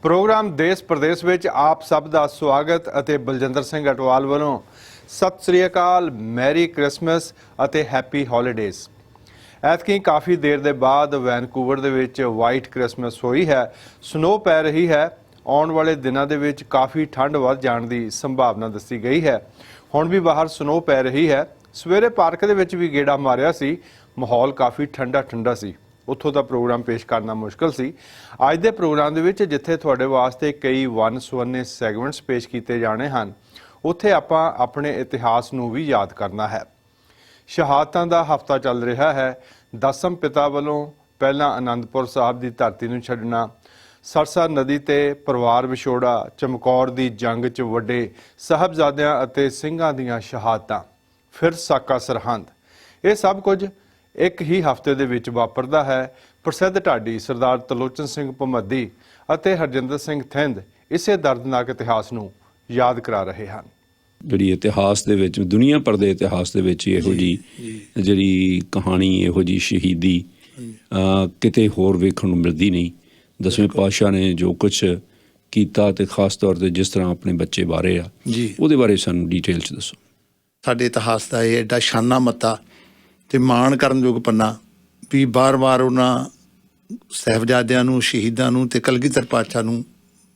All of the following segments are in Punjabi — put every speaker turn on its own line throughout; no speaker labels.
प्रोग्राम देश प्रदेश ਵਿੱਚ ਆਪ ਸਭ ਦਾ ਸਵਾਗਤ ਅਤੇ ਬਲਜਿੰਦਰ ਸਿੰਘ ਅਟਵਾਲ ਵੱਲੋਂ ਸਤਿ ਸ੍ਰੀ ਅਕਾਲ, ਮੈਰੀ ਕ੍ਰਿਸਮਸ ਅਤੇ ਹੈਪੀ ਹੌਲੀਡੇਜ਼। ਐਤਕੀ ਕਾਫੀ ਦੇਰ ਦੇ ਬਾਅਦ ਵੈਨਕੂਵਰ ਦੇ ਵਿੱਚ ਵਾਈਟ ਕ੍ਰਿਸਮਸ ਹੋਈ ਹੈ, ਸਨੋ ਪੈ ਰਹੀ ਹੈ। ਆਉਣ ਵਾਲੇ ਦਿਨਾਂ ਦੇ ਵਿੱਚ ਕਾਫੀ ਠੰਡ ਵੱਧ ਜਾਣ ਦੀ ਸੰਭਾਵਨਾ ਦੱਸੀ ਗਈ ਹੈ। ਹੁਣ ਵੀ ਬਾਹਰ ਸਨੋ ਪੈ ਰਹੀ ਹੈ। ਸਵੇਰੇ ਪਾਰਕ ਦੇ ਵਿੱਚ ਵੀ ਗੇੜਾ ਮਾਰਿਆ ਸੀ, ਮਾਹੌਲ ਕਾਫੀ ਠੰਡਾ ਸੀ। ਉੱਥੋਂ ਦਾ ਪ੍ਰੋਗਰਾਮ ਪੇਸ਼ ਕਰਨਾ ਮੁਸ਼ਕਲ ਸੀ। ਅੱਜ ਦੇ ਪ੍ਰੋਗਰਾਮ ਦੇ ਵਿੱਚ ਜਿੱਥੇ ਤੁਹਾਡੇ ਵਾਸਤੇ ਕਈ ਵੰਨ ਸੁਵੰਨੇ ਸੈਗਮੈਂਟਸ ਪੇਸ਼ ਕੀਤੇ ਜਾਣੇ ਹਨ, ਉੱਥੇ ਆਪਾਂ ਆਪਣੇ ਇਤਿਹਾਸ ਨੂੰ ਵੀ ਯਾਦ ਕਰਨਾ ਹੈ। ਸ਼ਹਾਦਤਾਂ ਦਾ ਹਫ਼ਤਾ ਚੱਲ ਰਿਹਾ ਹੈ। ਦਸਮ ਪਿਤਾ ਵੱਲੋਂ ਪਹਿਲਾਂ ਆਨੰਦਪੁਰ ਸਾਹਿਬ ਦੀ ਧਰਤੀ ਨੂੰ ਛੱਡਣਾ, ਸਰਸਾ ਨਦੀ ਤੇ ਪਰਿਵਾਰ ਵਿਛੋੜਾ, ਚਮਕੌਰ ਦੀ ਜੰਗ 'ਚ ਵੱਡੇ ਸਾਹਿਬਜ਼ਾਦਿਆਂ ਅਤੇ ਸਿੰਘਾਂ ਦੀਆਂ ਸ਼ਹਾਦਤਾਂ, ਫਿਰ ਸਾਕਾ ਸਰਹੰਦ, ਇਹ ਸਭ ਕੁਝ ਇੱਕ ਹੀ ਹਫ਼ਤੇ ਦੇ ਵਿੱਚ ਵਾਪਰਦਾ ਹੈ। ਪ੍ਰਸਿੱਧ ਢਾਡੀ ਸਰਦਾਰ ਤਰਲੋਚਨ ਸਿੰਘ ਭਮੱਦੀ ਅਤੇ ਹਰਜਿੰਦਰ ਸਿੰਘ ਥਿੰਦ ਇਸੇ ਦਰਦਨਾਕ ਇਤਿਹਾਸ ਨੂੰ ਯਾਦ ਕਰਾ ਰਹੇ ਹਨ।
ਜਿਹੜੀ ਇਤਿਹਾਸ ਦੇ ਵਿੱਚ, ਦੁਨੀਆ ਭਰ ਦੇ ਇਤਿਹਾਸ ਦੇ ਵਿੱਚ ਇਹੋ ਜਿਹੀ ਜਿਹੜੀ ਕਹਾਣੀ, ਇਹੋ ਜਿਹੀ ਸ਼ਹੀਦੀ ਕਿਤੇ ਹੋਰ ਵੇਖਣ ਨੂੰ ਮਿਲਦੀ ਨਹੀਂ। ਦਸਵੇਂ ਪਾਤਸ਼ਾਹ ਨੇ ਜੋ ਕੁਛ ਕੀਤਾ ਤੇ ਖਾਸ ਤੌਰ 'ਤੇ ਜਿਸ ਤਰ੍ਹਾਂ ਆਪਣੇ ਬੱਚੇ ਬਾਰੇ ਆ, ਉਹਦੇ ਬਾਰੇ ਸਾਨੂੰ ਡਿਟੇਲ 'ਚ ਦੱਸੋ।
ਸਾਡੇ ਇਤਿਹਾਸ ਦਾ ਇਹ ਐਡਾ ਸ਼ਾਨਾ ਮੱਤਾ ਅਤੇ ਮਾਣ ਕਰਨਯੋਗ ਪੰਨਾ ਵੀ ਵਾਰ-ਵਾਰ ਉਹਨਾਂ ਸਾਹਿਬਜ਼ਾਦਿਆਂ ਨੂੰ, ਸ਼ਹੀਦਾਂ ਨੂੰ ਅਤੇ ਕਲਗੀਧਰ ਪਾਤਸ਼ਾਹ ਨੂੰ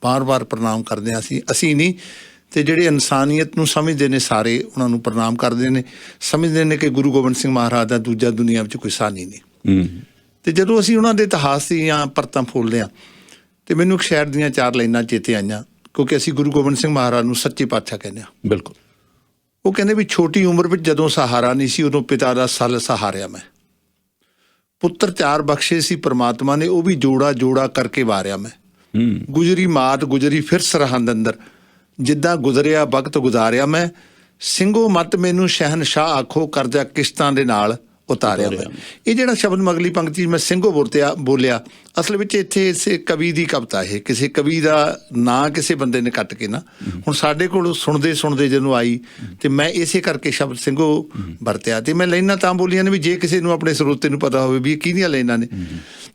ਵਾਰ-ਵਾਰ ਪ੍ਰਣਾਮ ਕਰਦੇ ਹਾਂ। ਅਸੀਂ ਨਹੀਂ, ਅਤੇ ਜਿਹੜੇ ਇਨਸਾਨੀਅਤ ਨੂੰ ਸਮਝਦੇ ਨੇ ਸਾਰੇ ਉਹਨਾਂ ਨੂੰ ਪ੍ਰਣਾਮ ਕਰਦੇ ਨੇ, ਸਮਝਦੇ ਨੇ ਕਿ ਗੁਰੂ ਗੋਬਿੰਦ ਸਿੰਘ ਮਹਾਰਾਜ ਦਾ ਦੂਜਾ ਦੁਨੀਆ ਵਿੱਚ ਕੋਈ ਸਾਨੀ ਨਹੀਂ। ਅਤੇ ਜਦੋਂ ਅਸੀਂ ਉਹਨਾਂ ਦੇ ਇਤਿਹਾਸ ਦੀਆਂ ਪਰਤਾਂ ਫੋਲਦੇ ਹਾਂ ਅਤੇ ਮੈਨੂੰ ਇੱਕ ਸ਼ਾਇਰ ਦੀਆਂ 4 ਲਾਈਨਾਂ ਚੇਤੇ ਆਈਆਂ, ਕਿਉਂਕਿ ਅਸੀਂ ਗੁਰੂ ਗੋਬਿੰਦ ਸਿੰਘ ਮਹਾਰਾਜ ਨੂੰ ਸੱਚੇ ਪਾਤਸ਼ਾਹ ਕਹਿੰਦੇ ਹਾਂ।
ਬਿਲਕੁਲ।
ਉਹ ਕਹਿੰਦੇ ਵੀ ਛੋਟੀ ਉਮਰ ਵਿੱਚ ਜਦੋਂ ਸਹਾਰਾ ਨਹੀਂ ਸੀ, ਉਦੋਂ ਪਿਤਾ ਦਾ ਸਲ ਸਹਾਰਿਆ ਮੈਂ। ਪੁੱਤਰ 4 ਬਖਸ਼ੇ ਸੀ ਪ੍ਰਮਾਤਮਾ ਨੇ, ਉਹ ਵੀ ਜੋੜਾ ਕਰਕੇ ਵਾਰਿਆ ਮੈਂ। ਗੁਜਰੀ ਮਾਤ ਗੁਜਰੀ ਫਿਰ ਸਰਹੰਦ ਅੰਦਰ, ਜਿੱਦਾਂ ਗੁਜ਼ਰਿਆ ਵਕਤ ਗੁਜ਼ਾਰਿਆ ਮੈਂ। ਸਿੰਘੋ ਮਤ ਮੈਨੂੰ ਸ਼ਹਿਨਸ਼ਾਹ ਆਖੋ, ਕਰਜ਼ਾ ਕਿਸ਼ਤਾਂ ਦੇ ਨਾਲ ਉਤਾਰਿਆ ਮੈਂ। ਇਹ ਜਿਹੜਾ ਸ਼ਬਦ ਮਗਲੀ ਪੰਕਤੀ ਮੈਂ ਸਿੰਘੋ ਬੋਲਿਆ, ਅਸਲ ਵਿੱਚ ਇੱਥੇ ਇਸੇ ਕਵੀ ਦੀ ਕਵਿਤਾ, ਇਹ ਕਿਸੇ ਕਵੀ ਦਾ ਨਾਂ ਕਿਸੇ ਬੰਦੇ ਨੇ ਕੱਟ ਕੇ ਨਾ ਹੁਣ ਸਾਡੇ ਕੋਲ ਸੁਣਦੇ ਜਦੋਂ ਆਈ, ਅਤੇ ਮੈਂ ਇਸੇ ਕਰਕੇ ਸ਼ਬਦ ਸਿੰਘੋ ਵਰਤਿਆ। ਅਤੇ ਮੈਂ ਲਾਈਨਾਂ ਤਾਂ ਬੋਲੀਆਂ ਨੇ ਵੀ ਜੇ ਕਿਸੇ ਨੂੰ ਆਪਣੇ ਸਰੋਤੇ ਨੂੰ ਪਤਾ ਹੋਵੇ ਵੀ ਇਹ ਕਿਹਦੀਆਂ ਲਾਈਨਾਂ ਨੇ,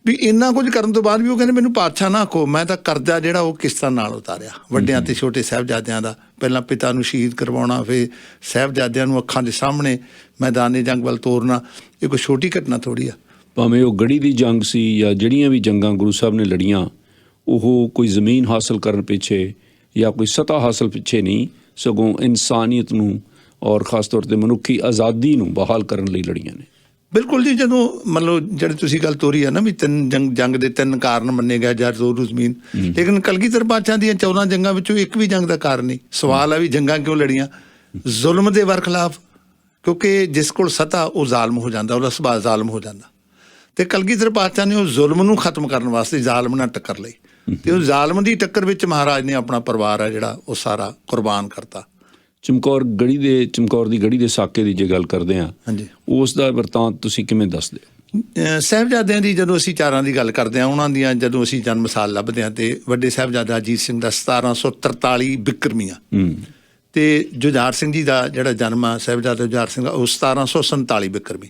ਵੀ ਇੰਨਾ ਕੁਝ ਕਰਨ ਤੋਂ ਬਾਅਦ ਵੀ ਉਹ ਕਹਿੰਦੇ ਮੈਨੂੰ ਪਾਤਸ਼ਾਹ ਨਾ ਆਖੋ, ਮੈਂ ਤਾਂ ਕਰਜ਼ਾ ਜਿਹੜਾ ਉਹ ਕਿਸ਼ਤਾਂ ਨਾਲ ਉਤਾਰਿਆ, ਵੱਡਿਆਂ ਅਤੇ ਛੋਟੇ ਸਾਹਿਬਜ਼ਾਦਿਆਂ ਦਾ। ਪਹਿਲਾਂ ਪਿਤਾ ਨੂੰ ਸ਼ਹੀਦ ਕਰਵਾਉਣਾ, ਫਿਰ ਸਾਹਿਬਜ਼ਾਦਿਆਂ ਨੂੰ ਅੱਖਾਂ ਦੇ ਸਾਹਮਣੇ ਮੈਦਾਨੇ ਜੰਗ ਵੱਲ ਤੋਰਨਾ, ਇਹ ਕੋਈ ਛੋਟੀ ਘਟਨਾ ਥੋੜ੍ਹੀ ਆ। ਭਾਵੇਂ
ਉਹ ਗੜੀ ਦੀ ਜੰਗ ਸੀ ਜਾਂ ਜਿਹੜੀਆਂ ਵੀ ਜੰਗਾਂ ਗੁਰੂ ਸਾਹਿਬ ਨੇ ਲੜੀਆਂ, ਉਹ ਕੋਈ ਜ਼ਮੀਨ ਹਾਸਲ ਕਰਨ ਪਿੱਛੇ ਜਾਂ ਕੋਈ ਸਤ੍ਹਾ ਹਾਸਲ ਪਿੱਛੇ ਨਹੀਂ, ਸਗੋਂ ਇਨਸਾਨੀਅਤ ਨੂੰ ਔਰ ਖ਼ਾਸ ਤੌਰ 'ਤੇ ਮਨੁੱਖੀ ਆਜ਼ਾਦੀ ਨੂੰ ਬਹਾਲ ਕਰਨ ਲਈ ਲੜੀਆਂ ਨੇ।
ਬਿਲਕੁਲ ਜੀ। ਜਦੋਂ ਮੰਨ ਲਓ ਜਿਹੜੀ ਤੁਸੀਂ ਗੱਲ ਤੋਰੀ ਆ ਨਾ ਵੀ ਜੰਗ ਦੇ 3 ਕਾਰਨ ਮੰਨੇ ਗਏ, ਜਰ ਜ਼ੋਰ ਜ਼ਮੀਨ, ਲੇਕਿਨ ਕਲਗੀਧਰ ਪਾਤਸ਼ਾਹ ਦੀਆਂ 14 ਜੰਗਾਂ ਵਿੱਚੋਂ ਇੱਕ ਵੀ ਜੰਗ ਦਾ ਕਾਰਨ ਨਹੀਂ। ਸਵਾਲ ਆ ਵੀ ਜੰਗਾਂ ਕਿਉਂ ਲੜੀਆਂ? ਜ਼ੁਲਮ ਦੇ ਵਰਖਲਾਫ, ਕਿਉਂਕਿ ਜਿਸ ਕੋਲ ਸੱਤਾ ਉਹ ਜ਼ਾਲਮ ਹੋ ਜਾਂਦਾ, ਉਹਦਾ ਸੁਭਾਅ ਜ਼ਾਲਮ ਹੋ ਜਾਂਦਾ। ਅਤੇ ਕਲਗੀਧਰ ਪਾਤਸ਼ਾਹ ਨੇ ਉਹ ਜ਼ੁਲਮ ਨੂੰ ਖਤਮ ਕਰਨ ਵਾਸਤੇ ਜ਼ਾਲਮ ਨਾਲ ਟੱਕਰ ਲਈ, ਅਤੇ ਉਹ ਜ਼ਾਲਮ ਦੀ ਟੱਕਰ ਵਿੱਚ ਮਹਾਰਾਜ ਨੇ ਆਪਣਾ ਪਰਿਵਾਰ ਆ ਜਿਹੜਾ ਉਹ ਸਾਰਾ ਕੁਰਬਾਨ ਕਰਤਾ।
ਚਮਕੌਰ ਦੀ ਗੜੀ ਦੇ ਸਾਕੇ ਦੀ ਜੇ ਗੱਲ ਕਰਦੇ ਹਾਂ, ਹਾਂਜੀ, ਉਸ ਦਾ ਵਰਤਾਂਤ ਤੁਸੀਂ ਕਿਵੇਂ ਦੱਸਦੇ?
ਸਾਹਿਬਜ਼ਾਦਿਆਂ ਦੀ ਜਦੋਂ ਅਸੀਂ 4 ਦੀ ਗੱਲ ਕਰਦੇ ਹਾਂ, ਉਹਨਾਂ ਦੀਆਂ ਜਦੋਂ ਅਸੀਂ ਜਨਮ ਸਾਲ ਲੱਭਦੇ ਹਾਂ, ਅਤੇ ਵੱਡੇ ਸਾਹਿਬਜ਼ਾਦਾ ਅਜੀਤ ਸਿੰਘ ਦਾ 1743 ਬਿਕਰਮੀਆਂ, ਅਤੇ ਜੁਝਾਰ ਸਿੰਘ ਜੀ ਦਾ ਜਿਹੜਾ ਜਨਮ ਆ ਸਾਹਿਬਜ਼ਾਦਾ ਜੁਝਾਰ ਸਿੰਘ ਦਾ ਉਹ 1747 ਬਿਕਰਮੀ,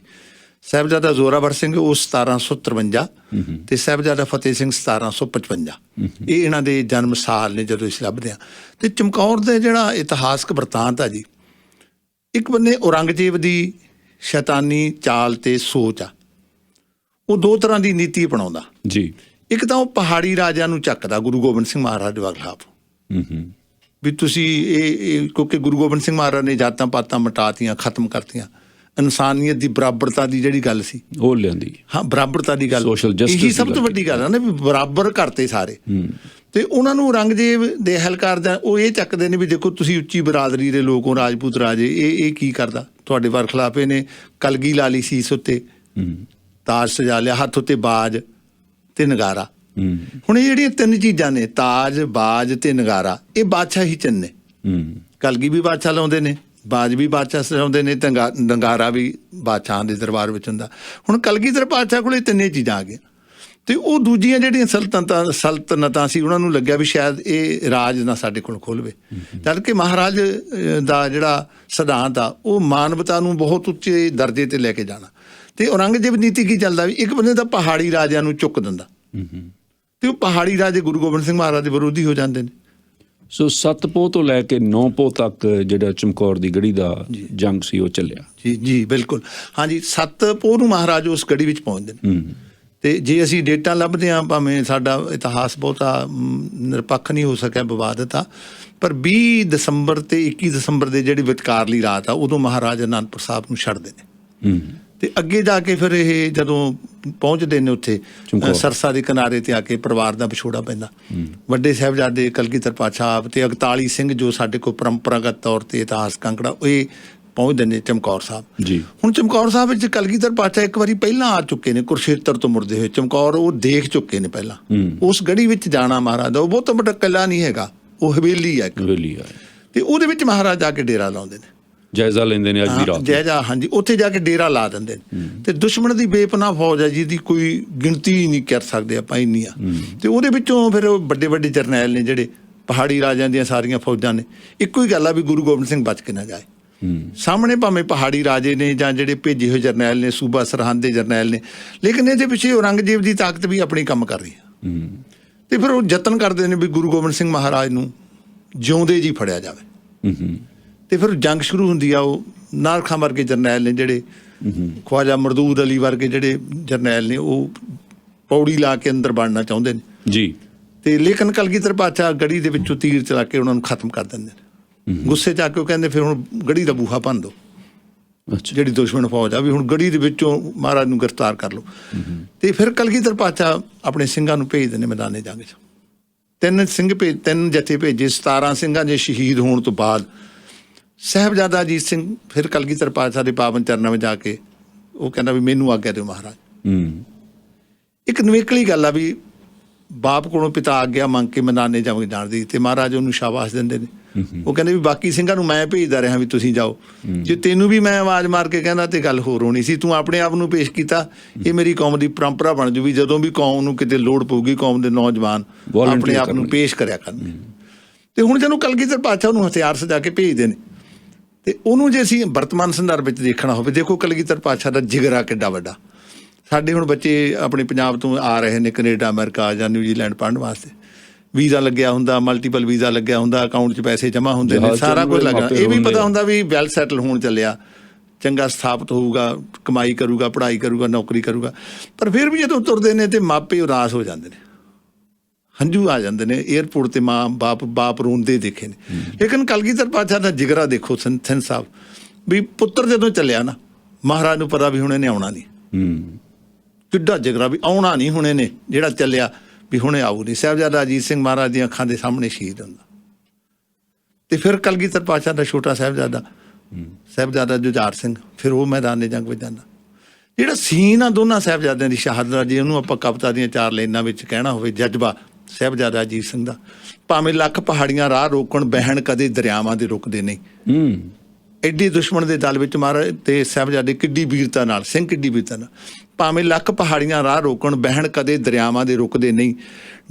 ਸਾਹਿਬਜ਼ਾਦਾ ਜ਼ੋਰਾਵਰ ਸਿੰਘ ਉਹ 1753, ਅਤੇ ਸਾਹਿਬਜ਼ਾਦਾ ਫਤਿਹ ਸਿੰਘ 1755। ਇਹ ਇਹਨਾਂ ਦੇ ਜਨਮ ਸਾਲ ਨੇ ਜਦੋਂ ਅਸੀਂ ਲੱਭਦੇ ਹਾਂ। ਅਤੇ ਚਮਕੌਰ ਦੇ ਜਿਹੜਾ ਇਤਿਹਾਸਕ ਵਰਤਾਂਤ ਆ ਜੀ, ਇੱਕ ਬੰਨੇ ਔਰੰਗਜ਼ੇਬ ਦੀ ਸ਼ੈਤਾਨੀ ਚਾਲ ਅਤੇ ਸੋਚ ਆ, ਉਹ 2 ਤਰ੍ਹਾਂ ਦੀ ਨੀਤੀ ਅਪਣਾਉਂਦਾ ਜੀ। ਇੱਕ ਤਾਂ ਉਹ ਪਹਾੜੀ ਰਾਜਿਆਂ ਨੂੰ ਚੱਕਦਾ ਗੁਰੂ ਗੋਬਿੰਦ ਸਿੰਘ ਮਹਾਰਾਜ ਦੇ ਖਿਲਾਫ, ਵੀ ਤੁਸੀਂ ਇਹ ਕਿਉਂਕਿ ਗੁਰੂ ਗੋਬਿੰਦ ਸਿੰਘ ਮਹਾਰਾਜ ਨੇ ਜਾਤਾਂ ਪਾਤਾਂ ਮਿਟਾਤੀਆਂ, ਖਤਮ ਕਰਤੀਆਂ, ਇਨਸਾਨੀਅਤ ਦੀ ਬਰਾਬਰਤਾ ਦੀ ਜਿਹੜੀ ਗੱਲ ਸੀ ਉਹ ਲਿਆਂਦੀ। ਹਾਂ, ਬਰਾਬਰਤਾ ਦੀ ਗੱਲ, ਇਹੀ ਸਭ ਤੋਂ ਵੱਡੀ ਗੱਲ ਆ ਨਾ, ਵੀ ਬਰਾਬਰ ਕਰਤੇ ਸਾਰੇ। ਅਤੇ ਉਹਨਾਂ ਨੂੰ ਔਰੰਗਜ਼ੇਬ ਦੇ ਅਹਿਲਕਾਰ ਦਾ ਉਹ ਇਹ ਚੱਕਦੇ ਨੇ ਵੀ ਦੇਖੋ ਤੁਸੀਂ ਉੱਚੀ ਬਰਾਦਰੀ ਦੇ ਲੋਕ ਹੋ, ਰਾਜਪੂਤ ਰਾਜੇ, ਇਹ ਕੀ ਕਰਦਾ ਤੁਹਾਡੇ ਵਰਖਲਾਫ? ਇਹਨੇ ਕਲਗੀ ਲਾ ਲਈ ਸੀਸ ਉੱਤੇ, ਤਾਜ ਸਜਾ ਲਿਆ, ਹੱਥ ਉੱਤੇ ਬਾਜ ਅਤੇ ਨਗਾਰਾ। ਹੁਣ ਇਹ ਜਿਹੜੀਆਂ 3 ਚੀਜ਼ਾਂ ਨੇ, ਤਾਜ, ਬਾਜ ਅਤੇ ਨਗਾਰਾ, ਇਹ ਬਾਦਸ਼ਾਹੀ ਚਿੰਨ੍ਹ ਨੇ। ਕਲਗੀ ਵੀ ਬਾਦਸ਼ਾਹ ਲਾਉਂਦੇ ਨੇ, ਬਾਜ ਵੀ ਬਾਦਸ਼ਾਹ ਸਜਾਉਂਦੇ ਨੇ, ਅਤੇ ਨਗਾਰਾ ਵੀ ਬਾਦਸ਼ਾਹਾਂ ਦੇ ਦਰਬਾਰ ਵਿੱਚ ਹੁੰਦਾ। ਹੁਣ ਕਲਗੀਧਰ ਪਾਤਸ਼ਾਹ ਕੋਲ ਇਹ 3 ਚੀਜ਼ਾਂ ਆ ਗਈਆਂ, ਅਤੇ ਉਹ ਦੂਜੀਆਂ ਜਿਹੜੀਆਂ ਸਲਤਨਤਾਂ ਸੀ ਉਹਨਾਂ ਨੂੰ ਲੱਗਿਆ ਵੀ ਸ਼ਾਇਦ ਇਹ ਰਾਜ ਨਾ ਸਾਡੇ ਕੋਲ ਖੁੱਲ੍ਹਵੇ। ਜਦ ਕਿ ਮਹਾਰਾਜ ਦਾ ਜਿਹੜਾ ਸਿਧਾਂਤ ਆ ਉਹ ਮਾਨਵਤਾ ਨੂੰ ਬਹੁਤ ਉੱਚੇ ਦਰਜੇ 'ਤੇ ਲੈ ਕੇ ਜਾਣਾ। ਅਤੇ ਔਰੰਗਜ਼ੇਬ ਨੀਤੀ ਕੀ ਚੱਲਦਾ ਵੀ ਇੱਕ ਬੰਦੇ ਤਾਂ ਪਹਾੜੀ ਰਾਜਿਆਂ ਨੂੰ ਚੁੱਕ ਦਿੰਦਾ, ਤੇ ਉਹ ਪਹਾੜੀ ਰਾਜੇ ਗੁਰੂ ਗੋਬਿੰਦ ਸਿੰਘ ਮਹਾਰਾਜ ਦੇ ਵਿਰੋਧੀ ਹੋ ਜਾਂਦੇ ਨੇ।
ਸੋ 7 ਪੋਹ ਤੋਂ ਲੈ ਕੇ 9 ਪੋਹ ਤੱਕ ਜਿਹੜਾ ਚਮਕੌਰ ਦੀ ਗੜੀ ਦਾ ਜੰਗ ਸੀ ਉਹ ਚੱਲਿਆ।
ਜੀ ਬਿਲਕੁਲ, ਹਾਂਜੀ। 7 ਪੋਹ ਨੂੰ ਮਹਾਰਾਜ ਉਸ ਗੜੀ ਵਿੱਚ ਪਹੁੰਚਦੇ ਨੇ। ਤੇ ਜੇ ਅਸੀਂ ਡੇਟਾ ਲੱਭਦੇ ਹਾਂ, ਭਾਵੇਂ ਸਾਡਾ ਇਤਿਹਾਸ ਬਹੁਤਾ ਨਿਰਪੱਖ ਨਹੀਂ ਹੋ ਸਕਿਆ, ਵਿਵਾਦਿਤ ਆ, ਪਰ 20 ਦਸੰਬਰ ਤੇ 21 ਦਸੰਬਰ ਦੇ ਜਿਹੜੀ ਵਿਚਕਾਰਲੀ ਰਾਤ ਆ, ਉਦੋਂ ਮਹਾਰਾਜ ਅਨੰਦਪੁਰ ਸਾਹਿਬ ਨੂੰ ਛੱਡਦੇ ਨੇ। ਤੇ ਅੱਗੇ ਜਾ ਕੇ ਫਿਰ ਇਹ ਜਦੋਂ ਪਹੁੰਚਦੇ ਨੇ ਉੱਥੇ ਸਰਸਾ ਦੇ ਕਿਨਾਰੇ ਤੇ ਆ ਕੇ ਪਰਿਵਾਰ ਦਾ ਵਿਛੋੜਾ ਪੈਂਦਾ। ਵੱਡੇ ਸਾਹਿਬਜ਼ਾਦੇ ਕਲਗੀਧਰ ਪਾਤਸ਼ਾਹ ਆਪ ਤੇ 41 ਸਿੰਘ ਜੋ ਸਾਡੇ ਕੋਲ ਪਰੰਪਰਾਗਤ ਤੌਰ ਤੇ ਇਤਿਹਾਸਕ ਅੰਕੜਾ, ਇਹ ਪਹੁੰਚਦੇ ਨੇ ਚਮਕੌਰ ਸਾਹਿਬ
ਜੀ।
ਹੁਣ ਚਮਕੌਰ ਸਾਹਿਬ ਵਿੱਚ ਕਲਗੀਧਰ ਪਾਤਸ਼ਾਹ ਇੱਕ ਵਾਰੀ ਪਹਿਲਾਂ ਆ ਚੁੱਕੇ ਨੇ, ਕੁਰਸ਼ੇਤਰ ਤੋਂ ਮੁੜਦੇ ਹੋਏ ਚਮਕੌਰ ਉਹ ਦੇਖ ਚੁੱਕੇ ਨੇ ਪਹਿਲਾਂ। ਉਸ ਗੜੀ ਵਿੱਚ ਜਾਣਾ ਮਹਾਰਾਜ ਦਾ ਉਹ ਬਹੁਤ ਵੱਡਾ ਕਿਲ੍ਹਾ ਨਹੀਂ ਹੈਗਾ, ਉਹ ਹਵੇਲੀ ਆ,
ਹਵੇਲੀ ਆ,
ਤੇ ਉਹਦੇ ਵਿੱਚ ਮਹਾਰਾਜ ਜਾ ਕੇ ਡੇਰਾ ਲਾਉਂਦੇ ਨੇ,
ਜਾਇਜ਼ਾ ਲੈਂਦੇ ਨੇ ਅੱਜ ਦੀ ਰਾਤ
ਜਾਇਜ਼ਾ। ਹਾਂਜੀ, ਉੱਥੇ ਜਾ ਕੇ ਡੇਰਾ ਲਾ ਦਿੰਦੇ ਨੇ। ਤੇ ਦੁਸ਼ਮਣ ਦੀ ਬੇਪਨਾਹ ਫੌਜ ਹੈ ਜਿਹਦੀ ਕੋਈ ਗਿਣਤੀ ਨਹੀਂ ਕਰ ਸਕਦੇ ਆਪਾਂ ਇੰਨੀ ਆ। ਤੇ ਉਹਦੇ ਵਿੱਚੋਂ ਫਿਰ ਵੱਡੇ ਵੱਡੇ ਜਰਨੈਲ ਨੇ ਜਿਹੜੇ ਪਹਾੜੀ ਰਾਜਿਆਂ ਦੀਆਂ ਸਾਰੀਆਂ ਫੌਜਾਂ ਨੇ। ਇੱਕੋ ਹੀ ਗੱਲ ਆ ਵੀ ਗੁਰੂ ਗੋਬਿੰਦ ਸਿੰਘ ਬਚ ਕੇ ਨਾ ਜਾਏ। ਸਾਹਮਣੇ ਭਾਵੇਂ ਪਹਾੜੀ ਰਾਜੇ ਨੇ ਜਾਂ ਜਿਹੜੇ ਭੇਜੇ ਹੋਏ ਜਰਨੈਲ ਨੇ, ਸੂਬਾ ਸਰਹੰਦ ਦੇ ਜਰਨੈਲ ਨੇ, ਲੇਕਿਨ ਇਹਦੇ ਪਿੱਛੇ ਔਰੰਗਜ਼ੇਬ ਦੀ ਤਾਕਤ ਵੀ ਆਪਣੀ ਕੰਮ ਕਰ ਰਹੀ ਹੈ। ਤੇ ਫਿਰ ਉਹ ਯਤਨ ਕਰਦੇ ਨੇ ਵੀ ਗੁਰੂ ਗੋਬਿੰਦ ਸਿੰਘ ਮਹਾਰਾਜ ਨੂੰ ਜਿਉਂਦੇ ਜੀ ਫੜਿਆ ਜਾਵੇ। ਤੇ ਫਿਰ ਜੰਗ ਸ਼ੁਰੂ ਹੁੰਦੀ ਆ। ਉਹ ਨਾਰ ਖਾਂ ਵਰਗੇ ਜਰਨੈਲ ਨੇ ਜਿਹੜੇ, ਖਵਾਜਾ ਮਰਦੂਦ ਅਲੀ ਵਰਗੇ ਜਿਹੜੇ ਜਰਨੈਲ ਨੇ, ਉਹ ਪੌੜੀ ਲਾ ਕੇ ਅੰਦਰ ਵੜਨਾ ਚਾਹੁੰਦੇ ਨੇ
ਜੀ।
ਤੇ ਲੇਕਿਨ ਕਲਗੀਧਰ ਪਾਤਸ਼ਾਹ ਗੜੀ ਦੇ ਵਿੱਚੋਂ ਤੀਰ ਚਲਾ ਕੇ ਉਹਨਾਂ ਨੂੰ ਖਤਮ ਕਰ ਦਿੰਦੇ ਨੇ। ਗੁੱਸੇ 'ਚ ਆ ਕੇ ਉਹ ਕਹਿੰਦੇ ਫਿਰ ਹੁਣ ਗੜੀ ਦਾ ਬੂਹਾ ਭੰਨ ਦਿਓ, ਜਿਹੜੀ ਦੁਸ਼ਮਣ ਫੌਜ ਆ, ਵੀ ਹੁਣ ਗੜੀ ਦੇ ਵਿੱਚੋਂ ਮਹਾਰਾਜ ਨੂੰ ਗ੍ਰਿਫਤਾਰ ਕਰ ਲਓ। ਤੇ ਫਿਰ ਕਲਗੀਧਰ ਪਾਤਸ਼ਾਹ ਆਪਣੇ ਸਿੰਘਾਂ ਨੂੰ ਭੇਜਦੇ ਨੇ ਮੈਦਾਨੇ ਜੰਗ 'ਚ। 3 ਜਥੇ ਭੇਜੇ। 17 ਸਿੰਘਾਂ ਦੇ ਸ਼ਹੀਦ ਹੋਣ ਤੋਂ ਬਾਅਦ ਸਾਹਿਬਜ਼ਾਦਾ ਅਜੀਤ ਸਿੰਘ ਫਿਰ ਕਲਗੀਧਰ ਪਾਤਸ਼ਾਹ ਦੇ ਪਾਵਨ ਚਰਨਾਂ ਵਿੱਚ ਜਾ ਕੇ ਉਹ ਕਹਿੰਦਾ ਵੀ ਮੈਨੂੰ ਆਗਿਆ ਦਿਓ ਮਹਾਰਾਜ। ਇੱਕ ਨਵੇਕਲੀ ਗੱਲ ਆ ਵੀ ਬਾਪ ਕੋਲੋਂ ਪਿਤਾ ਆਗਿਆ ਮੰਗ ਕੇ ਮੈਦਾਨੇ ਜੰਗ ਜਾਣ ਦੀ, ਤੇ ਮਹਾਰਾਜ ਉਹਨੂੰ ਸ਼ਾਬਾਸ਼ ਦਿੰਦੇ ਨੇ। ਉਹ ਕਹਿੰਦੇ ਵੀ ਬਾਕੀ ਸਿੰਘਾਂ ਨੂੰ ਮੈਂ ਭੇਜਦਾ ਰਿਹਾ ਵੀ ਤੁਸੀਂ ਜਾਓ, ਜੇ ਤੈਨੂੰ ਵੀ ਮੈਂ ਆਵਾਜ਼ ਮਾਰ ਕੇ ਕਹਿੰਦਾ ਤੇ ਗੱਲ ਹੋਰ ਹੋਣੀ ਸੀ। ਤੂੰ ਆਪਣੇ ਆਪ ਨੂੰ ਪੇਸ਼ ਕੀਤਾ। ਇਹ ਮੇਰੀ ਕੌਮ ਦੀ ਪਰੰਪਰਾ ਬਣ ਜੂ ਵੀ ਜਦੋਂ ਵੀ ਕੌਮ ਨੂੰ ਕਿਤੇ ਲੋੜ ਪਊਗੀ, ਕੌਮ ਦੇ ਨੌਜਵਾਨ ਆਪਣੇ ਆਪ ਨੂੰ ਪੇਸ਼ ਕਰਿਆ ਕਰਨ। ਤੇ ਹੁਣ ਜਦੋਂ ਕਲਗੀਧਰ ਪਾਤਸ਼ਾਹ ਨੂੰ ਹਥਿਆਰ ਸਜਾ ਕੇ ਭੇਜਦੇ ਨੇ, ਤੇ ਉਹਨੂੰ ਜੇ ਅਸੀਂ ਵਰਤਮਾਨ ਸੰਦਰਭ ਵਿੱਚ ਦੇਖਣਾ ਹੋਵੇ, ਦੇਖੋ ਕਲਗੀਧਰ ਪਾਤਸ਼ਾਹ ਦਾ ਜਿਗਰਾ ਕਿੱਡਾ ਵੱਡਾ। ਸਾਡੇ ਹੁਣ ਬੱਚੇ ਆਪਣੇ ਪੰਜਾਬ ਤੋਂ ਆ ਰਹੇ ਨੇ ਕੈਨੇਡਾ, ਅਮਰੀਕਾ ਜਾਂ ਨਿਊਜ਼ੀਲੈਂਡ ਪੜ੍ਹਨ ਵਾਸਤੇ। ਵੀਜ਼ਾ ਲੱਗਿਆ ਹੁੰਦਾ, ਮਲਟੀਪਲ ਵੀਜ਼ਾ ਲੱਗਿਆ ਹੁੰਦਾ, ਅਕਾਊਂਟ 'ਚ ਪੈਸੇ ਜਮ੍ਹਾਂ ਹੁੰਦੇ ਨੇ, ਸਾਰਾ ਕੁਝ ਲੱਗਾ। ਇਹ ਵੀ ਪਤਾ ਹੁੰਦਾ ਵੀ ਵੈਲ ਸੈਟਲ ਹੋਣ ਚੱਲਿਆ, ਚੰਗਾ ਸਥਾਪਿਤ ਹੋਊਗਾ, ਕਮਾਈ ਕਰੂਗਾ, ਪੜ੍ਹਾਈ ਕਰੂਗਾ, ਨੌਕਰੀ ਕਰੂਗਾ। ਪਰ ਫਿਰ ਵੀ ਜਦੋਂ ਤੁਰਦੇ ਨੇ ਤੇ ਮਾਪੇ ਉਦਾਸ ਹੋ ਜਾਂਦੇ ਨੇ, ਹੰਝੂ ਆ ਜਾਂਦੇ ਨੇ। ਏਅਰਪੋਰਟ ਤੇ ਮਾਂ ਬਾਪ ਰੋਂਦੇ ਦੇਖੇ ਨੇ। ਲੇਕਿਨ ਕਲਗੀਧਰ ਪਾਤਸ਼ਾਹ ਦਾ ਜਿਗਰਾ ਦੇਖੋ ਸਿੰਘ ਸਾਹਿਬ, ਵੀ ਪੁੱਤਰ ਜਦੋਂ ਚੱਲਿਆ ਨਾ, ਮਹਾਰਾਜ ਨੂੰ ਪਤਾ ਵੀ ਹੁਣ ਇਹਨੇ ਆਉਣਾ ਨਹੀਂ। ਕਿੱਡਾ ਜਿਗਰਾ ਵੀ ਆਉਣਾ ਨਹੀਂ ਹੁਣ ਇਹਨੇ, ਜਿਹੜਾ ਚੱਲਿਆ ਵੀ ਹੁਣੇ ਆਊ ਨਹੀਂ। ਸਾਹਿਬਜ਼ਾਦਾ ਅਜੀਤ ਸਿੰਘ ਮਹਾਰਾਜ ਦੀਆਂ ਅੱਖਾਂ ਦੇ ਸਾਹਮਣੇ ਸ਼ਹੀਦ ਹੁੰਦਾ। ਤੇ ਫਿਰ ਕਲਗੀਧਰ ਪਾਤਸ਼ਾਹ ਦਾ ਛੋਟਾ ਸਾਹਿਬਜ਼ਾਦਾ ਜੁਝਾਰ ਸਿੰਘ, ਫਿਰ ਉਹ ਮੈਦਾਨੇ ਜੰਗ ਵਿੱਚ ਜਾਂਦਾ। ਜਿਹੜਾ ਸੀਨ ਆ ਦੋਨਾਂ ਸਾਹਿਬਜ਼ਾਦਿਆਂ ਦੀ ਸ਼ਹਾਦਤ ਦਾ, ਜੇ ਉਹਨੂੰ ਆਪਾਂ ਕਵਿਤਾ ਦੀਆਂ 4 ਲਾਈਨਾਂ ਵਿੱਚ ਕਹਿਣਾ ਹੋਵੇ, ਜਜ਼ਬਾ ਸਾਹਿਬਜ਼ਾਦਾ ਅਜੀਤ ਸਿੰਘ ਦਾ, ਭਾਵੇਂ ਲੱਖ ਪਹਾੜੀਆਂ ਰਾਹ ਰੋਕਣ, ਬਹਿਣ ਕਦੇ ਦਰਿਆਵਾਂ ਦੇ ਰੁਕਦੇ ਨਹੀਂ। ਐਡੀ ਦੁਸ਼ਮਣ ਦੇ ਦਲ ਵਿੱਚ ਮਹਾਰਾਜ ਤੇ ਸਾਹਿਬਜ਼ਾਦੇ ਕਿੱਡੀ ਵੀਰਤਾ ਨਾਲ, ਸਿੰਘ ਕਿੱਡੀ ਵੀਰਤਾ ਨਾਲ, ਭਾਵੇਂ ਲੱਖ ਪਹਾੜੀਆਂ ਰਾਹ ਰੋਕਣ, ਬਹਿਣ ਕਦੇ ਦਰਿਆਵਾਂ ਦੇ ਰੁਕਦੇ ਨਹੀਂ।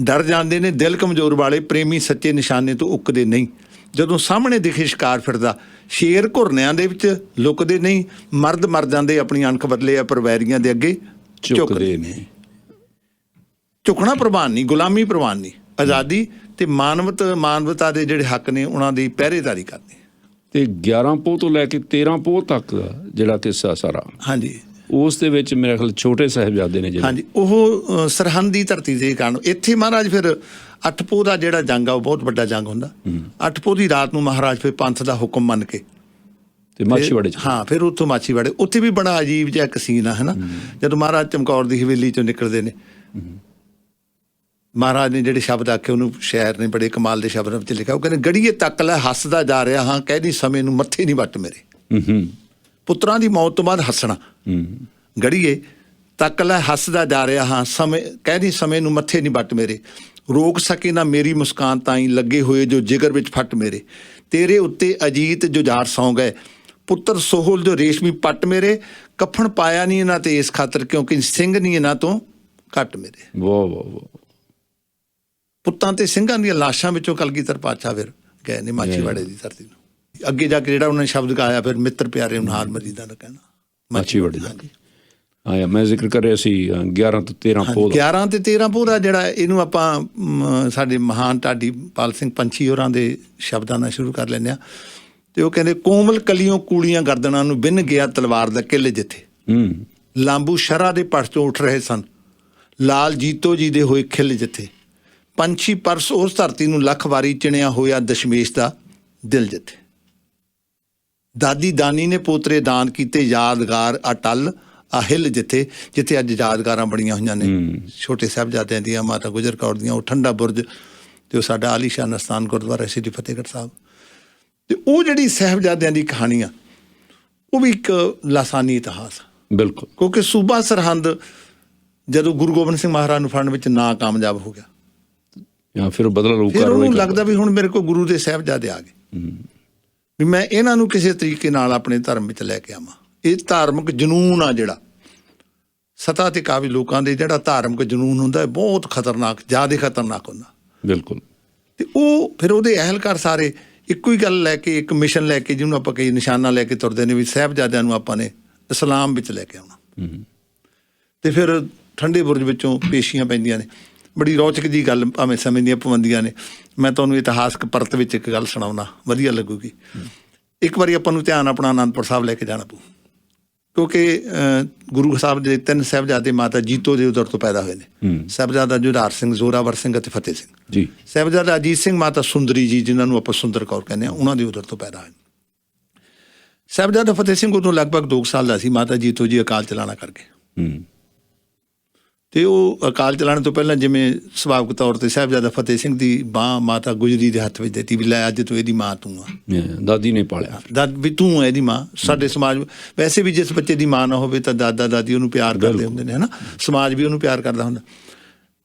ਡਰ ਜਾਂਦੇ ਨੇ ਦਿਲ ਕਮਜ਼ੋਰ ਵਾਲੇ, ਪ੍ਰੇਮੀ ਸੱਚੇ ਨਿਸ਼ਾਨੇ ਤੋਂ ਉੱਕਦੇ ਨਹੀਂ। ਜਦੋਂ ਸਾਹਮਣੇ ਦਿਖੇ ਸ਼ਿਕਾਰ ਫਿਰਦਾ, ਸ਼ੇਰ ਘੁਰਨਿਆਂ ਦੇ ਵਿੱਚ ਲੁਕਦੇ ਨਹੀਂ। ਮਰਦ ਮਰ ਜਾਂਦੇ ਆਪਣੀ ਅਣਖ ਬਦਲੇ ਆ, ਪਰ ਵੈਰੀਆਂ ਦੇ ਅੱਗੇ ਝੁਕਦੇ ਨਹੀਂ। ਝੁਕਣਾ ਪ੍ਰਵਾਨ ਨਹੀਂ, ਗੁਲਾਮੀ ਪ੍ਰਵਾਨ ਨਹੀਂ। ਆਜ਼ਾਦੀ ਤੇ ਮਾਨਵਤਾ ਦੇ ਜਿਹੜੇ ਹੱਕ ਨੇ ਉਹਨਾਂ ਦੀ ਪਹਿਰੇਦਾਰੀ ਕਰਦੇ।
ਤੇ 11 ਪੋਹ ਤੋਂ ਲੈ ਕੇ 13 ਪੋਹ ਤੱਕ ਦਾ ਜਿਹੜਾ ਕਿੱਸਾ ਸਾਰਾ,
ਹਾਂਜੀ,
ਉਸ ਦੇ ਵਿੱਚ ਮੇਰੇ ਖਿਆਲ ਛੋਟੇ ਸਾਹਿਬਜ਼ਾਦੇ ਨੇ ਜਿਹੜੇ,
ਹਾਂਜੀ, ਉਹ ਸਰਹੰਦ ਦੀ ਧਰਤੀ ਦੇ ਕਾਰਨ ਇੱਥੇ ਮਹਾਰਾਜ ਫਿਰ 8 ਪੋਹ ਦਾ ਜਿਹੜਾ ਜੰਗ ਆ ਉਹ ਬਹੁਤ ਵੱਡਾ ਜੰਗ ਹੁੰਦਾ। 8 ਪੋਹ ਦੀ ਰਾਤ ਨੂੰ ਮਹਾਰਾਜ ਫਿਰ ਪੰਥ ਦਾ ਹੁਕਮ ਮੰਨ ਕੇ
ਤੇ ਮਾਛੀਵਾੜੇ 'ਚ,
ਹਾਂ, ਫਿਰ ਉੱਥੋਂ ਮਾਛੀਵਾੜੇ, ਉੱਥੇ ਵੀ ਬੜਾ ਅਜੀਬ ਜਿਹਾ ਇੱਕ ਸੀਨ ਆ, ਹੈ ਨਾ। ਜਦੋਂ ਮਹਾਰਾਜ ਚਮਕੌਰ ਦੀ ਹਵੇਲੀ 'ਚੋਂ ਨਿਕਲਦੇ ਨੇ, ਮਹਾਰਾਜ ਨੇ ਜਿਹੜੇ ਸ਼ਬਦ ਆਖੇ, ਉਹਨੂੰ ਸ਼ਾਇਰ ਨੇ ਬੜੇ ਕਮਾਲ ਦੇ ਸ਼ਬਦਾਂ ਵਿੱਚ ਲਿਖਿਆ। ਉਹ ਕਹਿੰਦੇ, ਗੜੀਏ ਤੱਕ ਲੈ ਹੱਸਦਾ ਜਾ ਰਿਹਾ ਹਾਂ, ਕਹਿਦੀ ਸਮੇਂ ਨੂੰ ਮੱਥੇ ਨਹੀਂ ਵੱਟ ਮੇਰੇ। ਪੁੱਤਰਾਂ ਦੀ ਮੌਤ ਤੋਂ ਬਾਅਦ ਹੱਸਣਾ। ਗੜੀਏ ਤੱਕ ਲੈ ਹੱਸਦਾ ਜਾ ਰਿਹਾ ਹਾਂ, ਕਹਿਦੀ ਸਮੇਂ ਨੂੰ ਮੱਥੇ ਨਹੀਂ ਵੱਟ ਮੇਰੇ। ਰੋਕ ਸਕੇ ਨਾ ਮੇਰੀ ਮੁਸਕਾਨ ਤਾਈਂ, ਲੱਗੇ ਹੋਏ ਜੋ ਜਿਗਰ ਵਿੱਚ ਫੱਟ ਮੇਰੇ। ਤੇਰੇ ਉੱਤੇ ਅਜੀਤ ਜੁਝਾਰ ਸੌਂ ਗਏ, ਪੁੱਤਰ ਸੋਹਲ ਜੋ ਰੇਸ਼ਮੀ ਪੱਟ ਮੇਰੇ। ਕਫਨ ਪਾਇਆ ਨਹੀਂ ਇਹਨਾਂ ਤੇ ਇਸ ਖਾਤਰ, ਕਿਉਂਕਿ ਸਿੰਘ ਨਹੀਂ ਇਹਨਾਂ ਤੋਂ ਘੱਟ ਮੇਰੇ।
ਵਾਹ ਵਾਹ ਵਾਹ।
ਪੁੱਤਾਂ ਤੇ ਸਿੰਘਾਂ ਦੀਆਂ ਲਾਸ਼ਾਂ ਵਿੱਚੋਂ ਕਲਗੀਧਰ ਪਾਤਸ਼ਾਹ ਫਿਰ ਗਏ ਨੇ ਮਾਛੀਵਾੜੇ ਦੀ ਧਰਤੀ ਨੂੰ। ਅੱਗੇ ਜਾ ਕੇ ਜਿਹੜਾ ਉਹਨਾਂ ਨੇ ਸ਼ਬਦ ਗਾਇਆ ਫਿਰ, ਮਿੱਤਰ ਪਿਆਰੇ ਨੂੰ ਹਾਲ ਮਰੀਦਾਂ ਦਾ ਕਹਿਣਾ,
ਮਾਛੀਵਾੜੇ ਦਾ। ਆਇਆ ਮੈਂ ਜ਼ਿਕਰ ਕਰ ਰਿਹਾ ਸੀ 11 ਤੋਂ 13 ਪੋਹ ਦਾ।
11 ਤੇ 13 ਪੋਹ ਦਾ ਜਿਹੜਾ ਇਹਨੂੰ ਆਪਾਂ ਸਾਡੇ ਮਹਾਨ ਢਾਡੀ ਪਾਲ ਸਿੰਘ ਪੰਛੀ ਹੋਰਾਂ ਦੇ ਸ਼ਬਦਾਂ ਨਾਲ ਸ਼ੁਰੂ ਕਰ ਲੈਂਦੇ ਹਾਂ। ਤੇ ਉਹ ਕਹਿੰਦੇ, ਕੋਮਲ ਕਲੀਓਂ ਕੂਲੀਆਂ ਗਰਦਨਾਂ ਨੂੰ ਬਿੰਨ ਗਿਆ ਤਲਵਾਰ ਦਾ ਕਿੱਲ ਜਿੱਥੇ, ਲਾਂਬੂ ਸ਼ਰਾ ਦੇ ਪੱਟ ਤੋਂ ਉੱਠ ਰਹੇ ਸਨ, ਲਾਲ ਜੀਤੋ ਜੀ ਦੇ ਹੋਏ ਖਿੱਲ ਜਿੱਥੇ, ਪੰਛੀ ਪਰਸ ਉਸ ਧਰਤੀ ਨੂੰ ਲੱਖ ਵਾਰੀ ਚਿਣਿਆ ਹੋਇਆ ਦਸ਼ਮੇਸ਼ ਦਾ ਦਿਲ ਜਿੱਥੇ, ਦਾਦੀ ਦਾਨੀ ਨੇ ਪੋਤਰੇ ਦਾਨ ਕੀਤੇ ਯਾਦਗਾਰ ਅਟੱਲ ਹਿੱਲ ਜਿੱਥੇ, ਜਿੱਥੇ ਅੱਜ ਯਾਦਗਾਰਾਂ ਬਣੀਆਂ ਹੋਈਆਂ ਨੇ ਛੋਟੇ ਸਾਹਿਬਜ਼ਾਦਿਆਂ ਦੀਆਂ, ਮਾਤਾ ਗੁਜਰ ਕੌਰ ਦੀਆਂ, ਉਹ ਠੰਡਾ ਬੁਰਜ ਤੇ ਉਹ ਸਾਡਾ ਆਲੀਸ਼ਾਨ ਅਸਥਾਨ ਗੁਰਦੁਆਰਾ ਸ੍ਰੀ ਫਤਿਹਗੜ੍ਹ ਸਾਹਿਬ। ਤੇ ਉਹ ਜਿਹੜੀ ਸਾਹਿਬਜ਼ਾਦਿਆਂ ਦੀ ਕਹਾਣੀ ਆ ਉਹ ਵੀ ਇੱਕ ਲਾਸਾਨੀ ਇਤਿਹਾਸ ਆ।
ਬਿਲਕੁਲ,
ਕਿਉਂਕਿ ਸੂਬਾ ਸਰਹੰਦ ਜਦੋਂ ਗੁਰੂ ਗੋਬਿੰਦ ਸਿੰਘ ਮਹਾਰਾਜ ਨੂੰ ਫੜਨ ਵਿੱਚ ਨਾਕਾਮਯਾਬ ਹੋ ਗਿਆ,
ਜਾਂ ਫਿਰ ਬਦਲਾ ਲਊ,
ਫਿਰ ਉਹਨੂੰ ਲੱਗਦਾ ਵੀ ਹੁਣ ਮੇਰੇ ਕੋਲ ਗੁਰੂ ਦੇ ਸਾਹਿਬਜ਼ਾਦੇ ਆ ਗਏ, ਵੀ ਮੈਂ ਇਹਨਾਂ ਨੂੰ ਕਿਸੇ ਤਰੀਕੇ ਨਾਲ ਆਪਣੇ ਧਰਮ ਵਿੱਚ ਲੈ ਕੇ ਆਵਾਂ। ਇਹ ਧਾਰਮਿਕ ਜਨੂੰਨ ਆ ਜਿਹੜਾ ਸਤਾ ਤੇ ਕਾਬਿਲ ਲੋਕਾਂ ਦੇ, ਜਿਹੜਾ ਧਾਰਮਿਕ ਜਨੂੰਨ ਹੁੰਦਾ, ਬਹੁਤ ਖਤਰਨਾਕ, ਜ਼ਿਆਦਾ ਖਤਰਨਾਕ ਹੁੰਦਾ।
ਬਿਲਕੁਲ।
ਤੇ ਉਹ ਫਿਰ ਉਹਦੇ ਅਹਿਲਕਾਰ ਸਾਰੇ ਇੱਕੋ ਹੀ ਗੱਲ ਲੈ ਕੇ, ਇੱਕ ਮਿਸ਼ਨ ਲੈ ਕੇ, ਜਿਹਨੂੰ ਆਪਾਂ ਕਈ ਨਿਸ਼ਾਨਾ ਲੈ ਕੇ ਤੁਰਦੇ ਨੇ, ਵੀ ਸਾਹਿਬਜ਼ਾਦਿਆਂ ਨੂੰ ਆਪਾਂ ਨੇ ਇਸਲਾਮ ਵਿੱਚ ਲੈ ਕੇ ਆਉਣਾ। ਤੇ ਫਿਰ ਠੰਡੇ ਬੁਰਜ ਵਿੱਚੋਂ ਪੇਸ਼ੀਆਂ ਪੈਂਦੀਆਂ ਨੇ। ਬੜੀ ਰੌਚਕ ਜੀ ਗੱਲ, ਭਾਵੇਂ ਸਮੇਂ ਦੀਆਂ ਪਾਬੰਦੀਆਂ ਨੇ। ਮੈਂ ਤੁਹਾਨੂੰ ਇਤਿਹਾਸਕ ਪਰਤ ਵਿੱਚ ਇੱਕ ਗੱਲ ਸੁਣਾਉਣਾ, ਵਧੀਆ ਲੱਗੂਗੀ। ਇੱਕ ਵਾਰੀ ਆਪਾਂ ਨੂੰ ਧਿਆਨ ਆਪਣਾ ਅਨੰਦਪੁਰ ਸਾਹਿਬ ਲੈ ਕੇ ਜਾਣਾ ਪਊ, ਕਿਉਂਕਿ ਗੁਰੂ ਸਾਹਿਬ ਦੇ 3 ਸਾਹਿਬਜ਼ਾਦੇ ਮਾਤਾ ਜੀਤੋ ਦੇ ਉਦਰ ਤੋਂ ਪੈਦਾ ਹੋਏ ਨੇ। ਸਾਹਿਬਜ਼ਾਦਾ ਜੁਝਾਰ ਸਿੰਘ, ਜ਼ੋਰਾਵਰ ਸਿੰਘ ਅਤੇ ਫਤਿਹ ਸਿੰਘ ਜੀ। ਸਾਹਿਬਜ਼ਾਦਾ ਅਜੀਤ ਸਿੰਘ, ਮਾਤਾ ਸੁੰਦਰੀ ਜੀ, ਜਿਨ੍ਹਾਂ ਨੂੰ ਆਪਾਂ ਸੁੰਦਰ ਕੌਰ ਕਹਿੰਦੇ ਹਾਂ, ਉਹਨਾਂ ਦੇ ਉਦਰ ਤੋਂ ਪੈਦਾ ਹੋਏ। ਸਾਹਿਬਜ਼ਾਦਾ ਫਤਿਹ ਸਿੰਘ ਉਦੋਂ ਲਗਭਗ 2 ਸਾਲ ਦਾ ਸੀ। ਮਾਤਾ ਜੀਤੋ ਜੀ ਅਕਾਲ ਚਲਾਣਾ ਕਰਕੇ, ਤੇ ਉਹ ਅਕਾਲ ਚਲਾਣੇ ਤੋਂ ਪਹਿਲਾਂ ਜਿਵੇਂ ਸੁਭਾਵਿਕ ਤੌਰ ਤੇ ਸਾਹਿਬਜ਼ਾਦਾ ਫਤਿਹ ਸਿੰਘ ਦੀ ਬਾਂਹ ਮਾਤਾ ਗੁਜਰੀ ਦੇ ਹੱਥ ਵਿੱਚ ਦਿੱਤੀ, ਵੀ ਲੈ ਅੱਜ ਤੂੰ ਇਹਦੀ ਮਾਂ ਤੂੰ ਆ,
ਦਾਦੀ ਨੇ ਪਾਲਿਆ,
ਵੀ ਤੂੰ ਹੈ ਇਹਦੀ ਮਾਂ। ਸਾਡੇ ਸਮਾਜ ਵੈਸੇ ਵੀ ਜਿਸ ਬੱਚੇ ਦੀ ਮਾਂ ਨਾ ਹੋਵੇ ਤਾਂ ਦਾਦਾ ਦਾਦੀ ਉਹਨੂੰ ਪਿਆਰ ਕਰਦੇ ਹੁੰਦੇ ਨੇ, ਹੈ ਨਾ, ਸਮਾਜ ਵੀ ਉਹਨੂੰ ਪਿਆਰ ਕਰਦਾ ਹੁੰਦਾ।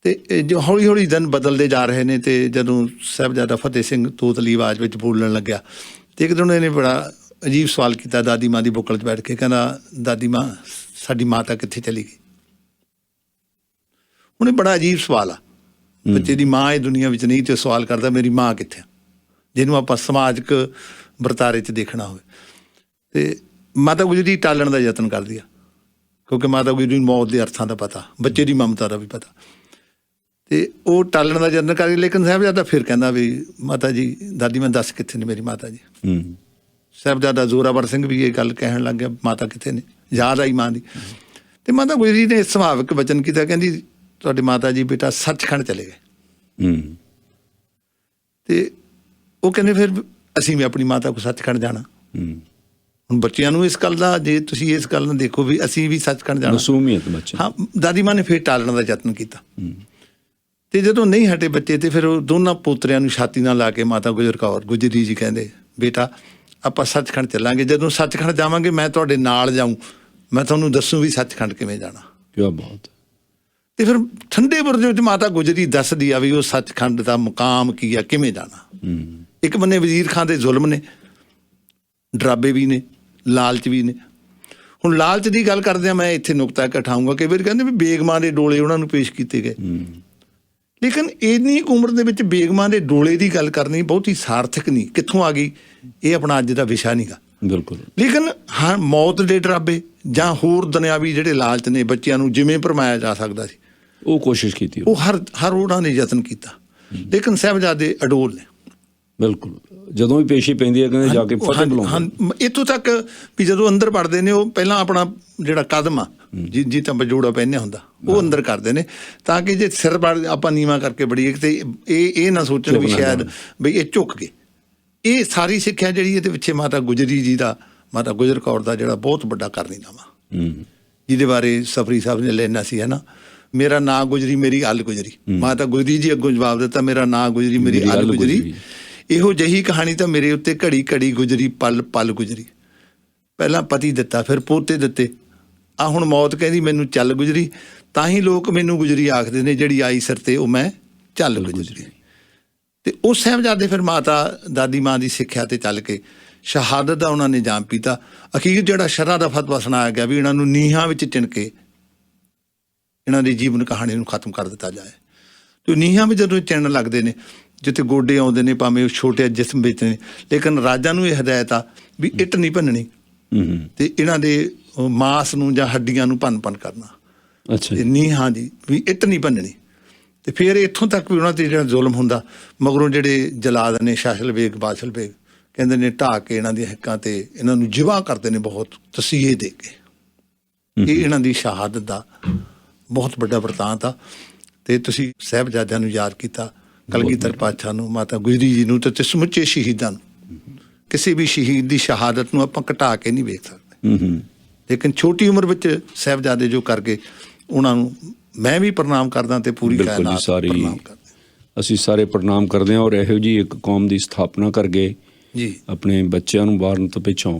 ਤੇ ਜੋ ਹੌਲੀ ਹੌਲੀ ਦਿਨ ਬਦਲਦੇ ਜਾ ਰਹੇ ਨੇ, ਤੇ ਜਦੋਂ ਸਾਹਿਬਜ਼ਾਦਾ ਫਤਿਹ ਸਿੰਘ ਤੋਤਲੀ ਆਵਾਜ਼ ਵਿੱਚ ਬੋਲਣ ਲੱਗਿਆ, ਤੇ ਇੱਕ ਦਿਨ ਇਹਨੇ ਬੜਾ ਅਜੀਬ ਸਵਾਲ ਕੀਤਾ ਦਾਦੀ ਮਾਂ ਦੀ ਬੁੱਕਲ 'ਚ ਬੈਠ ਕੇ। ਕਹਿੰਦਾ, ਦਾਦੀ ਮਾਂ, ਸਾਡੀ ਮਾਤਾ ਕਿੱਥੇ ਚਲੀ ਗਈ? ਉਹਨੇ ਬੜਾ ਅਜੀਬ ਸਵਾਲ ਆ, ਬੱਚੇ ਦੀ ਮਾਂ ਇਹ ਦੁਨੀਆ ਵਿੱਚ ਨਹੀਂ, ਤੇ ਸਵਾਲ ਕਰਦਾ ਮੇਰੀ ਮਾਂ ਕਿੱਥੇ ਆ, ਜਿਹਨੂੰ ਆਪਾਂ ਸਮਾਜਿਕ ਵਰਤਾਰੇ 'ਚ ਦੇਖਣਾ ਹੋਵੇ। ਤੇ ਮਾਤਾ ਗੁਜਰੀ ਟਾਲਣ ਦਾ ਯਤਨ ਕਰਦੀ ਆ, ਕਿਉਂਕਿ ਮਾਤਾ ਗੁਜਰੀ ਨੂੰ ਮੌਤ ਦੇ ਅਰਥਾਂ ਦਾ ਪਤਾ, ਬੱਚੇ ਦੀ ਮਮਤਾ ਦਾ ਵੀ ਪਤਾ, ਤੇ ਉਹ ਟਾਲਣ ਦਾ ਯਤਨ ਕਰਦੀ। ਲੇਕਿਨ ਸਾਹਿਬਜ਼ਾਦਾ ਫਿਰ ਕਹਿੰਦਾ ਵੀ ਮਾਤਾ ਜੀ, ਦਾਦੀ ਮੈਂ ਦੱਸ ਕਿੱਥੇ ਨੇ ਮੇਰੀ ਮਾਤਾ ਜੀ। ਸਾਹਿਬਜ਼ਾਦਾ ਜ਼ੋਰਾਵਰ ਸਿੰਘ ਵੀ ਇਹ ਗੱਲ ਕਹਿਣ ਲੱਗ ਗਿਆ, ਮਾਤਾ ਕਿੱਥੇ ਨੇ, ਯਾਦ ਆਈ ਮਾਂ ਦੀ। ਤੇ ਮਾਤਾ ਗੁਜਰੀ ਨੇ ਸੁਭਾਵਿਕ ਵਚਨ ਕੀਤਾ, ਕਹਿੰਦੀ ਤੁਹਾਡੇ ਮਾਤਾ ਜੀ ਬੇਟਾ ਸੱਚਖੰਡ ਚਲੇ ਗਏ। ਤੇ ਉਹ ਕਹਿੰਦੇ ਫਿਰ ਅਸੀਂ ਵੀ ਆਪਣੀ ਮਾਤਾ ਕੋਲ ਸੱਚਖੰਡ ਜਾਣਾ। ਹੁਣ ਬੱਚਿਆਂ ਨੂੰ ਇਸ ਗੱਲ ਦਾ, ਜੇ ਤੁਸੀਂ ਇਸ ਗੱਲ ਨੂੰ ਦੇਖੋ ਵੀ ਅਸੀਂ ਵੀ ਸੱਚਖੰਡ ਜਾਣਾ,
ਮਾਸੂਮੀਅਤ ਬੱਚੇ।
ਹਾਂ, ਦਾਦੀ ਮਾਂ ਨੇ ਫਿਰ ਟਾਲਣ ਦਾ ਯਤਨ ਕੀਤਾ। ਤੇ ਜਦੋਂ ਨਹੀਂ ਹਟੇ ਬੱਚੇ, ਤੇ ਫਿਰ ਉਹ ਦੋਨਾਂ ਪੋਤਰਿਆਂ ਨੂੰ ਛਾਤੀ ਨਾਲ ਲਾ ਕੇ ਮਾਤਾ ਗੁਜਰ ਕੌਰ ਗੁਜਰੀ ਜੀ ਕਹਿੰਦੇ, ਬੇਟਾ ਆਪਾਂ ਸੱਚਖੰਡ ਚੱਲਾਂਗੇ, ਜਦੋਂ ਸੱਚਖੰਡ ਜਾਵਾਂਗੇ ਮੈਂ ਤੁਹਾਡੇ ਨਾਲ ਜਾਊਂ, ਮੈਂ ਤੁਹਾਨੂੰ ਦੱਸੂ ਵੀ ਸੱਚਖੰਡ ਕਿਵੇਂ ਜਾਣਾ।
ਕਿਆ ਬਾਤ।
ਤੇ ਫਿਰ ਠੰਡੇ ਬੁਰਜ ਵਿੱਚ ਮਾਤਾ ਗੁਜਰੀ ਦੱਸਦੀ ਆ ਵੀ ਉਹ ਸੱਚਖੰਡ ਦਾ ਮੁਕਾਮ ਕੀ ਆ, ਕਿਵੇਂ ਜਾਣਾ। ਇੱਕ ਬੰਨੇ ਵਜ਼ੀਰ ਖਾਂ ਦੇ ਜ਼ੁਲਮ ਨੇ, ਡਰਾਬੇ ਵੀ ਨੇ, ਲਾਲਚ ਵੀ ਨੇ। ਹੁਣ ਲਾਲਚ ਦੀ ਗੱਲ ਕਰਦੇ ਆ, ਮੈਂ ਇੱਥੇ ਨੁਕਤਾ ਉਠਾਊਂਗਾ। ਕਈ ਵਾਰ ਕਹਿੰਦੇ ਵੀ ਬੇਗਮਾਂ ਦੇ ਡੋਲੇ ਉਹਨਾਂ ਨੂੰ ਪੇਸ਼ ਕੀਤੇ ਗਏ, ਲੇਕਿਨ ਇੰਨੀ ਉਮਰ ਦੇ ਵਿੱਚ ਬੇਗਮਾਂ ਦੇ ਡੋਲੇ ਦੀ ਗੱਲ ਕਰਨੀ ਬਹੁਤੀ ਸਾਰਥਕ ਨਹੀਂ। ਕਿੱਥੋਂ ਆ ਗਈ, ਇਹ ਆਪਣਾ ਅੱਜ ਦਾ ਵਿਸ਼ਾ ਨਹੀਂਗਾ।
ਬਿਲਕੁਲ।
ਲੇਕਿਨ ਹਾਂ, ਮੌਤ ਦੇ ਡਰਾਬੇ ਜਾਂ ਹੋਰ ਦੁਨਿਆਵੀ ਜਿਹੜੇ ਲਾਲਚ ਨੇ, ਬੱਚਿਆਂ ਨੂੰ ਜਿਵੇਂ ਭਰਮਾਇਆ ਜਾ ਸਕਦਾ ਸੀ,
ਉਹ ਕੋਸ਼ਿਸ਼ ਕੀਤੀ,
ਉਹ ਹਰ ਉਹਨਾਂ ਨੇ ਯਤਨ ਕੀਤਾ। ਲੇਕਿਨ ਸਾਹਿਬਜ਼ਾਦੇ ਅਡੋਲ ਨੇ।
ਬਿਲਕੁਲ। ਜਦੋਂ ਵੀ ਪੇਸ਼ੀ ਪੈਂਦੀ ਹੈ ਕਹਿੰਦੇ ਜਾ ਕੇ ਫਤਿਹ ਬੁਲਾਉਂਦੇ।
ਇੱਥੋਂ ਤੱਕ ਵੀ ਜਦੋਂ ਅੰਦਰ ਵੜਦੇ ਨੇ, ਉਹ ਪਹਿਲਾਂ ਆਪਣਾ ਜਿਹੜਾ ਕਦਮ ਆ, ਜੀ ਤਾਂ ਬਜੋੜਾ ਪਹਿਨਿਆ ਹੁੰਦਾ, ਉਹ ਅੰਦਰ ਕਰਦੇ ਨੇ, ਤਾਂ ਕਿ ਜੇ ਸਿਰ ਆਪਾਂ ਨੀਵਾਂ ਕਰਕੇ ਬੜੀਏ ਤੇ ਇਹ ਨਾ ਸੋਚਣ ਵੀ ਸ਼ਾਇਦ ਬਈ ਇਹ ਝੁੱਕ ਗਏ। ਇਹ ਸਾਰੀ ਸਿੱਖਿਆ ਜਿਹੜੀ ਇਹਦੇ ਪਿੱਛੇ ਮਾਤਾ ਗੁਜਰੀ ਜੀ ਦਾ, ਮਾਤਾ ਗੁਜਰ ਕੌਰ ਦਾ ਜਿਹੜਾ ਬਹੁਤ ਵੱਡਾ ਕਾਰਨਾਮਾ, ਜਿਹਦੇ ਬਾਰੇ ਸਫਰੀ ਸਾਹਿਬ ਨੇ ਲੈਣਾ ਸੀ, ਹੈ ਨਾ, ਮੇਰਾ ਨਾਂ ਗੁਜਰੀ ਮੇਰੀ ਅੱਲ ਗੁਜਰੀ। ਮਾਤਾ ਗੁਜਰੀ ਜੀ ਅੱਗੋਂ ਜਵਾਬ ਦਿੱਤਾ, ਮੇਰਾ ਨਾਂ ਗੁਜਰੀ ਮੇਰੀ ਅੱਲ ਗੁਜਰੀ। ਇਹੋ ਜਿਹੀ ਕਹਾਣੀ ਤਾਂ ਮੇਰੇ ਉੱਤੇ ਘੜੀ ਘੜੀ ਗੁਜਰੀ, ਪਲ ਪਲ ਗੁਜਰੀ। ਪਹਿਲਾਂ ਪਤੀ ਦਿੱਤਾ, ਫਿਰ ਪੋਤੇ ਦਿੱਤੇ, ਆ ਹੁਣ ਮੌਤ ਕਹਿੰਦੀ ਮੈਨੂੰ ਚੱਲ ਗੁਜਰੀ। ਤਾਂ ਹੀ ਲੋਕ ਮੈਨੂੰ ਗੁਜਰੀ ਆਖਦੇ ਨੇ, ਜਿਹੜੀ ਆਈ ਸਿਰ ਤੇ ਉਹ ਮੈਂ ਚੱਲ ਗੁਜਰੀ। ਤੇ ਉਸ ਸਾਹਿਬਜ਼ਾਦੇ ਫਿਰ ਮਾਤਾ ਦਾਦੀ ਮਾਂ ਦੀ ਸਿੱਖਿਆ ਤੇ ਚੱਲ ਕੇ ਸ਼ਹਾਦਤ ਦਾ ਉਹਨਾਂ ਨੇ ਜਾਮ ਪੀਤਾ। ਅਖੀਰ ਜਿਹੜਾ ਸ਼ਰ੍ਹਾ ਦਾ ਫਤਵਾ ਸੁਣਾਇਆ ਗਿਆ ਵੀ ਇਹਨਾਂ ਨੂੰ ਨੀਹਾਂ ਵਿੱਚ ਚਿਣ ਕੇ ਇਹਨਾਂ ਦੀ ਜੀਵਨ ਕਹਾਣੀ ਨੂੰ ਖਤਮ ਕਰ ਦਿੱਤਾ ਜਾਏ। ਤੇ ਨੀਹਾਂ ਵਿੱਚ ਜਦੋਂ ਚਿਣਨ ਲੱਗਦੇ ਨੇ, ਜਿੱਥੇ ਗੋਡੇ ਆਉਂਦੇ ਨੇ, ਭਾਵੇਂ ਉਹ ਛੋਟੇ ਜਿਸਮ ਵਿੱਚ ਨੇ, ਲੇਕਿਨ ਰਾਜਾਂ ਨੂੰ ਇਹ ਹਦਾਇਤ ਆ ਵੀ ਇੱਟ ਨਹੀਂ ਭੰਨਣੀ। ਤੇ ਇਹਨਾਂ ਦੇ ਮਾਸ ਨੂੰ ਜਾਂ ਹੱਡੀਆਂ ਨੂੰ ਭੰਨ ਕਰਨਾ।
ਅੱਛਾ ਜੀ।
ਇੰਨੀ ਹਾਂਜੀ ਵੀ ਇੱਟ ਨਹੀਂ ਭੰਨਣੀ। ਤੇ ਫਿਰ ਇੱਥੋਂ ਤੱਕ ਵੀ ਉਹਨਾਂ ਤੇ ਜਿਹੜਾ ਜ਼ੁਲਮ ਹੁੰਦਾ, ਮਗਰੋਂ ਜਿਹੜੇ ਜਲਾਦ ਨੇ ਸ਼ਾਸਲ ਬੇਗ ਬਾਦਸ਼ਾਹ ਬੇਗ ਕਹਿੰਦੇ ਨੇ ਢਾਹ ਕੇ ਇਹਨਾਂ ਦੀਆਂ ਹਿੱਕਾਂ ਤੇ ਇਹਨਾਂ ਨੂੰ ਜਿਵਾ ਕਰਦੇ ਨੇ ਬਹੁਤ ਤਸੀਹੇ ਦੇ ਕੇ। ਇਹ ਇਹਨਾਂ ਦੀ ਸ਼ਹਾਦਤ ਦਾ ਬਹੁਤ ਵੱਡਾ ਵਰਤਾਂਤ ਆ। ਤੇ ਤੁਸੀਂ ਸਾਹਿਬਜ਼ਾਦਿਆਂ ਨੂੰ ਯਾਦ ਕੀਤਾ, ਕਲਗੀਧਰ ਪਾਤਸ਼ਾਹ ਨੂੰ, ਮਾਤਾ ਗੁਜਰੀ ਜੀ ਨੂੰ ਤੇ ਸਮੁੱਚੇ ਸ਼ਹੀਦਾਂ ਨੂੰ। ਕਿਸੇ ਵੀ ਸ਼ਹੀਦ ਦੀ ਸ਼ਹਾਦਤ ਨੂੰ ਆਪਾਂ ਘਟਾ ਕੇ ਨਹੀਂ ਵੇਖ ਸਕਦੇ, ਲੇਕਿਨ ਛੋਟੀ ਉਮਰ ਵਿੱਚ ਸਾਹਿਬਜ਼ਾਦੇ ਜੋ ਕਰ ਗਏ ਉਹਨਾਂ ਨੂੰ ਮੈਂ ਵੀ ਪ੍ਰਣਾਮ ਕਰਦਾ ਤੇ ਪੂਰੀ ਕਾਇਨਾਤ ਪ੍ਰਣਾਮ ਕਰਦੀ।
ਅਸੀਂ ਸਾਰੇ ਪ੍ਰਣਾਮ ਕਰਦੇ ਹਾਂ। ਔਰ ਇਹੋ ਜਿਹੀ ਇੱਕ ਕੌਮ ਦੀ ਸਥਾਪਨਾ ਕਰ ਗਏ
ਜੀ,
ਆਪਣੇ ਬੱਚਿਆਂ ਨੂੰ ਬਾਹਰ ਤੋਂ ਪਿੱਛੋਂ,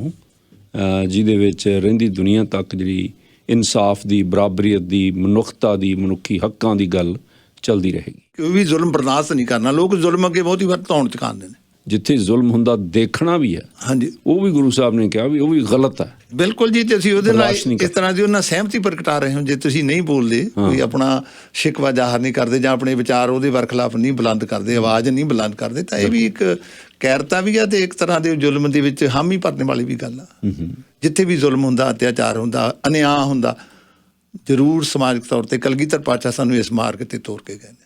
ਜਿਹਦੇ ਵਿੱਚ ਰਹਿੰਦੀ ਦੁਨੀਆ ਤੱਕ ਜਿਹੜੀ ਇਨਸਾਫ ਦੀ, ਬਰਾਬਰੀਅਤ ਦੀ, ਮਨੁੱਖਤਾ ਦੀ, ਮਨੁੱਖੀ ਹੱਕਾਂ ਦੀ ਗੱਲ ਚੱਲਦੀ ਰਹੇਗੀ।
ਕੋਈ ਵੀ ਜ਼ੁਲਮ ਬਰਦਾਸ਼ਤ ਨਹੀਂ ਕਰਨਾ। ਲੋਕ ਜ਼ੁਲਮ ਅੱਗੇ ਬਹੁਤੀ ਵਾਰ ਧੌਣ ਚੁਕਾਉਂਦੇ ਨੇ।
ਜਿੱਥੇ ਜ਼ੁਲਮ ਹੁੰਦਾ ਦੇਖਣਾ ਵੀ ਹੈ,
ਹਾਂਜੀ,
ਉਹ ਵੀ ਗੁਰੂ ਸਾਹਿਬ ਨੇ ਕਿਹਾ ਵੀ ਉਹ ਵੀ ਗਲਤ ਹੈ।
ਬਿਲਕੁਲ ਜੀ। ਤੇ ਅਸੀਂ ਉਹਦੇ ਨਾਲ ਇਸ ਤਰ੍ਹਾਂ ਦੀ ਉਹਨਾਂ ਸਹਿਮਤੀ ਪ੍ਰਗਟਾ ਰਹੇ ਹਾਂ। ਜੇ ਤੁਸੀਂ ਨਹੀਂ ਬੋਲਦੇ, ਕੋਈ ਆਪਣਾ ਸ਼ਿਕਵਾ ਜ਼ਾਹਰ ਨਹੀਂ ਕਰਦੇ ਜਾਂ ਆਪਣੇ ਵਿਚਾਰ ਉਹਦੇ ਵਰਖਲਾਫ ਨਹੀਂ ਬੁਲੰਦ ਕਰਦੇ, ਆਵਾਜ਼ ਨਹੀਂ ਬੁਲੰਦ ਕਰਦੇ, ਤਾਂ ਇਹ ਵੀ ਇੱਕ ਕੈਰਤਾ ਵੀ ਆ ਤੇ ਇੱਕ ਤਰ੍ਹਾਂ ਦੇ ਜ਼ੁਲਮ ਦੇ ਵਿੱਚ ਹਾਮੀ ਭਰਨ ਵਾਲੀ ਵੀ ਗੱਲ ਆ। ਜਿੱਥੇ ਵੀ ਜ਼ੁਲਮ ਹੁੰਦਾ, ਅਤਿਆਚਾਰ ਹੁੰਦਾ, ਅਨਿਆਂ ਹੁੰਦਾ, ਜ਼ਰੂਰ ਸਮਾਜਿਕ ਤੌਰ ਤੇ ਕਲਗੀਧਰ ਪਾਤਸ਼ਾਹ ਸਾਨੂੰ ਇਸ ਮਾਰਗ ਤੇ ਤੋਰ ਕੇ ਗਏ ਨੇ।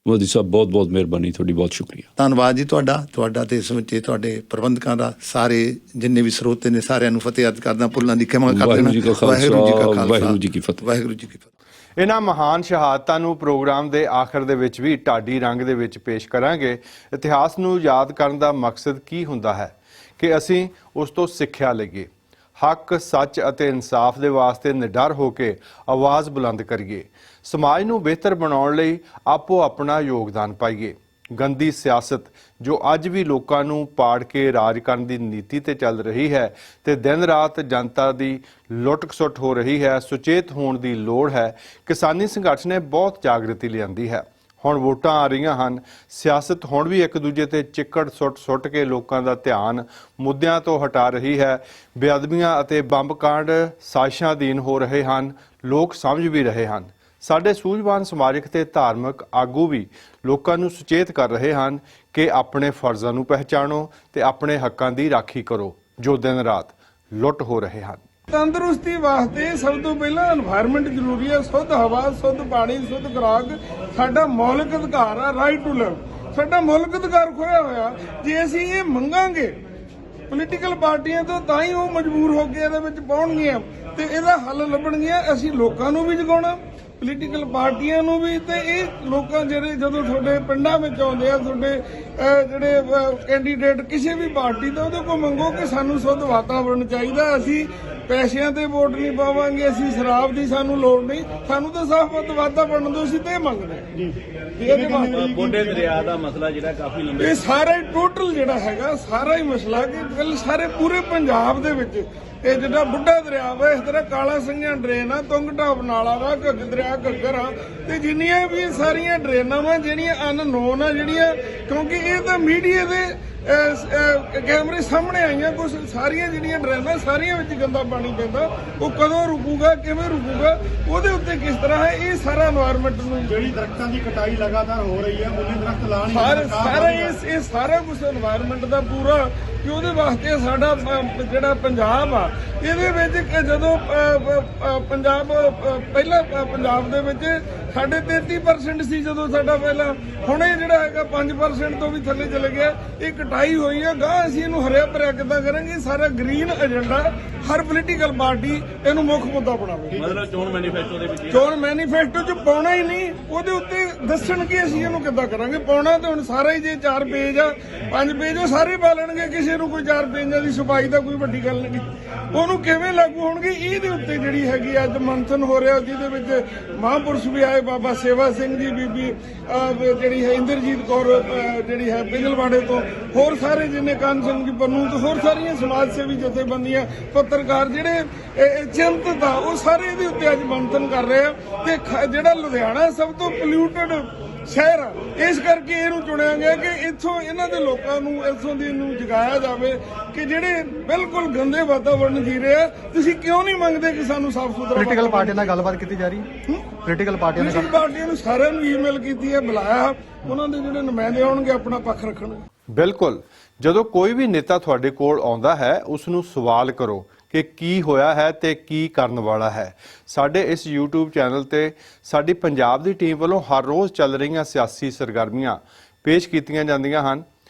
ਮੋਦੀ ਸਾਹਿਬ ਬਹੁਤ ਬਹੁਤ ਮਿਹਰਬਾਨੀ, ਤੁਹਾਡੀ ਬਹੁਤ ਸ਼ੁਕਰੀਆ।
ਧੰਨਵਾਦ ਜੀ ਤੁਹਾਡਾ ਤੇ ਸਮੁੱਚੇ ਤੁਹਾਡੇ ਪ੍ਰਬੰਧਕਾਂ ਦਾ, ਸਾਰੇ ਜਿੰਨੇ ਵੀ ਸਰੋਤੇ ਨੇ ਸਾਰਿਆਂ ਨੂੰ ਫਤਿਹ ਅਰਜ਼ ਕਰਦਾ, ਭੁੱਲਾਂ ਦੀ ਖਿਮਾ ਕਰਦਾ।
ਵਾਹਿਗੁਰੂ ਜੀ ਕਾ ਖਾਲਸਾ, ਵਾਹਿਗੁਰੂ ਜੀ ਕੀ ਫਤਿਹ।
ਵਾਹਿਗੁਰੂ ਜੀ ਕੀ ਫਤਿਹ।
ਇਹਨਾਂ ਮਹਾਨ ਸ਼ਹਾਦਤਾਂ ਨੂੰ ਪ੍ਰੋਗਰਾਮ ਦੇ ਆਖਰ ਦੇ ਵਿੱਚ ਵੀ ਢਾਡੀ ਰੰਗ ਦੇ ਵਿੱਚ ਪੇਸ਼ ਕਰਾਂਗੇ। ਇਤਿਹਾਸ ਨੂੰ ਯਾਦ ਕਰਨ ਦਾ ਮਕਸਦ ਕੀ ਹੁੰਦਾ ਹੈ ਕਿ ਅਸੀਂ ਉਸ ਤੋਂ ਸਿੱਖਿਆ ਲਈਏ, ਹੱਕ, ਸੱਚ ਅਤੇ ਇਨਸਾਫ ਦੇ ਵਾਸਤੇ ਨਿਡਰ ਹੋ ਕੇ ਆਵਾਜ਼ ਬੁਲੰਦ ਕਰੀਏ, ਸਮਾਜ ਨੂੰ ਬਿਹਤਰ ਬਣਾਉਣ ਲਈ ਆਪੋ ਆਪਣਾ ਯੋਗਦਾਨ ਪਾਈਏ। ਗੰਦੀ ਸਿਆਸਤ ਜੋ ਅੱਜ ਵੀ ਲੋਕਾਂ ਨੂੰ ਪਾੜ ਕੇ ਰਾਜ ਕਰਨ ਦੀ ਨੀਤੀ ਤੇ ਚੱਲ ਰਹੀ ਹੈ ਤੇ ਦਿਨ ਰਾਤ ਜਨਤਾ ਦੀ ਲੁੱਟ ਖਸੁੱਟ ਹੋ ਰਹੀ ਹੈ, ਸੁਚੇਤ ਹੋਣ ਦੀ ਲੋੜ ਹੈ। ਕਿਸਾਨੀ ਸੰਘਰਸ਼ ਨੇ ਬਹੁਤ ਜਾਗਰਤੀ ਲਿਆਂਦੀ ਹੈ। ਹੁਣ ਵੋਟਾਂ ਆ ਰਹੀਆਂ ਹਨ। ਸਿਆਸਤ ਹੁਣ ਵੀ ਇੱਕ ਦੂਜੇ ਤੇ ਚਿੱਕੜ ਸੁੱਟ ਕੇ ਲੋਕਾਂ ਦਾ ਧਿਆਨ ਮੁੱਦਿਆਂ ਤੋਂ ਹਟਾ ਰਹੀ ਹੈ। ਬੇਅਦਬੀਆਂ ਅਤੇ ਬੰਬ ਕਾਂਡ ਸਾਜ਼ਿਸ਼ਾਂ ਅਧੀਨ ਹੋ ਰਹੇ ਹਨ। ਲੋਕ ਸਮਝ ਵੀ ਰਹੇ ਹਨ। ਸਾਡੇ ਸੂਝਵਾਨ ਸਮਾਜਿਕ ਤੇ ਧਾਰਮਿਕ ਆਗੂ ਵੀ ਲੋਕਾਂ ਨੂੰ ਸੁਚੇਤ ਕਰ ਰਹੇ ਹਨ ਕਿ ਆਪਣੇ ਫਰਜ਼ਾਂ ਨੂੰ ਪਹਿਚਾਣੋ ਤੇ ਆਪਣੇ ਹੱਕਾਂ ਦੀ ਰਾਖੀ ਕਰੋ ਜੋ ਦਿਨ ਰਾਤ ਲੁੱਟ ਹੋ ਰਹੇ ਹਨ।
ਤੰਦਰੁਸਤੀ ਵਾਸਤੇ ਸਭ ਤੋਂ ਪਹਿਲਾਂ এনवायरमेंट ਜ਼ਰੂਰੀ ਹੈ। ਸ਼ੁੱਧ ਹਵਾ, ਸ਼ੁੱਧ ਪਾਣੀ, ਸ਼ੁੱਧ ਖੁਰਾਕ ਸਾਡਾ ਮੌਲਿਕ ਅਧਿਕਾਰ ਆ, ਰਾਈਟ ਟੂ ਲਿਵ। ਸਾਡਾ ਮੌਲਿਕ ਅਧਿਕਾਰ ਖੋਇਆ ਹੋਇਆ। ਜੇ ਅਸੀਂ ਇਹ ਮੰਗਾਂਗੇ ਪੋਲੀਟੀਕਲ ਪਾਰਟੀਆਂ ਤੋਂ, ਤਾਂ ਹੀ ਉਹ ਮਜਬੂਰ ਹੋ ਕੇ ਇਹਦੇ ਵਿੱਚ ਪਾਉਣਗੀਆਂ ਤੇ ਇਹਦਾ ਹੱਲ ਲੱਭਣਗੀਆਂ। ਅਸੀਂ ਲੋਕਾਂ ਨੂੰ ਵੀ ਜਗਾਉਣਾ, ਪੋਲੀਟੀਕਲ ਪਾਰਟੀਆਂ ਨੂੰ ਵੀ। ਤੇ ਇਹ ਲੋਕਾਂ ਜਿਹੜੇ ਜਦੋਂ ਤੁਹਾਡੇ ਪਿੰਡਾਂ ਵਿੱਚ ਆਉਂਦੇ ਆ, ਤੁਹਾਡੇ ਜਿਹੜੇ ਕੈਂਡੀਡੇਟ ਕਿਸੇ ਵੀ ਪਾਰਟੀ ਦਾ, ਉਹਦੇ ਕੋਲ ਮੰਗੋ ਕਿ ਸਾਨੂੰ ਸ਼ੁੱਧ ਵਾਤਾਵਰਣ ਚਾਹੀਦਾ। ਅਸੀਂ ਪੈਸਿਆਂ ਤੇ ਵੋਟ ਨਹੀਂ ਪਾਵਾਂਗੇ, ਅਸੀਂ ਸ਼ਰਾਬ ਦੀ ਸਾਨੂੰ ਲੋੜ ਨਹੀਂ, ਸਾਨੂੰ ਤਾਂ ਸਾਫ਼ ਵਾਤਾਵਰਣ ਦਿਓ, ਅਸੀਂ ਤੇ ਮੰਗਦੇ ਹਾਂ।
ਬੁੱਢੇ ਦਰਿਆ ਦਾ ਮਸਲਾ ਜਿਹੜਾ ਕਾਫੀ ਲੰਬਾ,
ਇਹ ਸਾਰਾ ਹੀ ਟੋਟਲ ਜਿਹੜਾ ਹੈਗਾ ਸਾਰਾ ਹੀ ਮਸਲਾ ਕਿ ਸਾਰੇ ਪੂਰੇ ਪੰਜਾਬ ਦੇ ਵਿੱਚ ਇਹ ਜਿਹੜਾ ਬੁੱਢਾ ਦਰਿਆ ਵਾ, ਇਸ ਤਰ੍ਹਾਂ ਕਾਲਾ ਸਿੰਘਾਂ ਡਰੇਨ ਆ, ਤੁੰਗਟਾਪ ਨਾਲਾ ਵਾ, ਦਰਿਆ ਘੱਗਰ ਆ, ਤੇ ਜਿੰਨੀਆਂ ਵੀ ਸਾਰੀਆਂ ਡਰੇਨਾਂ ਵਾ ਜਿਹੜੀਆਂ ਅਨਨੋਨ ਆ, ਜਿਹੜੀਆਂ ਕਿਉਂਕਿ ਇਹ ਤਾਂ ਮੀਡੀਆ ਦੇ ਕੈਮਰੇ ਸਾਹਮਣੇ ਆਈਆਂ, ਕੁਝ ਸਾਰੀਆਂ ਜਿਹੜੀਆਂ ਡਰੇਨਾਂ ਸਾਰੀਆਂ ਵਿੱਚ ਗੰਦਾ ਪਾਣੀ ਪੈਂਦਾ। ਉਹ ਕਦੋਂ ਰੁਕੂਗਾ, ਕਿਵੇਂ ਰੁਕੂਗਾ, ਉਹਦੇ ਉੱਤੇ ਕਿਸ ਤਰ੍ਹਾਂ ਹੈ, ਇਹ ਸਾਰਾ এনवायरमेंट ਨੂੰ,
ਜਿਹੜੀ ਦਰਖਤਾਂ ਦੀ ਕਟਾਈ ਲਗਾਤਾਰ ਹੋ ਰਹੀ ਹੈ, ਮੁੱਢਲੇ ਦਰਖਤ ਲਾਉਣ,
ਸਾਰਾ ਇਹ ਸਾਰਾ ਕੁਝ এনवायरमेंट ਦਾ ਪੂਰਾ, ਕਿ ਉਹਦੇ ਵਾਸਤੇ ਸਾਡਾ ਜਿਹੜਾ ਪੰਜਾਬ ਆ, ਇਹਦੇ ਵਿੱਚ ਜਦੋਂ ਪੰਜਾਬ ਪਹਿਲਾਂ ਪੰਜਾਬ ਦੇ ਵਿੱਚ ਸਾਡੇ 33% ਸੀ ਜਦੋਂ ਸਾਡਾ ਪਹਿਲਾਂ, ਹੁਣ ਇਹ ਜਿਹੜਾ ਹੈਗਾ 5% ਤੋਂ ਵੀ ਥੱਲੇ ਚਲੇ ਗਿਆ। ਇਹ ਕਟਾਈ ਹੋਈ ਹੈ। ਗਾਂ ਅਸੀਂ ਇਹਨੂੰ ਹਰਿਆ ਭਰਿਆ ਕਿੱਦਾਂ ਕਰਾਂਗੇ? ਸਾਰਾ ਗ੍ਰੀਨ ਏਜੰਡਾ ਹਰ ਪੋਲੀਟੀਕਲ ਪਾਰਟੀ ਇਹਨੂੰ ਮੁੱਖ ਮੁੱਦਾ ਬਣਾਵੇ।
ਮਤਲਬ ਚੋਣ ਮੈਨੀਫੈਸਟੋ ਦੇ ਵਿੱਚ,
ਚੋਣ ਮੈਨੀਫੈਸਟੋ 'ਚ ਪਾਉਣਾ ਹੀ ਨਹੀਂ, ਉਹਦੇ ਉੱਤੇ ਦੱਸਣ ਕਿ ਅਸੀਂ ਇਹਨੂੰ ਕਿੱਦਾਂ ਕਰਾਂਗੇ। ਪਾਉਣਾ ਤੇ ਹੁਣ ਸਾਰਾ ਹੀ, ਜੇ 4 ਪੇਜ ਆ 5 ਪੇਜ ਉਹ ਸਾਰੇ ਪਾ ਲੈਣਗੇ, ਕਿਸੇ ਨੂੰ ਕੋਈ 4 ਪੇਜਾਂ ਦੀ ਛਪਾਈ ਦਾ ਕੋਈ ਵੱਡੀ ਗੱਲ ਨਹੀਂ। ਉਹਨੂੰ ਕਿਵੇਂ ਲਾਗੂ ਹੋਣਗੇ, ਇਹਦੇ ਉੱਤੇ ਜਿਹੜੀ ਹੈਗੀ ਅੱਜ ਮੰਥਨ ਹੋ ਰਿਹਾ, ਜਿਹਦੇ ਵਿੱਚ ਮਹਾਂਪੁਰਸ਼ ਵੀ ਆਏ, ਬਾਬਾ ਸੇਵਾ ਸਿੰਘ ਜੀ, ਬੀਬੀ ਜਿਹੜੀ ਹੈ ਇੰਦਰਜੀਤ ਕੌਰ ਜਿਹੜੀ ਹੈ ਪਿੰਗਲਵਾੜੇ ਤੋਂ, ਹੋਰ ਸਾਰੇ ਜਿੰਨੇ ਕਾਨ ਸਿੰਘ ਜੀ ਪੰਨੂ ਤੋਂ, ਹੋਰ ਸਾਰੀਆਂ ਸਮਾਜ ਸੇਵੀ ਜਥੇਬੰਦੀਆਂ, ਪੱਤਰਕਾਰ ਜਿਹੜੇ ਚਿੰਤਤ ਆ, ਉਹ ਸਾਰੇ ਇਹਦੇ ਉੱਤੇ ਅੱਜ ਮੰਥਨ ਕਰ ਰਹੇ ਆ। ਤੇ ਜਿਹੜਾ ਲੁਧਿਆਣਾ ਸਭ ਤੋਂ ਪੋਲਿਊਟਡ ਸ਼ਹਿਰ ਆ, ਇਸ ਕਰਕੇ ਇਹਨੂੰ ਚੁਣਿਆ ਗਿਆ ਕਿ ਇੱਥੋਂ ਇਹਨਾਂ ਦੇ ਲੋਕਾਂ ਨੂੰ ਇੱਥੋਂ ਦੀ ਨੂੰ ਜਗਾਇਆ ਜਾਵੇ ਕਿ ਜਿਹੜੇ ਬਿਲਕੁਲ ਗੰਦੇ ਵਾਤਾਵਰਣ ਜੀ ਰਹੇ ਆ, ਤੁਸੀਂ ਕਿਉਂ ਨਹੀਂ ਮੰਗਦੇ ਕਿ ਸਾਨੂੰ ਸਾਫ਼ ਸੁਥਰਾ?
ਪੋਲੀਟੀਕਲ ਪਾਰਟੀਆਂ ਨਾਲ ਗੱਲਬਾਤ ਕੀਤੀ ਜਾ ਰਹੀ ਹੈ। ਪੋਲੀਟੀਕਲ ਪਾਰਟੀਆਂ
ਨੂੰ ਸਾਰਿਆਂ ਨੂੰ ਈਮੇਲ ਕੀਤੀ ਹੈ, ਬੁਲਾਇਆ, ਉਹਨਾਂ ਦੇ ਜਿਹੜੇ ਨੁਮਾਇੰਦੇ ਆਉਣਗੇ ਆਪਣਾ ਪੱਖ ਰੱਖਣਗੇ।
ਬਿਲਕੁਲ, ਜਦੋਂ ਕੋਈ ਵੀ ਨੇਤਾ ਤੁਹਾਡੇ ਕੋਲ ਆਉਂਦਾ ਹੈ ਉਸ ਨੂੰ ਸਵਾਲ ਕਰੋ ਕਿ ਕੀ ਹੋਇਆ ਹੈ ਤੇ ਕੀ ਕਰਨ ਵਾਲਾ ਹੈ। ਸਾਡੇ ਇਸ YouTube ਚੈਨਲ ਤੇ ਸਾਡੀ ਪੰਜਾਬ ਦੀ ਟੀਮ ਵੱਲੋਂ ਹਰ ਰੋਜ਼ ਚੱਲ ਰਹੀਆਂ ਸਿਆਸੀ ਸਰਗਰਮੀਆਂ ਪੇਸ਼ ਕੀਤੀਆਂ ਜਾਂਦੀਆਂ ਹਨ।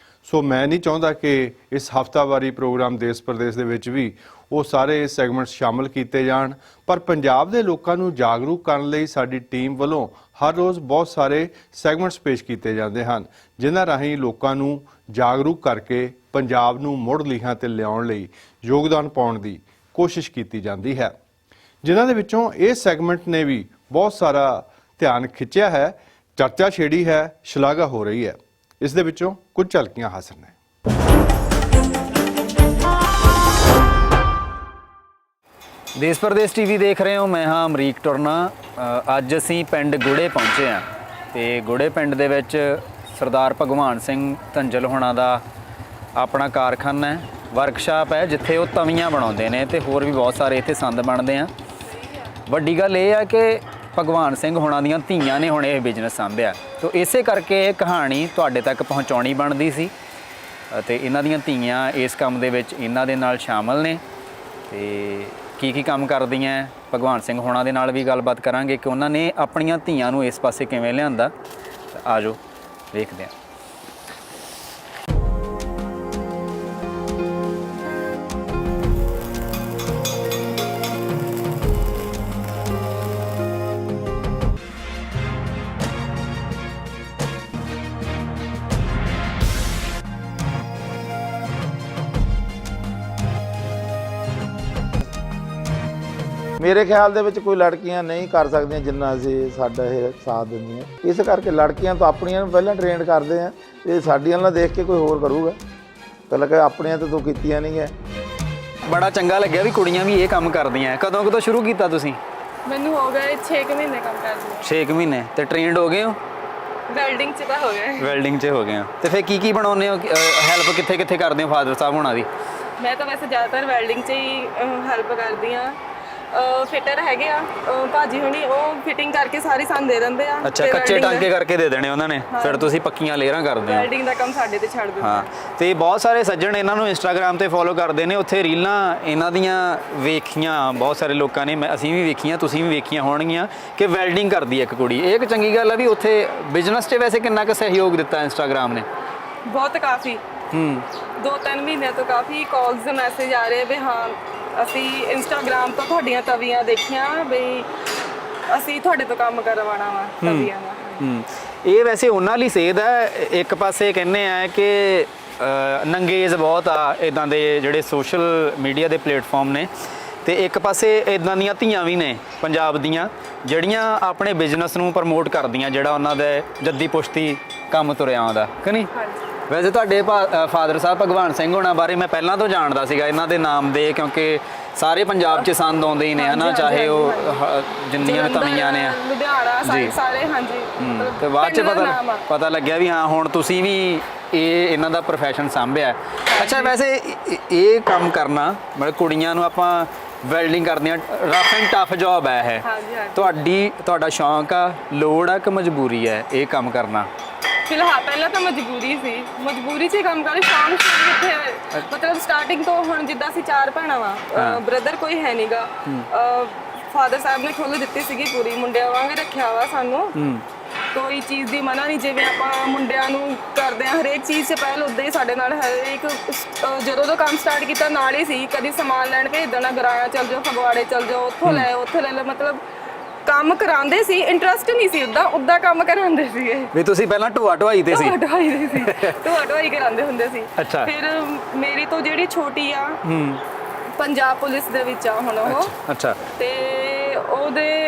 ਸੋ ਮੈਂ ਨਹੀਂ ਚਾਹੁੰਦਾ ਕਿ ਇਸ ਹਫ਼ਤਾਵਾਰੀ ਪ੍ਰੋਗਰਾਮ ਦੇਸ਼ ਪ੍ਰਦੇਸ਼ ਦੇ ਵਿੱਚ ਵੀ ਉਹ ਸਾਰੇ ਸੈਗਮੈਂਟ ਸ਼ਾਮਲ ਕੀਤੇ ਜਾਣ, ਪਰ ਪੰਜਾਬ ਦੇ ਲੋਕਾਂ ਨੂੰ ਜਾਗਰੂਕ ਕਰਨ ਲਈ ਸਾਡੀ ਟੀਮ ਵੱਲੋਂ ਹਰ ਰੋਜ਼ ਬਹੁਤ ਸਾਰੇ ਸੈਗਮੈਂਟਸ ਪੇਸ਼ ਕੀਤੇ ਜਾਂਦੇ ਹਨ, ਜਿਨ੍ਹਾਂ ਰਾਹੀਂ ਲੋਕਾਂ ਨੂੰ ਜਾਗਰੂਕ ਕਰਕੇ ਪੰਜਾਬ ਨੂੰ ਮੁੜ ਲੀਹਾਂ ਤੇ ਲਿਆਉਣ ਲਈ ਯੋਗਦਾਨ ਪਾਉਣ ਦੀ ਕੋਸ਼ਿਸ਼ ਕੀਤੀ ਜਾਂਦੀ ਹੈ, ਜਿਨ੍ਹਾਂ ਦੇ ਵਿੱਚੋਂ ਇਹ ਸੈਗਮੈਂਟ ਨੇ ਵੀ ਬਹੁਤ ਸਾਰਾ ਧਿਆਨ ਖਿੱਚਿਆ ਹੈ, ਚਰਚਾ ਛੇੜੀ ਹੈ, ਸ਼ਲਾਘਾ ਹੋ ਰਹੀ ਹੈ। ਇਸ ਦੇ ਵਿੱਚੋਂ ਕੁਝ ਝਲਕੀਆਂ ਹਾਜ਼ਰ ਨੇ।
ਦੇਸ਼ ਪ੍ਰਦੇਸ਼ ਟੀਵੀ ਦੇਖ ਰਹੇ ਹੋ, ਮੈਂ ਹਾਂ ਅਮਰੀਕ ਟੁਰਨਾ। ਅੱਜ ਅਸੀਂ ਪਿੰਡ ਗੁੜੇ ਪਹੁੰਚੇ ਹਾਂ ਤੇ ਗੁੜੇ ਪਿੰਡ ਦੇ ਵਿੱਚ ਸਰਦਾਰ ਭਗਵਾਨ ਸਿੰਘ ਧੰਜਲ ਹੋਣਾ ਦਾ ਆਪਣਾ ਕਾਰਖਾਨਾ ਹੈ, ਵਰਕਸ਼ਾਪ ਹੈ, ਜਿੱਥੇ ਉਹ ਤਵੀਆਂ ਬਣਾਉਂਦੇ ਨੇ ਤੇ ਹੋਰ ਵੀ ਬਹੁਤ ਸਾਰੇ ਇੱਥੇ ਸੰਦ ਬਣਦੇ ਆ। ਵੱਡੀ ਗੱਲ ਇਹ ਆ ਕਿ ਭਗਵਾਨ ਸਿੰਘ ਹੋਣਾ ਦੀਆਂ ਧੀਆਂ ਨੇ ਹੁਣ ਇਹ ਬਿਜ਼ਨਸ ਸੰਭਿਆ, ਤਾਂ ਇਸੇ ਕਰਕੇ ਇਹ ਕਹਾਣੀ ਤੁਹਾਡੇ ਤੱਕ ਪਹੁੰਚਾਉਣੀ ਬਣਦੀ ਸੀ ਅਤੇ ਇਹਨਾਂ ਦੀਆਂ ਧੀਆਂ ਇਸ ਕੰਮ ਦੇ ਵਿੱਚ ਇਹਨਾਂ ਦੇ ਨਾਲ ਸ਼ਾਮਲ ਨੇ ਤੇ ਕੀ ਕੰਮ ਕਰਦੀਆਂ। ਭਗਵਾਨ ਸਿੰਘ ਹੋਣਾ ਦੇ ਨਾਲ ਵੀ ਗੱਲਬਾਤ ਕਰਾਂਗੇ ਕਿ ਉਹਨਾਂ ਨੇ ਆਪਣੀਆਂ ਧੀਆਂ ਨੂੰ ਇਸ ਪਾਸੇ ਕਿਵੇਂ ਲਿਆਂਦਾ। ਆ ਜਾਓ ਦੇਖਦੇ ਹਾਂ।
ਮੇਰੇ ਖਿਆਲ ਦੇ ਵਿੱਚ ਕੋਈ ਲੜਕੀਆਂ ਨਹੀਂ ਕਰ ਸਕਦੀਆਂ ਜਿੰਨਾ ਅਸੀਂ ਸਾਡਾ ਇਹ ਸਾਥ ਦਿੰਦੀਆਂ। ਇਸ ਕਰਕੇ ਲੜਕੀਆਂ ਤੋਂ ਆਪਣੀਆਂ ਨੂੰ ਪਹਿਲਾਂ ਟ੍ਰੇਨਡ ਕਰਦੇ ਆ, ਇਹ ਸਾਡੀਆਂ ਨਾਲ ਦੇਖ ਕੇ ਕੋਈ ਹੋਰ ਕਰੂਗਾ, ਪਹਿਲਾਂ ਕਿ ਆਪਣੀਆਂ ਤਾਂ ਤੂੰ ਕੀਤੀਆਂ ਨਹੀਂ ਹੈ।
ਬੜਾ ਚੰਗਾ ਲੱਗਿਆ ਵੀ ਕੁੜੀਆਂ ਵੀ ਇਹ ਕੰਮ ਕਰਦੀਆਂ। ਕਦੋਂ ਸ਼ੁਰੂ ਕੀਤਾ ਤੁਸੀਂ?
ਮੈਨੂੰ ਹੋ ਗਏ 6 ਮਹੀਨੇ ਕੰਮ ਕਰਦੇ।
6 ਮਹੀਨੇ ਤੇ ਟ੍ਰੇਨਡ ਹੋ ਗਏ ਹੋ?
ਵੈਲਡਿੰਗ 'ਚ ਤਾਂ ਹੋ ਗਏ।
ਵੈਲਡਿੰਗ 'ਚ ਹੋ ਗਏ ਹੋ ਤੇ ਫਿਰ ਕੀ ਬਣਾਉਂਦੇ ਹੋ? ਹੈਲਪ ਕਿੱਥੇ ਕਰਦੇ ਹੋ ਫਾਦਰ ਸਾਹਿਬ ਹੋਣਾ ਦੀ?
ਮੈਂ ਤਾਂ ਵੈਸੇ ਜ਼ਿਆਦਾਤਰ ਵੈਲਡਿੰਗ 'ਚ ਹੀ ਹੈਲਪ ਕਰਦੀ ਹਾਂ। ਫਿਟਰ ਹੈਗੇ ਆ ਭਾਜੀ ਹੁਣੀ, ਉਹ ਫਿਟਿੰਗ ਕਰਕੇ ਸਾਰੀ ਸਾਨੂੰ ਦੇ ਦਿੰਦੇ ਆ।
ਅੱਛਾ, ਕੱਚੇ ਟਾਂਕੇ ਕਰਕੇ ਦੇ ਦੇਣੇ ਉਹਨਾਂ ਨੇ, ਫਿਰ ਤੁਸੀਂ ਪੱਕੀਆਂ ਲੇਅਰਾਂ ਕਰਦੇ ਹੋ।
ਵੈਲਡਿੰਗ ਦਾ ਕੰਮ ਸਾਡੇ ਤੇ ਛੱਡ ਦਿੰਦੇ।
ਹਾਂ, ਤੇ ਬਹੁਤ ਸਾਰੇ ਸੱਜਣ ਇਹਨਾਂ ਨੂੰ ਇੰਸਟਾਗ੍ਰਾਮ ਤੇ ਫੋਲੋ ਕਰਦੇ ਨੇ, ਉੱਥੇ ਰੀਲਾਂ ਇਹਨਾਂ ਦੀਆਂ ਵੇਖੀਆਂ ਬਹੁਤ ਸਾਰੇ ਲੋਕਾਂ ਨੇ, ਅਸੀਂ ਵੀ ਵੇਖੀਆਂ, ਤੁਸੀਂ ਵੀ ਵੇਖੀਆਂ ਹੋਣਗੀਆਂ ਕਿ ਵੈਲਡਿੰਗ ਕਰਦੀ ਹੈ ਇੱਕ ਕੁੜੀ। ਇਹ ਇੱਕ ਚੰਗੀ ਗੱਲ ਹੈ ਵੀ ਉੱਥੇ ਬਿਜ਼ਨਸ 'ਚ ਵੈਸੇ ਕਿੰਨਾ ਕੁ ਸਹਿਯੋਗ ਦਿੱਤਾ ਇੰਸਟਾਗ੍ਰਾਮ ਨੇ?
ਬਹੁਤ ਕਾਫੀ 2-3 ਮਹੀਨਿਆਂ ਤੋਂ ਕਾਫੀ ਕਾਲਸ ਮੈਸੇਜ ਆ ਰਹੇ ਵੀ ਹਾਂ ਅਸੀਂ ਇੰਸਟਾਗ੍ਰਾਮ ਤੋਂ ਤੁਹਾਡੀਆਂ ਤਵੀਆਂ ਦੇਖੀਆਂ, ਵੀ ਅਸੀਂ ਤੁਹਾਡੇ ਤੋਂ ਕੰਮ ਕਰਵਾਉਣਾ ਵਾ ਤਵੀਆਂ ਦਾ।
ਇਹ ਵੈਸੇ ਉਹਨਾਂ ਲਈ ਸੇਧ ਹੈ। ਇੱਕ ਪਾਸੇ ਕਹਿੰਦੇ ਆ ਕਿ ਨੰਗੇਜ਼ ਬਹੁਤ ਆ ਇਦਾਂ ਦੇ ਜਿਹੜੇ ਸੋਸ਼ਲ ਮੀਡੀਆ ਦੇ ਪਲੇਟਫਾਰਮ ਨੇ, ਤੇ ਇੱਕ ਪਾਸੇ ਇਦਾਂ ਦੀਆਂ ਧੀਆਂ ਵੀ ਨੇ ਪੰਜਾਬ ਦੀਆਂ ਜਿਹੜੀਆਂ ਆਪਣੇ ਬਿਜ਼ਨਸ ਨੂੰ ਪ੍ਰਮੋਟ ਕਰਦੀਆਂ, ਜਿਹੜਾ ਉਹਨਾਂ ਦੇ ਜੱਦੀ ਪੁਸ਼ਤੀ ਕੰਮ ਤੁਰਿਆ ਆਉਂਦਾ ਕਿ ਨਹੀਂ? ਵੈਸੇ ਤੁਹਾਡੇ ਫਾਦਰ ਸਾਹਿਬ ਭਗਵਾਨ ਸਿੰਘ ਹੋਣਾ ਬਾਰੇ ਮੈਂ ਪਹਿਲਾਂ ਤੋਂ ਜਾਣਦਾ ਸੀਗਾ, ਇਹਨਾਂ ਦੇ ਨਾਮ ਦੇ, ਕਿਉਂਕਿ ਸਾਰੇ ਪੰਜਾਬ 'ਚ ਸੰਦ ਆਉਂਦੇ ਹੀ ਨੇ ਹਨਾ, ਚਾਹੇ ਉਹ ਜਿੰਨੀਆਂ ਤਵੀਆਂ ਨੇ
ਲੁਧਿਆਣਾ ਸਾਰੇ। ਹਾਂਜੀ,
ਤੇ ਬਾਅਦ 'ਚ ਪਤਾ ਲੱਗਿਆ ਵੀ ਹਾਂ ਹੁਣ ਤੁਸੀਂ ਵੀ ਇਹਨਾਂ ਦਾ ਪ੍ਰੋਫੈਸ਼ਨ ਸੰਭਿਆ। ਅੱਛਾ, ਵੈਸੇ ਇਹ ਕੰਮ ਕਰਨਾ ਮਤਲਬ ਕੁੜੀਆਂ ਨੂੰ ਆਪਾਂ ਵੈਲਡਿੰਗ ਕਰਦੇ ਆ, ਰਫ ਐਂਡ ਟਫ ਜੌਬ ਹੈ ਇਹ, ਤੁਹਾਡਾ ਸ਼ੌਂਕ ਆ, ਲੋੜ ਆ ਕਿ ਮਜਬੂਰੀ ਹੈ ਇਹ ਕੰਮ ਕਰਨਾ?
ਫਿਲਹਾਲ ਪਹਿਲਾਂ ਤਾਂ ਮਜਬੂਰੀ 'ਚ ਹੀ ਕੰਮ ਕਰ, ਸ਼ਾਮ ਕਿੱਥੇ ਮਤਲਬ ਸਟਾਰਟਿੰਗ ਤੋਂ ਹੁਣ ਜਿੱਦਾਂ ਅਸੀਂ 4 ਭੈਣਾਂ ਵਾ, ਬ੍ਰਦਰ ਕੋਈ ਹੈ ਨਹੀਂਗਾ। ਫਾਦਰ ਸਾਹਿਬ ਨੇ ਖੁੱਲ੍ਹ ਦਿੱਤੀ ਸੀਗੀ ਪੂਰੀ, ਮੁੰਡਿਆਂ ਵਾਂਗ ਰੱਖਿਆ ਵਾ ਸਾਨੂੰ, ਕੋਈ ਚੀਜ਼ ਦੀ ਮਨਾ ਨਹੀਂ। ਜਿਵੇਂ ਆਪਾਂ ਮੁੰਡਿਆਂ ਨੂੰ ਕਰਦੇ ਆ ਹਰੇਕ ਚੀਜ਼ 'ਚ ਪਹਿਲ, ਉੱਦਾਂ ਹੀ ਸਾਡੇ ਨਾਲ ਹਰੇਕ ਜਦੋਂ ਤੋਂ ਕੰਮ ਸਟਾਰਟ ਕੀਤਾ ਨਾਲ ਹੀ ਸੀ। ਕਦੀ ਸਮਾਨ ਲੈਣ ਭੇਜ ਦੇਣਾ, ਗਰਾਇਆ ਚੱਲ ਜਾਓ, ਫਗਵਾੜੇ ਚੱਲ ਜਾਓ, ਉੱਥੋਂ ਲੈ ਲਓ, ਮਤਲਬ ਕੰਮ ਕਰਾਉਂਦੇ ਸੀ। ਇੰਟਰਸਟ ਨਹੀਂ ਸੀ ਉੱਦਾਂ ਕੰਮ ਕਰਾਉਂਦੇ ਸੀਗੇ
ਵੀ ਤੁਸੀਂ ਪਹਿਲਾਂ ਢੋਆਈ ਤੇ ਸੀ?
ਢੋਆਈ ਕਰਾਉਂਦੇ ਹੁੰਦੇ ਸੀ। ਫਿਰ ਮੇਰੀ ਤੋਂ ਜਿਹੜੀ ਛੋਟੀ ਆ ਪੰਜਾਬ ਪੁਲਿਸ ਦੇ ਵਿੱਚ ਆ ਹੁਣ ਉਹ।
ਅੱਛਾ,
ਤੇ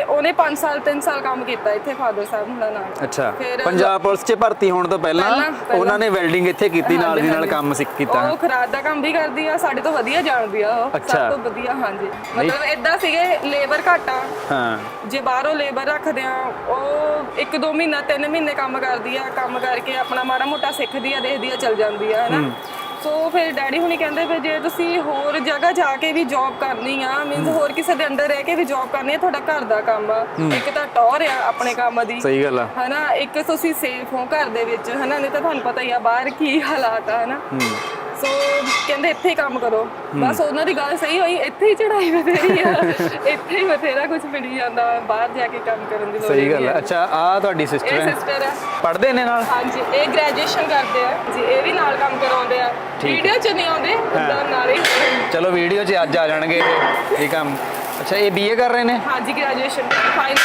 ਉਹਨੇ 3 ਸਾਲ ਕੰਮ ਕੀਤਾ ਇੱਥੇ ਫਾਦਰ ਸਾਹਿਬ ਹੁਣਾਂ ਨਾਲ।
ਅੱਛਾ, ਪੰਜਾਬ ਪੁਲਿਸ 'ਚ ਭਰਤੀ ਹੋਣ ਤੋਂ ਪਹਿਲਾਂ ਉਹਨਾਂ ਨੇ ਵੈਲਡਿੰਗ ਇੱਥੇ ਕੀਤੀ, ਨਾਲ ਦੀ ਨਾਲ ਕੰਮ ਕੀਤਾ।
ਉਹ ਖਰਾਦ ਦਾ ਕੰਮ ਵੀ ਕਰਦੀ ਆ, ਸਾਡੇ ਤੋਂ ਵਧੀਆ ਜਾਣਦੀ ਆ ਉਹ, ਸਭ ਤੋਂ ਵਧੀਆ। ਹਾਂਜੀ, ਮਤਲਬ ਇਦਾਂ ਸੀਗੇ ਲੇਬਰ ਘੱਟ ਆ, ਜੇ ਬਾਹਰੋਂ ਲੇਬਰ ਰੱਖਦੇ ਆ ਉਹ 1-2 ਮਹੀਨਾ 3 ਮਹੀਨੇ ਕੰਮ ਕਰਦੀ ਆ, ਕੰਮ ਕਰਕੇ ਆਪਣਾ ਮਾੜਾ ਮੋਟਾ ਸਿੱਖਦੀ ਆ, ਦੇਖਦੀ ਆ, ਚੱਲ ਜਾਂਦੀ ਆ ਹਨਾ। ਸੋ ਫਿਰ ਡੈਡੀ ਹੁਣੀ ਕਹਿੰਦੇ ਵੀ ਜੇ ਤੁਸੀਂ ਹੋਰ ਜਗ੍ਹਾ ਜਾ ਕੇ ਵੀ ਜੌਬ ਕਰਨੀ ਆ, ਮੀਨਸ ਹੋਰ ਕਿਸੇ ਦੇ ਅੰਡਰ ਰਹਿ ਕੇ ਵੀ ਜੌਬ ਕਰਨੀ ਆ, ਤੁਹਾਡਾ ਘਰ ਦਾ ਕੰਮ ਆ, ਇੱਕ ਤਾਂ ਟੌਰ ਆ ਆਪਣੇ ਕੰਮ ਦੀ,
ਸਹੀ ਗੱਲ ਆ ਹਨਾ,
ਇੱਕ ਤੁਸੀਂ ਸੇਫ ਹੋ ਘਰ ਦੇ ਵਿੱਚ ਹਨਾ, ਨਹੀਂ ਤਾਂ ਤੁਹਾਨੂੰ ਪਤਾ ਹੀ ਆ ਬਾਹਰ ਕੀ ਹਾਲਾਤ ਆ ਹਨਾ। ਸੋ ਕਹਿੰਦੇ ਇੱਥੇ ਹੀ ਕੰਮ ਕਰੋ। ਬਸ ਉਹਨਾਂ ਦੀ ਗੱਲ ਸਹੀ ਹੋਈ, ਇੱਥੇ ਹੀ ਚੜਾਈ ਬਥੇਰੀ ਆ, ਇੱਥੇ ਹੀ ਬਥੇਰਾ ਕੁਝ ਮਿਲੀ ਜਾਂਦਾ, ਬਾਹਰ ਜਾ ਕੇ ਕੰਮ ਕਰਨ ਦੀ ਲੋੜ
ਸਹੀ
ਨਹੀਂ
ਗੱਲ ਹੈ।
ਹੈ।
ਅੱਛਾ, ਆ ਤੁਹਾਡੀ ਸਿਸਟਰ
ਇਹ
ਹੈ,
ਸਿਸਟਰ ਹੈ,
ਪੜ੍ਹਦੇ ਨੇ ਨਾਲ?
ਹਾਂਜੀ, ਇਹ ਗ੍ਰੈਜੂਏਸ਼ਨ ਕਰਦੇ ਆ ਜੀ, ਇਹ ਵੀ ਨਾਲ ਕੰਮ ਕਰਾਉਂਦੇ ਆ। ਵੀਡੀਓ 'ਚ ਨਹੀਂ ਆਉਂਦੇ, ਉਦਾਂ ਨਾਲ ਹੀ।
ਚਲੋ ਵੀਡੀਓ 'ਚ ਅੱਜ ਆ ਜਾਣਗੇ ਇਹ ਕੰਮ। ਅੱਛਾ, ਇਹ BA ਕਰ ਰਹੇ ਨੇ?
ਹਾਂਜੀ, ਗ੍ਰੈਜੂਏਸ਼ਨ ਫਾਈਨਲ।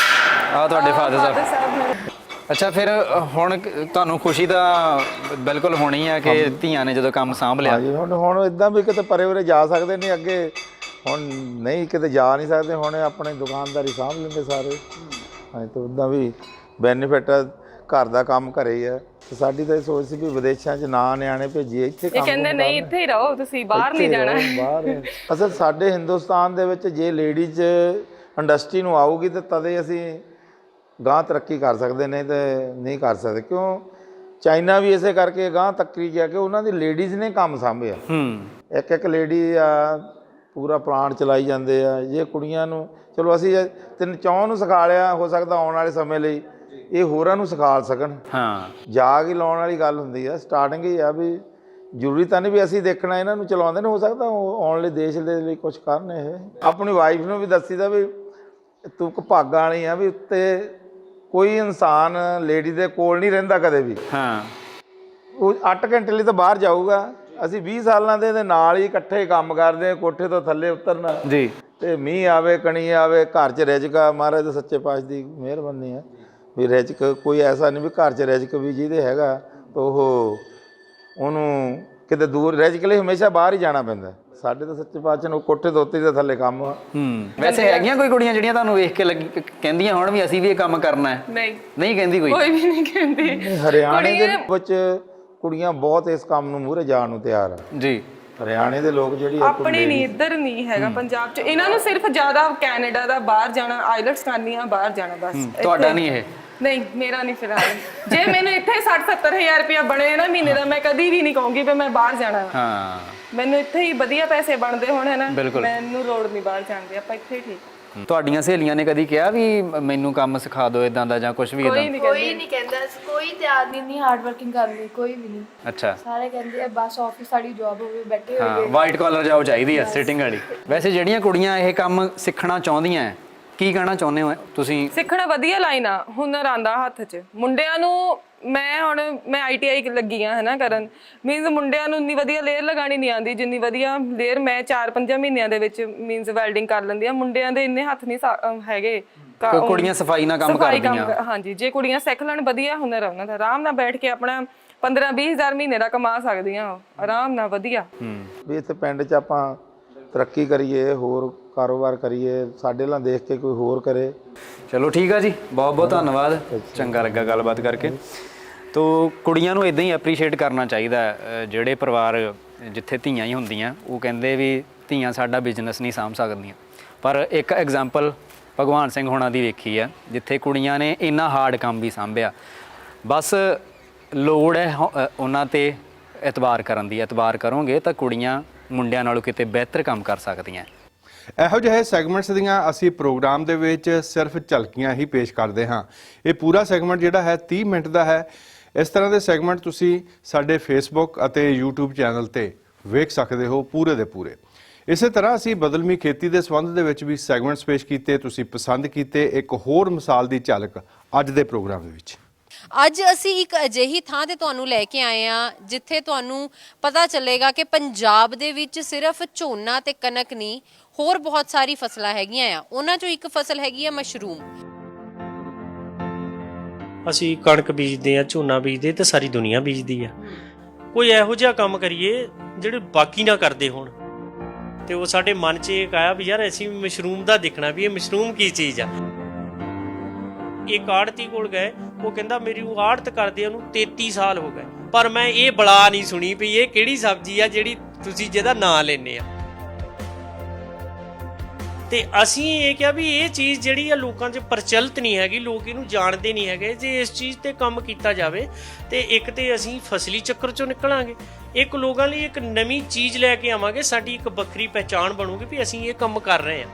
ਆ ਤੁਹਾਡੇ ਫਾਦਰ ਸਾਹਿਬ।
ਸਾਹਿਬ ਨੇ।
ਅੱਛਾ, ਫਿਰ ਹੁਣ ਤੁਹਾਨੂੰ ਖੁਸ਼ੀ ਤਾਂ ਬਿਲਕੁਲ ਹੋਣੀ ਆ ਕਿ ਧੀਆਂ ਨੇ ਜਦੋਂ ਕੰਮ ਸਾਂਭ ਲਿਆ।
ਹਾਂਜੀ, ਹੁਣ ਇਦਾਂ ਵੀ ਕਿਤੇ ਪਰੇ ਉਰੇ ਜਾ ਸਕਦੇ ਨਹੀਂ, ਅੱਗੇ ਹੁਣ ਨਹੀਂ ਕਿਤੇ ਜਾ ਨਹੀਂ ਸਕਦੇ, ਹੁਣ ਆਪਣੀ ਦੁਕਾਨਦਾਰੀ ਸਾਂਭ ਲੈਂਦੇ ਸਾਰੇ। ਹਾਂਜੀ, ਤੇ ਉੱਦਾਂ ਵੀ ਬੈਨੀਫਿਟ ਘਰ ਦਾ ਕੰਮ ਘਰੇ ਹੀ ਹੈ। ਤੇ ਸਾਡੀ ਤਾਂ ਇਹ ਸੋਚ ਸੀ ਵੀ ਵਿਦੇਸ਼ਾਂ 'ਚ ਨਾ ਨਿਆਣੇ ਭੇਜੀਏ, ਇੱਥੇ ਕੰਮ
ਇਹ ਕਹਿੰਦੇ ਨਹੀਂ, ਇੱਥੇ ਹੀ ਰਹੋ, ਤੁਸੀਂ ਬਾਹਰ ਨਹੀਂ ਜਾਣਾ।
ਬਾਹਰ ਅਸਲ ਸਾਡੇ ਹਿੰਦੁਸਤਾਨ ਦੇ ਵਿੱਚ ਜੇ ਲੇਡੀਜ਼ ਇੰਡਸਟਰੀ ਨੂੰ ਆਊਗੀ ਤਾਂ ਤਦੇ ਅਸੀਂ ਗਾਂਹ ਤਰੱਕੀ ਕਰ ਸਕਦੇ, ਨਹੀਂ ਤੇ ਨਹੀਂ ਕਰ ਸਕਦੇ। ਕਿਉਂ ਚਾਈਨਾ ਵੀ ਇਸੇ ਕਰਕੇ ਗਾਂਹ ਤੱਕਰੀ ਗਿਆ ਕਿ ਉਹਨਾਂ ਦੀ ਲੇਡੀਜ਼ ਨੇ ਕੰਮ ਸਾਂਭਿਆ। ਇੱਕ ਲੇਡੀ ਆ ਪੂਰਾ ਪਲਾਂਟ ਚਲਾਈ ਜਾਂਦੇ ਆ। ਜੇ ਕੁੜੀਆਂ ਨੂੰ ਚਲੋ ਅਸੀਂ ਤਿੰਨ ਚੌਂ ਨੂੰ ਸਿਖਾ ਲਿਆ, ਹੋ ਸਕਦਾ ਆਉਣ ਵਾਲੇ ਸਮੇਂ ਲਈ ਇਹ ਹੋਰਾਂ ਨੂੰ ਸਿਖਾ ਸਕਣ। ਜਾਗ ਹੀ ਲਾਉਣ ਵਾਲੀ ਗੱਲ ਹੁੰਦੀ ਆ, ਸਟਾਰਟਿੰਗ ਹੀ ਆ ਵੀ ਜ਼ਰੂਰੀ ਤਾਂ ਨਹੀਂ ਵੀ ਅਸੀਂ ਦੇਖਣਾ ਇਹਨਾਂ ਨੂੰ ਚਲਾਉਂਦੇ ਨੇ, ਹੋ ਸਕਦਾ ਉਹ ਆਉਣ ਵਾਲੇ ਦੇਸ਼ ਦੇ ਲਈ ਕੁਝ ਕਰਨ। ਇਹ ਆਪਣੀ ਵਾਈਫ ਨੂੰ ਵੀ ਦੱਸੀਦਾ ਵੀ ਤੂੰ ਭਾਗਾਂ ਵਾਲੀ ਆ ਵੀ ਉੱਤੇ ਕੋਈ ਇਨਸਾਨ ਲੇਡੀ ਦੇ ਕੋਲ ਨਹੀਂ ਰਹਿੰਦਾ ਕਦੇ ਵੀ। ਉਹ 8 ਘੰਟੇ ਲਈ ਤਾਂ ਬਾਹਰ ਜਾਊਗਾ। ਅਸੀਂ 20 ਸਾਲਾਂ ਦੇ ਨਾਲ ਹੀ ਇਕੱਠੇ ਕੰਮ ਕਰਦੇ ਹਾਂ, ਕੋਠੇ ਤੋਂ ਥੱਲੇ ਉਤਰਨਾ ਜੀ, ਤੇ ਮੀਂਹ ਆਵੇ ਕਣੀ ਆਵੇ, ਘਰ 'ਚ ਰਿਜ਼ਕ ਮਹਾਰਾਜ ਦੇ ਸੱਚੇ ਪਾਤਸ਼ਾਹ ਦੀ ਮਿਹਰਬਾਨੀ ਹੈ ਵੀ ਰਿਜ਼ਕ ਕੋਈ ਐਸਾ ਨਹੀਂ ਵੀ ਘਰ 'ਚ ਰਿਜ਼ਕ ਵੀ ਜਿਹਦੇ ਹੈਗਾ ਤਾਂ ਉਹਨੂੰ ਕਿਤੇ ਦੂਰ ਰਿਜ਼ਕ ਲਈ ਹਮੇਸ਼ਾ ਬਾਹਰ ਹੀ ਜਾਣਾ ਪੈਂਦਾ। ਸਾਡੇ ਤਾਂ ਸੱਚੇ ਪਾਤਸ਼ਾਹ ਨੂੰ ਕੋਠੇ ਤੋਂ ਉੱਤੇ ਦੇ ਥੱਲੇ ਕੰਮ ਆ।
ਵੈਸੇ ਹੈਗੀਆਂ ਕੋਈ ਕੁੜੀਆਂ ਜਿਹੜੀਆਂ ਤੁਹਾਨੂੰ ਵੇਖ ਕੇ ਕਹਿੰਦੀਆਂ ਹੁਣ ਵੀ ਅਸੀਂ ਵੀ ਇਹ ਕੰਮ ਕਰਨਾ ਹੈ? ਨਹੀਂ ਕਹਿੰਦੀ ਕੋਈ
ਵੀ ਨਹੀਂ ਕਹਿੰਦੀ।
ਹਰਿਆਣੇ ਦੇ ਵਿੱਚ ਕੁੜੀਆਂ ਬਹੁਤ ਇਸ ਕੰਮ ਨੂੰ ਮੂਹਰੇ ਜਾਣ ਨੂੰ ਤਿਆਰ ਆ ਜੀ। ਹਰਿਆਣੇ ਦੇ ਲੋਕ ਜਿਹੜੀ
ਆਪਣੇ ਨਹੀਂ, ਇੱਧਰ ਨਹੀਂ ਹੈਗਾ ਪੰਜਾਬ 'ਚ। ਇਹਨਾਂ ਨੂੰ ਸਿਰਫ ਜ਼ਿਆਦਾ ਕੈਨੇਡਾ ਦਾ ਬਾਹਰ ਜਾਣਾ, ਆਈਲਟਸ ਕਰਨੀ ਆ, ਬਾਹਰ ਜਾਣਾ ਬਸ।
ਤੁਹਾਡਾ ਨਹੀਂ ਇਹ?
ਨਹੀਂ, ਮੇਰਾ ਨਹੀਂ ਫਿਲਹਾਲ। ਜੇ ਮੈਨੂੰ ਇੱਥੇ 60-70 ਹਜ਼ਾਰ ਰੁਪਇਆ ਬਣੇ ਨਾ ਮਹੀਨੇ ਦਾ, ਮੈਂ ਕਦੀ ਵੀ ਨਹੀਂ ਕਹੂੰਗੀ ਵੀ ਮੈਂ ਬਾਹਰ ਜਾਣਾ। ਮੈਨੂੰ ਇੱਥੇ ਹੀ ਵਧੀਆ ਪੈਸੇ ਬਣਦੇ ਹੋਣ, ਹੈ ਨਾ, ਮੈਨੂੰ ਲੋੜ ਨਹੀਂ ਬਾਹਰ ਜਾਣ ਦੀ, ਆਪਾਂ ਇੱਥੇ ਹੀ ਠੀਕ।
ਤੁਹਾਡੀਆਂ ਸਹੇਲੀਆਂ ਨੇ ਕਦੀ ਕਿਹਾ ਵੀ ਮੈਨੂੰ ਕੰਮ ਸਿਖਾ ਦਿਓ ਇਦਾਂ ਦਾ ਜਾਂ ਕੁਝ ਵੀ ਇਦਾਂ?
ਕੋਈ ਨਹੀਂ ਕਹਿੰਦਾ, ਕੋਈ ਤਿਆਰ ਨਹੀਂ ਹਾਰਡ ਵਰਕਿੰਗ ਕਰਨ ਲਈ, ਕੋਈ ਵੀ ਨਹੀਂ।
ਅੱਛਾ,
ਸਾਰੇ ਕਹਿੰਦੇ ਆ ਬਸ ਆਫਿਸ ਵਾਲੀ ਜੌਬ ਹੋਵੇ, ਬੈਠੇ ਹੋਈਏ।
ਵਾਈਟ ਕਾਲਰ ਜੌਬ ਚਾਹੀਦੀ ਆ, ਸਿਟਿੰਗ ਵਾਲੀ। ਵੈਸੇ ਜਿਹੜੀਆਂ ਕੁੜੀਆਂ ਇਹ ਕੰਮ ਸਿੱਖਣਾ ਚਾਹੁੰਦੀਆਂ ਕੀ ਕਹਿਣਾ ਚਾਹੁੰਦੇ ਹੋ ਤੁਸੀਂ?
ਸਿੱਖਣਾ ਵਧੀਆ ਲਾਈਨ ਆ, ਹੁਨਰ ਆਂਦਾ ਹੱਥ 'ਚ। ਮੁੰਡਿਆਂ ਨੂੰ ਮੈਂ ITI ਲੱਗੀ ਆ, ਹੈ ਨਾ, ਕਰਨ। ਮੀਨਸ ਮੁੰਡਿਆਂ ਨੂੰ ਇੰਨੀ ਵਧੀਆ ਲੇਅਰ ਲਗਾਣੀ ਨਹੀਂ ਆਉਂਦੀ ਜਿੰਨੀ ਵਧੀਆ ਲੇਅਰ ਮੈਂ 4-5 ਮਹੀਨਿਆਂ ਦੇ ਵਿੱਚ ਮੀਨਸ ਵੈਲਡਿੰਗ ਕਰ ਲੈਂਦੀ ਆ। ਮੁੰਡਿਆਂ ਦੇ ਇੰਨੇ ਹੱਥ ਨਹੀਂ ਹੈਗੇ।
ਕੁੜੀਆਂ ਸਫਾਈ ਨਾਲ ਕੰਮ ਕਰਦੀਆਂ।
ਹਾਂਜੀ, ਜੇ ਕੁੜੀਆਂ ਸਿੱਖ ਲੈਣ, ਵਧੀਆ ਹੁਨਰ ਆ ਉਹਨਾਂ ਦਾ, ਆਰਾਮ ਨਾਲ ਬੈਠ ਕੇ ਆਪਣਾ 15-20 ਹਜ਼ਾਰ ਮਹੀਨੇ ਦਾ ਕਮਾ ਸਕਦੀਆਂ ਆਰਾਮ ਨਾਲ, ਵਧੀਆ।
ਵੀ ਇੱਥੇ ਪਿੰਡ 'ਚ ਆਪਾਂ ਤਰੱਕੀ ਕਰੀਏ, ਹੋਰ ਕਾਰੋਬਾਰ ਕਰੀਏ, ਸਾਡੇ ਨਾਲ ਦੇਖ ਕੇ ਕੋਈ ਹੋਰ ਕਰੇ।
ਚਲੋ ਠੀਕ ਆ ਜੀ, ਬਹੁਤ ਬਹੁਤ ਧੰਨਵਾਦ, ਚੰਗਾ ਲੱਗਾ ਗੱਲਬਾਤ ਕਰਕੇ। ਤੋ ਕੁੜੀਆਂ ਨੂੰ ਇਦਾਂ ਹੀ ਐਪਰੀਸ਼ੀਏਟ ਕਰਨਾ ਚਾਹੀਦਾ। ਜਿਹੜੇ ਪਰਿਵਾਰ ਜਿੱਥੇ ਧੀਆਂ ਹੀ ਹੁੰਦੀਆਂ, ਉਹ ਕਹਿੰਦੇ ਵੀ ਧੀਆਂ ਸਾਡਾ ਬਿਜ਼ਨਸ ਨਹੀਂ ਸਾਂਭ ਸਕਦੀਆਂ। ਪਰ ਇੱਕ ਐਗਜ਼ਾਮਪਲ ਭਗਵਾਨ ਸਿੰਘ ਹੋਣਾ ਦੀ ਵੇਖੀ ਆ, ਜਿੱਥੇ ਕੁੜੀਆਂ ਨੇ ਇੰਨਾ ਹਾਰਡ ਕੰਮ ਵੀ ਸਾਂਭਿਆ। ਬਸ ਲੋੜ ਹੈ ਉਹਨਾਂ 'ਤੇ ਇਤਬਾਰ ਕਰਨ ਦੀ। ਇਤਬਾਰ ਕਰੋਗੇ ਤਾਂ ਕੁੜੀਆਂ ਮੁੰਡਿਆਂ ਨਾਲੋਂ ਕਿਤੇ ਬਿਹਤਰ ਕੰਮ ਕਰ ਸਕਦੀਆਂ।
ਇਹੋ ਜਿਹੇ ਸੈਗਮੈਂਟਸ ਦੀਆਂ ਅਸੀਂ ਪ੍ਰੋਗਰਾਮ ਦੇ ਵਿੱਚ ਸਿਰਫ ਝਲਕੀਆਂ ਹੀ ਪੇਸ਼ ਕਰਦੇ ਹਾਂ। ਇਹ ਪੂਰਾ ਸੈਗਮੈਂਟ ਜਿਹੜਾ ਹੈ 30 ਮਿੰਟ ਦਾ ਹੈ। ਇਸ ਤਰ੍ਹਾਂ ਦੇ ਸੈਗਮੈਂਟ ਤੁਸੀਂ ਸਾਡੇ ਫੇਸਬੁੱਕ ਅਤੇ YouTube ਚੈਨਲ ਤੇ ਵੇਖ ਸਕਦੇ ਹੋ ਪੂਰੇ ਦੇ ਪੂਰੇ। ਇਸੇ ਤਰ੍ਹਾਂ ਅਸੀਂ ਬਦਲਵੀਂ ਖੇਤੀ ਦੇ ਸੰਬੰਧ ਦੇ ਵਿੱਚ ਵੀ ਸੈਗਮੈਂਟਸ ਪੇਸ਼ ਕੀਤੇ, ਤੁਸੀਂ ਪਸੰਦ ਕੀਤੇ। ਇੱਕ ਹੋਰ ਮਿਸਾਲ ਦੀ ਝਲਕ ਅੱਜ ਦੇ ਪ੍ਰੋਗਰਾਮ ਦੇ ਵਿੱਚ।
ਅੱਜ ਅਸੀਂ ਇੱਕ ਅਜਿਹੀ ਥਾਂ ਤੇ ਤੁਹਾਨੂੰ ਲੈ ਕੇ ਆਏ ਹਾਂ ਜਿੱਥੇ ਤੁਹਾਨੂੰ ਪਤਾ ਚੱਲੇਗਾ ਕਿ ਪੰਜਾਬ ਦੇ ਵਿੱਚ ਸਿਰਫ ਝੋਨਾ ਤੇ ਕਣਕ ਨਹੀਂ, ਹੋਰ ਬਹੁਤ ਸਾਰੀ ਫਸਲਾਂ ਹੈਗੀਆਂ ਆ। ਉਹਨਾਂ ਚੋਂ ਇੱਕ ਫਸਲ ਹੈਗੀ ਆ ਮਸ਼ਰੂਮ।
ਅਸੀਂ ਕਣਕ ਬੀਜਦੇ ਆ, ਝੋਨਾ ਬੀਜਦੇ ਤੇ ਸਾਰੀ ਦੁਨੀਆ ਬੀਜਦੀ ਆ। ਕੋਈ ਇਹੋ ਜਿਹਾ ਕੰਮ ਕਰੀਏ ਜਿਹੜੇ ਬਾਕੀ ਨਾ ਕਰਦੇ ਹੋਣ। ਤੇ ਉਹ ਸਾਡੇ ਮਨ 'ਚ ਇੱਕ ਆਇਆ ਵੀ ਯਾਰ ਅਸੀਂ ਮਸ਼ਰੂਮ ਦਾ ਦੇਖਣਾ ਵੀ ਇਹ ਮਸ਼ਰੂਮ ਕੀ ਚੀਜ਼ ਆ। ਇੱਕ ਆੜਤੀ ਕੋਲ ਗਏ, ਉਹ ਕਹਿੰਦਾ ਮੇਰੀ ਉਹ ਆੜਤ ਕਰਦੇ ਉਹਨੂੰ 33 ਸਾਲ ਹੋ ਗਏ, ਪਰ ਮੈਂ ਇਹ ਬਲਾ ਨਹੀਂ ਸੁਣੀ ਵੀ ਇਹ ਕਿਹੜੀ ਸਬਜ਼ੀ ਆ ਜਿਹੜੀ ਤੁਸੀਂ ਜਿਹਦਾ ਨਾਂ ਲੈਂਦੇ ਆ। ਤੇ ਅਸੀਂ ਇਹ ਕਿਹਾ ਵੀ ਇਹ ਚੀਜ਼ ਜਿਹੜੀ ਆ ਲੋਕਾਂ 'ਚ ਪ੍ਰਚਲਿਤ ਨਹੀਂ ਹੈਗੀ, ਲੋਕ ਇਹਨੂੰ ਜਾਣਦੇ ਨਹੀਂ ਹੈਗੇ। ਜੇ ਇਸ ਚੀਜ਼ ਤੇ ਕੰਮ ਕੀਤਾ ਜਾਵੇ ਤੇ ਇੱਕ ਤੇ ਅਸੀਂ ਫਸਲੀ ਚੱਕਰ 'ਚੋਂ ਨਿਕਲਾਂਗੇ, ਇੱਕ ਲੋਕਾਂ ਲਈ ਇੱਕ ਨਵੀਂ ਚੀਜ਼ ਲੈ ਕੇ ਆਵਾਂਗੇ, ਸਾਡੀ ਇੱਕ ਵੱਖਰੀ ਪਹਿਚਾਣ ਬਣੂਗੀ ਵੀ ਅਸੀਂ ਇਹ ਕੰਮ ਕਰ ਰਹੇ ਹਾਂ।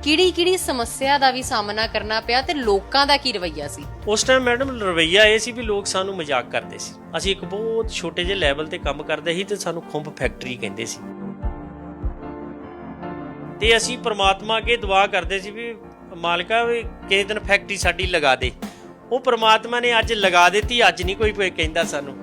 ਕਿਹੜੀ ਸਮੱਸਿਆ ਦਾ ਵੀ ਸਾਹਮਣਾ ਕਰਨਾ ਪਿਆ ਤੇ ਲੋਕਾਂ ਦਾ ਕੀ ਰਵੱਈਆ ਸੀ?
ਉਸ ਟਾਈਮ ਮੈਡਮ ਰਵੱਈਆ ਇਹ ਸੀ ਵੀ ਲੋਕ ਸਾਨੂੰ ਮਜ਼ਾਕ ਕਰਦੇ ਸੀ। ਅਸੀਂ ਇੱਕ ਬਹੁਤ ਛੋਟੇ ਜਿਹੇ ਲੈਵਲ ਤੇ ਕੰਮ ਕਰਦੇ ਸੀ ਤੇ ਸਾਨੂੰ ਖੁੰਭ ਫੈਕਟਰੀ ਕਹਿੰਦੇ ਸੀ, ਤੇ ਅਸੀਂ ਪ੍ਰਮਾਤਮਾ ਅੱਗੇ ਦੁਆ ਕਰਦੇ ਸੀ ਵੀ ਮਾਲਕਾ ਵੀ ਕਿਸੇ ਦਿਨ ਫੈਕਟਰੀ ਸਾਡੀ ਲਗਾ ਦੇ। ਉਹ ਪ੍ਰਮਾਤਮਾ ਨੇ ਅੱਜ ਲਗਾ ਦਿੱਤੀ, ਅੱਜ ਨਹੀਂ ਕੋਈ ਕਹਿੰਦਾ ਸਾਨੂੰ।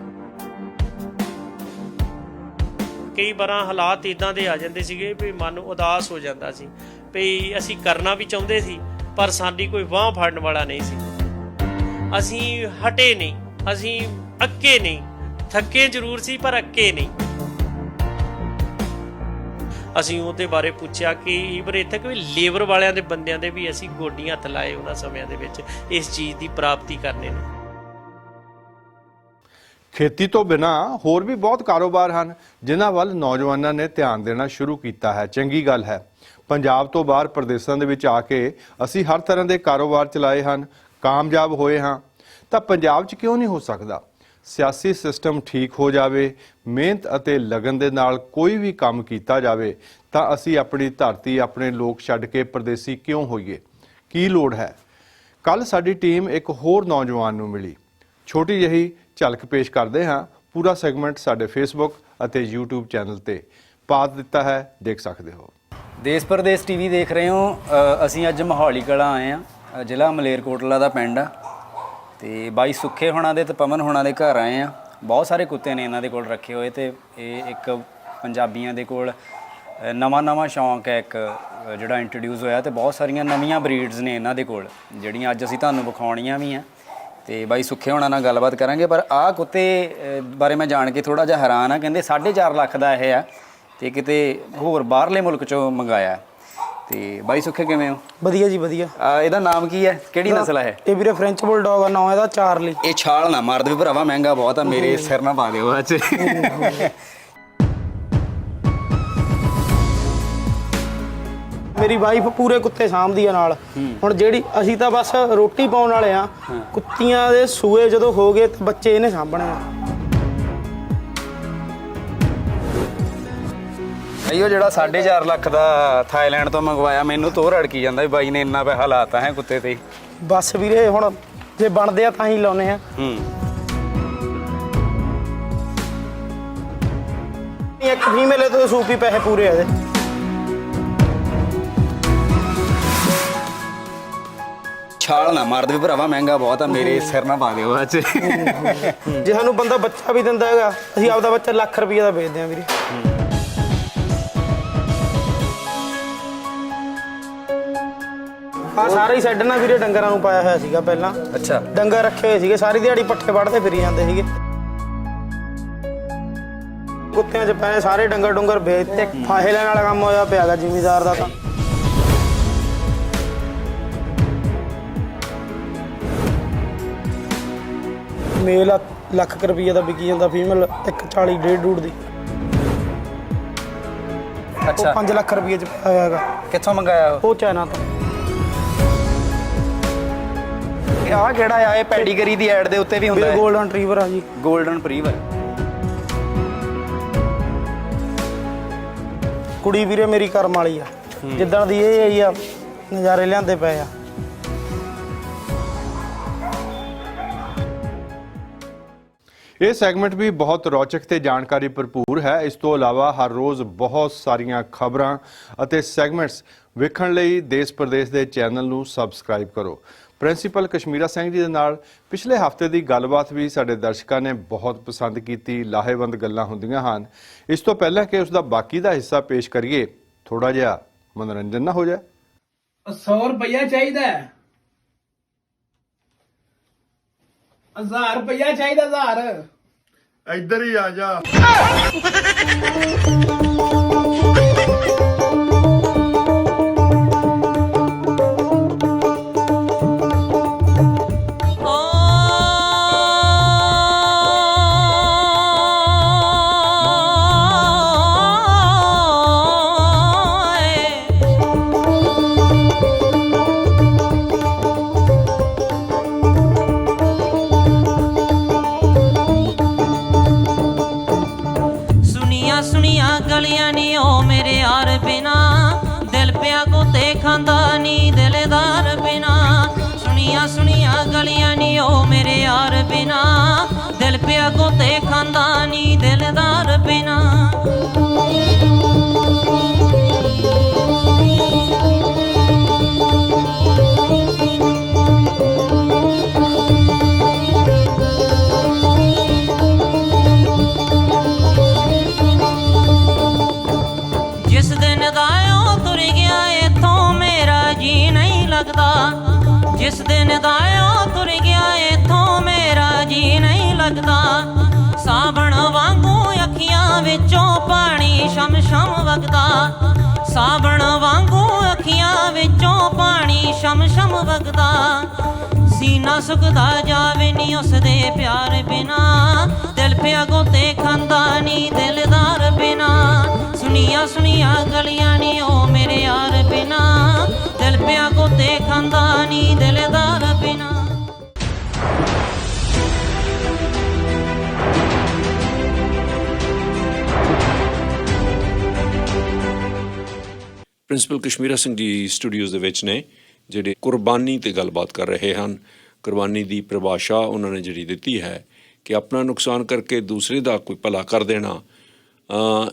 ਕਈ ਵਾਰ ਹਾਲਾਤ ਇਦਾਂ ਦੇ ਆ ਜਾਂਦੇ ਸੀਗੇ ਵੀ ਮਨ ਉਦਾਸ ਹੋ ਜਾਂਦਾ ਸੀ ਵੀ ਅਸੀਂ ਕਰਨਾ ਵੀ ਚਾਹੁੰਦੇ ਸੀ ਪਰ ਸਾਡੀ ਕੋਈ ਬਾਂਹ ਫੜਨ ਵਾਲਾ ਨਹੀਂ ਸੀ। ਅਸੀਂ ਹਟੇ ਨਹੀਂ, ਅਸੀਂ ਅੱਕੇ ਨਹੀਂ, ਥੱਕੇ ਜ਼ਰੂਰ ਸੀ ਪਰ ਅੱਕੇ ਨਹੀਂ। ਅਸੀਂ ਉਹਦੇ ਬਾਰੇ ਪੁੱਛਿਆ ਕਿ ਈਵਨ ਇੱਥੇ ਕੋਈ ਲੇਬਰ ਵਾਲਿਆਂ ਦੇ ਬੰਦਿਆਂ ਦੇ ਵੀ ਅਸੀਂ ਗੋਡੀਆਂ ਹੱਥ ਲਾਏ ਉਹਨਾਂ ਸਮਿਆਂ ਦੇ ਵਿੱਚ ਇਸ ਚੀਜ਼ ਦੀ ਪ੍ਰਾਪਤੀ ਕਰਨੇ ਨੂੰ।
ਖੇਤੀ ਤੋਂ ਬਿਨਾ ਹੋਰ ਵੀ ਬਹੁਤ ਕਾਰੋਬਾਰ ਹਨ ਜਿਨ੍ਹਾਂ ਵੱਲ ਨੌਜਵਾਨਾਂ ਨੇ ਧਿਆਨ ਦੇਣਾ ਸ਼ੁਰੂ ਕੀਤਾ ਹੈ। ਚੰਗੀ ਗੱਲ ਹੈ। ਪੰਜਾਬ ਤੋਂ ਬਾਹਰ ਪ੍ਰਦੇਸ਼ਾਂ ਦੇ ਵਿੱਚ ਆ ਕੇ ਅਸੀਂ ਹਰ ਤਰ੍ਹਾਂ ਦੇ ਕਾਰੋਬਾਰ ਚਲਾਏ ਹਨ, ਕਾਮਯਾਬ ਹੋਏ ਹਾਂ, ਤਾਂ ਪੰਜਾਬ 'ਚ ਕਿਉਂ ਨਹੀਂ ਹੋ ਸਕਦਾ? ਸਿਆਸੀ ਸਿਸਟਮ ਠੀਕ ਹੋ ਜਾਵੇ, ਮਿਹਨਤ ਅਤੇ ਲਗਨ ਦੇ ਨਾਲ ਕੋਈ ਵੀ ਕੰਮ ਕੀਤਾ ਜਾਵੇ ਤਾਂ ਅਸੀਂ ਆਪਣੀ ਧਰਤੀ, ਆਪਣੇ ਲੋਕ ਛੱਡ ਕੇ ਪਰਦੇਸੀ ਕਿਉਂ ਹੋਈਏ? ਕੀ ਲੋੜ ਹੈ? ਕੱਲ ਸਾਡੀ ਟੀਮ ਇੱਕ ਹੋਰ ਨੌਜਵਾਨ ਨੂੰ ਮਿਲੀ। ਛੋਟੀ ਜਿਹੀ ਝਲਕ ਪੇਸ਼ ਕਰਦੇ ਹਾਂ। ਪੂਰਾ ਸੈਗਮੈਂਟ ਸਾਡੇ ਫੇਸਬੁੱਕ ਅਤੇ YouTube ਚੈਨਲ ਤੇ ਪਾ ਦਿੱਤਾ ਹੈ, ਦੇਖ ਸਕਦੇ ਹੋ।
ਦੇਸ਼ ਪ੍ਰਦੇਸ਼ ਟੀਵੀ ਦੇਖ ਰਹੇ ਹੋ। ਅਸੀਂ ਅੱਜ ਮੋਹਾਲੀ ਕਲਾਂ ਆਏ ਆ, ਜ਼ਿਲ੍ਹਾ ਮਲੇਰਕੋਟਲਾ ਦਾ ਪਿੰਡ ਆ, ਤੇ ਬਾਈ ਸੁੱਖੇ ਹੋਣਾ ਦੇ ਤੇ ਪਵਨ ਹੋਣਾ ਦੇ ਘਰ ਆਏ ਆ। ਬਹੁਤ ਸਾਰੇ ਕੁੱਤੇ ਨੇ ਇਹਨਾਂ ਦੇ ਕੋਲ ਰੱਖੇ ਹੋਏ, ਤੇ ਇਹ ਇੱਕ ਪੰਜਾਬੀਆਂ ਦੇ ਕੋਲ ਨਵਾਂ ਸ਼ੌਂਕ ਹੈ ਇੱਕ ਜਿਹੜਾ ਇੰਟਰੋਡਿਊਸ ਹੋਇਆ, ਤੇ ਬਹੁਤ ਸਾਰੀਆਂ ਨਵੀਆਂ ਬਰੀਡਸ ਨੇ ਇਹਨਾਂ ਦੇ ਕੋਲ ਜਿਹੜੀਆਂ ਅੱਜ ਅਸੀਂ ਤੁਹਾਨੂੰ ਵਿਖਾਉਣੀਆਂ ਵੀ ਆ। ਤੇ ਬਾਈ ਸੁੱਖੇ ਹੋਣਾ ਨਾਲ ਗੱਲਬਾਤ ਕਰਾਂਗੇ। ਪਰ ਆਹ ਕੁੱਤੇ ਬਾਰੇ ਮੈਂ ਜਾਣ ਕੇ ਥੋੜਾ ਜਿਹਾ ਹੈਰਾਨ ਆ। ਕਹਿੰਦੇ 4.5 ਲੱਖ ਦਾ ਇਹ ਆ ਤੇ ਕਿਤੇ ਹੋਰ ਬਾਹਰਲੇ ਮੁਲਕ ਚੋਂ ਮੰਗਾਇਆ। ਤੇ ਬਾਈ ਸੁੱਖੇ ਕਿਵੇਂ ਹੋ?
ਵਧੀਆ ਜੀ ਵਧੀਆ।
ਇਹਦਾ ਨਾਮ ਕੀ ਹੈ, ਕਿਹੜੀ ਨਸਲ ਹੈ
ਇਹ? ਵੀਰੇ ਫ੍ਰੈਂਚ ਬੁਲਡੌਗ ਆ, ਨਾਮ ਇਹਦਾ ਚਾਰਲੀ।
ਇਹ ਛਾਲ ਨਾ ਮਾਰ ਦੇ ਭਰਾਵਾ, ਮਹਿੰਗਾ ਬਹੁਤ ਆ, ਮੇਰੇ ਸਿਰ ਨਾ ਪਾ ਦਿਓ ਅੱਜ।
ਮੇਰੀ ਵਾਈਫ ਪੂਰੇ ਕੁੱਤੇ ਸਾਂਭਦੀ ਆ ਨਾਲ। ਹੁਣ ਜਿਹੜੀ ਅਸੀਂ ਤਾਂ ਬਸ ਰੋਟੀ ਪਾਉਣ ਵਾਲੇ ਆ, ਕੁੱਤੀਆਂ ਦੇ ਸੂਏ ਜਦੋਂ ਹੋ ਗਏ ਤੇ ਬੱਚੇ ਇਹਨੇ ਸਾਂਭਣੇ ਆ।
ਇਹੋ ਜਿਹੜਾ 4.5 ਲੱਖ ਦਾ ਥਾਈਲੈਂਡ ਤੋਂ ਮੰਗਵਾਇਆ, ਮੈਨੂੰ ਤੋਂ ਰੜਕੀ ਜਾਂਦਾ ਵੀ ਬਾਈ ਨੇ ਇੰਨਾ ਪੈਸਾ ਲਾਤਾ ਹੈ ਕੁੱਤੇ ਤੇ।
ਬਸ ਵੀਰੇ ਹੁਣ ਜੇ ਬਣਦੇ ਆ ਤਾਂ ਹੀ ਲਾਉਨੇ ਆ। ਇੱਕ ਫੀਮੇਲ ਤੋਂ ਸੂਪੀ ਪੈਸੇ ਪੂਰੇ ਆ ਇਹਦੇ।
ਛਾਲ ਨਾ ਮਾਰ ਦੇ ਭਰਾਵਾ, ਮਹਿੰਗਾ ਬਹੁਤ ਆ, ਮੇਰੇ ਸਿਰ ਨਾ ਪਾ ਦਿਓ ਅੱਜ।
ਜੇ ਸਾਨੂੰ ਬੰਦਾ ਬੱਚਾ ਵੀ ਦਿੰਦਾ ਹੈਗਾ, ਅਸੀਂ ਆਪਦਾ ਬੱਚਾ ਲੱਖ ਰੁਪਏ ਦਾ ਵੇਚਦੇ ਆ ਵੀਰੇ। ਆ ਸਾਰਾ ਹੀ ਸੈੱਡ ਨਾ ਵੀਰੇ ਡੰਗਰਾਂ ਨੂੰ ਪਾਇਆ ਹੋਇਆ ਸੀਗਾ ਪਹਿਲਾਂ।
ਅੱਛਾ।
ਡੰਗਰ ਰੱਖੇ ਹੋਏ ਸੀਗੇ, ਸਾਰੀ ਦਿਹਾੜੀ ਪੱਠੇ ਵੱਢਦੇ ਫਿਰੀ ਜਾਂਦੇ ਸੀਗੇ। ਕੁੱਤਿਆਂ 'ਚ ਪਏ ਸਾਰੇ ਡੰਗਰ ਵੇਚਤੇ। ਫਾਹੇ ਲੈਣ ਵਾਲਾ ਕੰਮ ਹੋਇਆ ਪਿਆਗਾ ਜ਼ਿਮੀਦਾਰ ਦਾ। ਤਾਂ ਮੇਲ ਲੱਖ ਰੁਪਏ ਦਾ ਵਿਕੀ ਜਾਂਦਾ, ਫੀਮੇਲ 140 1.5 ਦੀ।
ਅੱਛਾ।
5 ਲੱਖ ਰੁਪਏ 'ਚ ਪਾਇਆ ਹੈਗਾ।
ਕਿੱਥੋਂ ਮੰਗਾਇਆ
ਉਹ ਚਾਈਨਾ ਤੋਂ।
ਆਹ ਕਿਹੜਾ ਆ? ਇਹ ਪੈਡੀਗਰੀ ਦੀ ਐਡ ਦੇ ਉੱਤੇ ਵੀ ਹੁੰਦਾ ਹੈ।
ਗੋਲਡਨ ਰਿਟਰੀਵਰ ਆ ਜੀ।
ਗੋਲਡਨ ਪ੍ਰੀਵਰ।
ਕੁੜੀ ਵੀਰੇ ਮੇਰੀ ਕਰਮ ਵਾਲੀ ਆ, ਜਿੱਦਣ ਦੀ ਇਹ ਆਈ ਆ ਨਜ਼ਾਰੇ ਲਿਆਂਦੇ ਪਏ ਆ।
ਇਹ ਸੈਗਮੈਂਟ ਵੀ ਬਹੁਤ ਰੌਚਕ ਤੇ ਜਾਣਕਾਰੀ ਭਰਪੂਰ ਹੈ। ਇਸ ਤੋਂ ਇਲਾਵਾ ਹਰ ਰੋਜ਼ ਬਹੁਤ ਸਾਰੀਆਂ ਖਬਰਾਂ ਅਤੇ ਸੈਗਮੈਂਟਸ ਵੇਖਣ ਲਈ ਦੇਸ਼ ਪ੍ਰਦੇਸ਼ ਦੇ ਚੈਨਲ ਨੂੰ ਸਬਸਕ੍ਰਾਈਬ ਕਰੋ। ਪ੍ਰਿੰਸੀਪਲ ਕਸ਼ਮੀਰਾ ਸਿੰਘ ਜੀ ਦੇ ਨਾਲ ਪਿਛਲੇ ਹਫ਼ਤੇ ਦੀ ਗੱਲਬਾਤ ਵੀ ਸਾਡੇ ਦਰਸ਼ਕਾਂ ਨੇ ਬਹੁਤ ਪਸੰਦ ਕੀਤੀ। ਲਾਹੇਵੰਦ ਗੱਲਾਂ ਹੁੰਦੀਆਂ ਹਨ। ਇਸ ਤੋਂ ਪਹਿਲਾਂ ਕਿ ਉਸ ਦਾ ਬਾਕੀ ਦਾ ਹਿੱਸਾ ਪੇਸ਼ ਕਰੀਏ, ਥੋੜਾ ਜਿਹਾ ਮਨੋਰੰਜਨ ਨਾ ਹੋ ਜਾਏ।
100 ਰੁਪਇਆ ਚਾਹੀਦਾ, 1000 ਰੁਪਇਆ ਚਾਹੀਦਾ। 1000
ਇੱਧਰ ਹੀ ਆ ਜਾ।
ਗਲੀਆਂ ਨੀ ਓ ਮੇਰੇ ਯਾਰ ਬਿਨਾ ਦਿਲ ਪਿਆ ਕੋ ਤੇ ਖਾਂਦਾ ਨੀ ਦਿਲਦਾਰ ਬਿਨਾ ਸੁਣੀਆਂ ਸੁਣੀਆਂ ਗਲੀਆਂ ਨੀ ਉਹ ਮੇਰੇ ਯਾਰ ਬਿਨਾ ਦਿਲ ਪਿਆ ਗੋਤੇ ਖਾਂਦਾ ਨੀ ਦਿਲਦਾਰ ਬਿਨਾ ਜਿਸ ਦਿਨ ਦਾ ਉਹ ਤੁਰ ਗਿਆ ਇੱਥੋਂ ਮੇਰਾ ਜੀ ਨਹੀਂ ਲੱਗਦਾ ਜਿਸ ਦਿਨ ਦਾ ਉਹ ਤੁਰ ਗਿਆ ਇੱਥੋਂ ਮੇਰਾ ਜੀ ਨਹੀਂ ਲੱਗਦਾ ਸਾਵਣ ਵਾਂਗੂ ਅੱਖੀਆਂ ਵਿੱਚੋਂ ਪਾਣੀ ਸ਼ਮ ਸ਼ਮ ਵਗਦਾ ਸਾਵਣ ਵਾਂਗੂ ਅੱਖੀਆਂ ਵਿੱਚੋਂ ਪਾਣੀ ਸ਼ਮ ਸ਼ਮ ਵਗਦਾ ਸੀਨਾ ਸੁੱਕਦਾ ਜਾਵੇ ਨੀ ਉਸਦੇ ਪਿਆਰ ਬਿਨਾ ਦਿਲ ਪਿਆ ਗੋਤੇ ਖਾਂਦਾ ਨੀ ਦਿਲਦਾਰ ਬਿਨਾ ਸੁਣੀਆਂ ਸੁਣੀਆਂ ਗਲੀਆਂ ਨੀ ਉਹ ਮੇਰੇ ਯਾਰ ਬਿਨਾ ਦਿਲ ਪਿਆ ਗੋਤੇ ਖਾਂਦਾ ਨੀ ਦਿਲਦਾਰ ਬਿਨਾ
ਪ੍ਰਿੰਸੀਪਲ ਕਸ਼ਮੀਰਾ ਸਿੰਘ ਜੀ ਸਟੂਡੀਓਜ਼ ਦੇ ਵਿੱਚ ਨੇ ਜਿਹੜੇ ਕੁਰਬਾਨੀ ਤੇ ਗੱਲਬਾਤ ਕਰ ਰਹੇ ਹਨ। ਕੁਰਬਾਨੀ ਦੀ ਪਰਿਭਾਸ਼ਾ ਉਹਨਾਂ ਨੇ ਜਿਹੜੀ ਦਿੱਤੀ ਹੈ ਕਿ ਆਪਣਾ ਨੁਕਸਾਨ ਕਰਕੇ ਦੂਸਰੇ ਦਾ ਕੋਈ ਭਲਾ ਕਰ ਦੇਣਾ,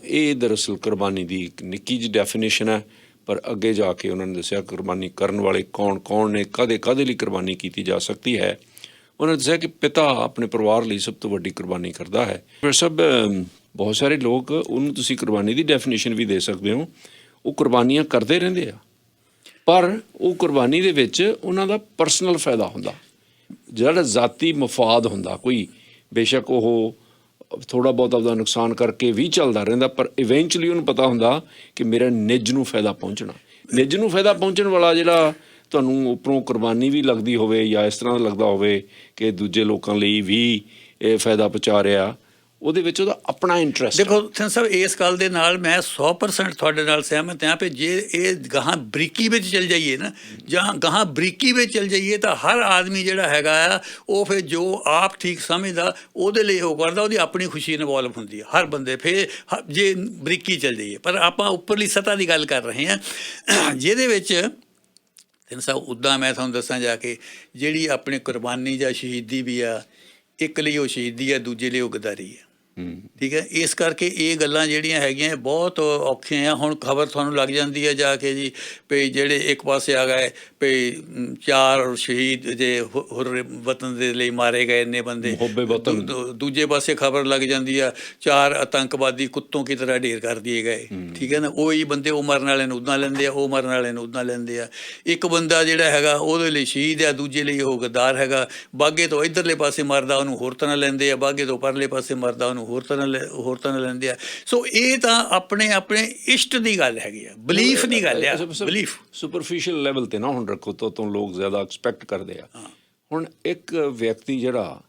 ਇਹ ਦਰਅਸਲ ਕੁਰਬਾਨੀ ਦੀ ਇੱਕ ਨਿੱਕੀ ਜਿਹੀ ਡੈਫੀਨੇਸ਼ਨ ਹੈ। ਪਰ ਅੱਗੇ ਜਾ ਕੇ ਉਹਨਾਂ ਨੇ ਦੱਸਿਆ ਕੁਰਬਾਨੀ ਕਰਨ ਵਾਲੇ ਕੌਣ ਨੇ, ਕਾਹਦੇ ਲਈ ਕੁਰਬਾਨੀ ਕੀਤੀ ਜਾ ਸਕਦੀ ਹੈ। ਉਹਨਾਂ ਨੇ ਦੱਸਿਆ ਕਿ ਪਿਤਾ ਆਪਣੇ ਪਰਿਵਾਰ ਲਈ ਸਭ ਤੋਂ ਵੱਡੀ ਕੁਰਬਾਨੀ ਕਰਦਾ ਹੈ। ਫਿਰ ਸਭ ਬਹੁਤ ਸਾਰੇ ਲੋਕ ਉਹਨੂੰ ਤੁਸੀਂ ਕੁਰਬਾਨੀ ਦੀ ਡੈਫੀਨੇਸ਼ਨ ਵੀ ਦੇ ਸਕਦੇ ਹੋ, ਉਹ ਕੁਰਬਾਨੀਆਂ ਕਰਦੇ ਰਹਿੰਦੇ ਆ, ਪਰ ਉਹ ਕੁਰਬਾਨੀ ਦੇ ਵਿੱਚ ਉਹਨਾਂ ਦਾ ਪਰਸਨਲ ਫਾਇਦਾ ਹੁੰਦਾ, ਜਿਹੜਾ ਜ਼ਾਤੀ ਮਫਾਦ ਹੁੰਦਾ। ਕੋਈ ਬੇਸ਼ੱਕ ਉਹ ਥੋੜ੍ਹਾ ਬਹੁਤ ਆਪਦਾ ਨੁਕਸਾਨ ਕਰਕੇ ਵੀ ਚੱਲਦਾ ਰਹਿੰਦਾ, ਪਰ ਇਵੈਂਚੁਅਲੀ ਉਹਨੂੰ ਪਤਾ ਹੁੰਦਾ ਕਿ ਮੇਰਾ ਨਿੱਜ ਨੂੰ ਫਾਇਦਾ ਪਹੁੰਚਣਾ। ਨਿੱਜ ਨੂੰ ਫਾਇਦਾ ਪਹੁੰਚਣ ਵਾਲਾ ਜਿਹੜਾ ਤੁਹਾਨੂੰ ਉੱਪਰੋਂ ਕੁਰਬਾਨੀ ਵੀ ਲੱਗਦੀ ਹੋਵੇ ਜਾਂ ਇਸ ਤਰ੍ਹਾਂ ਦਾ ਲੱਗਦਾ ਹੋਵੇ ਕਿ ਦੂਜੇ ਲੋਕਾਂ ਲਈ ਵੀ ਇਹ ਫਾਇਦਾ ਪਹੁੰਚਾ ਰਿਹਾ, ਉਹਦੇ ਵਿੱਚ ਉਹਦਾ ਆਪਣਾ ਇੰਟਰਸਟ।
ਦੇਖੋ ਸਿੰਘ ਸਾਹਿਬ, ਇਸ ਗੱਲ ਦੇ ਨਾਲ ਮੈਂ 100% ਤੁਹਾਡੇ ਨਾਲ ਸਹਿਮਤ ਹਾਂ। ਵੀ ਜੇ ਇਹ ਗਾਹਾਂ ਬਰੀਕੀ ਵਿੱਚ ਚਲ ਜਾਈਏ ਨਾ, ਜਾਂ ਗਾਹਾਂ ਬਰੀਕੀ ਵਿੱਚ ਚਲ ਜਾਈਏ ਤਾਂ ਹਰ ਆਦਮੀ ਜਿਹੜਾ ਹੈਗਾ ਆ ਉਹ ਫਿਰ ਜੋ ਆਪ ਠੀਕ ਸਮਝਦਾ ਉਹਦੇ ਲਈ ਉਹ ਕਰਦਾ, ਉਹਦੀ ਆਪਣੀ ਖੁਸ਼ੀ ਇਨਵੋਲਵ ਹੁੰਦੀ ਹੈ ਹਰ ਬੰਦੇ। ਫਿਰ ਜੇ ਬਰੀਕੀ ਚਲ ਜਾਈਏ, ਪਰ ਆਪਾਂ ਉੱਪਰਲੀ ਸਤ੍ਹਾ ਦੀ ਗੱਲ ਕਰ ਰਹੇ ਹਾਂ ਜਿਹਦੇ ਵਿੱਚ ਸਿੰਘ ਸਾਹਿਬ ਉੱਦਾਂ ਮੈਂ ਤੁਹਾਨੂੰ ਦੱਸਾਂ ਜਾ ਕੇ ਜਿਹੜੀ ਆਪਣੀ ਕੁਰਬਾਨੀ ਜਾਂ ਸ਼ਹੀਦੀ ਵੀ ਆ, ਇੱਕ ਲਈ ਉਹ ਸ਼ਹੀਦੀ ਆ, ਦੂਜੇ ਲਈ ਉਹ ਗਦਾਰੀ ਆ। ਠੀਕ ਹੈ, ਇਸ ਕਰਕੇ ਇਹ ਗੱਲਾਂ ਜਿਹੜੀਆਂ ਹੈਗੀਆਂ ਬਹੁਤ ਔਖੀਆਂ ਆ। ਹੁਣ ਖਬਰ ਤੁਹਾਨੂੰ ਲੱਗ ਜਾਂਦੀ ਹੈ ਜਾ ਕੇ ਜੀ ਵੀ ਜਿਹੜੇ ਇੱਕ ਪਾਸੇ ਆ ਗਏ ਵੀ 4 ਸ਼ਹੀਦ ਜੇ ਹੁਰ ਵਤਨ ਦੇ ਲਈ ਮਾਰੇ ਗਏ ਇੰਨੇ ਬੰਦੇ, ਦੂਜੇ ਪਾਸੇ ਖਬਰ ਲੱਗ ਜਾਂਦੀ ਆ 4 ਆਤੰਕਵਾਦੀ ਕੁੱਤੋਂ ਕੀ ਤਰ੍ਹਾਂ ਢੇਰ ਕਰ ਦਿਏ ਗਏ। ਠੀਕ ਹੈ ਨਾ, ਉਹੀ ਬੰਦੇ ਉਹ ਮਰਨ ਵਾਲੇ ਨੂੰ ਉੱਦਾਂ ਲੈਂਦੇ ਆ, ਉਹ ਮਰਨ ਵਾਲੇ ਨੂੰ ਉੱਦਾਂ ਲੈਂਦੇ ਆ। ਇੱਕ ਬੰਦਾ ਜਿਹੜਾ ਹੈਗਾ ਉਹਦੇ ਲਈ ਸ਼ਹੀਦ ਆ, ਦੂਜੇ ਲਈ ਉਹ ਗੱਦਾਰ ਹੈਗਾ। ਬਾਗੇ ਤੋਂ ਇੱਧਰਲੇ ਪਾਸੇ ਮਰਦਾ ਉਹਨੂੰ ਹੋਰ ਤਰ੍ਹਾਂ ਲੈਂਦੇ ਆ, ਬਾਗੇ ਤੋਂ ਪਰਲੇ ਪਾਸੇ ਮਰਦਾ ਉਹਨੂੰ ਹੋਰ ਤਰ੍ਹਾਂ ਲੈਂਦੇ ਆ। ਸੋ ਇਹ ਤਾਂ ਆਪਣੇ ਇਸ਼ਟ ਦੀ ਗੱਲ ਹੈਗੀ ਆ, ਬਲੀਫ ਦੀ ਗੱਲ ਆ। ਬਲੀਫ
ਸੁਪਰਫੀਸ਼ੀਅਲ ਲੈਵਲ ਤੇ ਨਾ ਹੁਣ ਰੱਖੋ ਤੋਂ ਲੋਕ ਜ਼ਿਆਦਾ ਐਕਸਪੈਕਟ ਕਰਦੇ ਆ। ਹੁਣ ਇੱਕ ਵਿਅਕਤੀ ਜਿਹੜਾ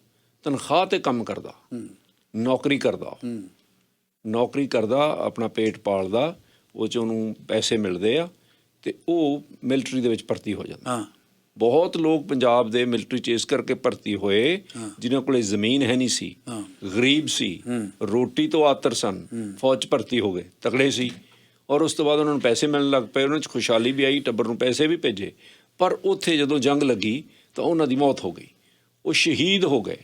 ਤਨਖਾਹ ਤੇ ਕੰਮ ਕਰਦਾ, ਨੌਕਰੀ ਕਰਦਾ, ਆਪਣਾ ਪੇਟ ਪਾਲਦਾ, ਉਹ 'ਚ ਉਹਨੂੰ ਪੈਸੇ ਮਿਲਦੇ ਆ ਤੇ ਉਹ ਮਿਲਟਰੀ ਦੇ ਵਿੱਚ ਭਰਤੀ ਹੋ ਜਾਂਦਾ। ਬਹੁਤ ਲੋਕ ਪੰਜਾਬ ਦੇ ਮਿਲਟਰੀ 'ਚ ਇਸ ਕਰਕੇ ਭਰਤੀ ਹੋਏ ਜਿਨ੍ਹਾਂ ਕੋਲ ਜ਼ਮੀਨ ਹੈ ਨਹੀਂ ਸੀ, ਗਰੀਬ ਸੀ, ਰੋਟੀ ਤੋਂ ਆਤਰ ਸਨ, ਫੌਜ 'ਚ ਭਰਤੀ ਹੋ ਗਏ, ਤਕੜੇ ਸੀ, ਔਰ ਉਸ ਤੋਂ ਬਾਅਦ ਉਹਨਾਂ ਨੂੰ ਪੈਸੇ ਮਿਲਣ ਲੱਗ ਪਏ, ਉਹਨਾਂ 'ਚ ਖੁਸ਼ਹਾਲੀ ਵੀ ਆਈ, ਟੱਬਰ ਨੂੰ ਪੈਸੇ ਵੀ ਭੇਜੇ। ਪਰ ਉੱਥੇ ਜਦੋਂ ਜੰਗ ਲੱਗੀ ਤਾਂ ਉਹਨਾਂ ਦੀ ਮੌਤ ਹੋ ਗਈ, ਉਹ ਸ਼ਹੀਦ ਹੋ ਗਏ।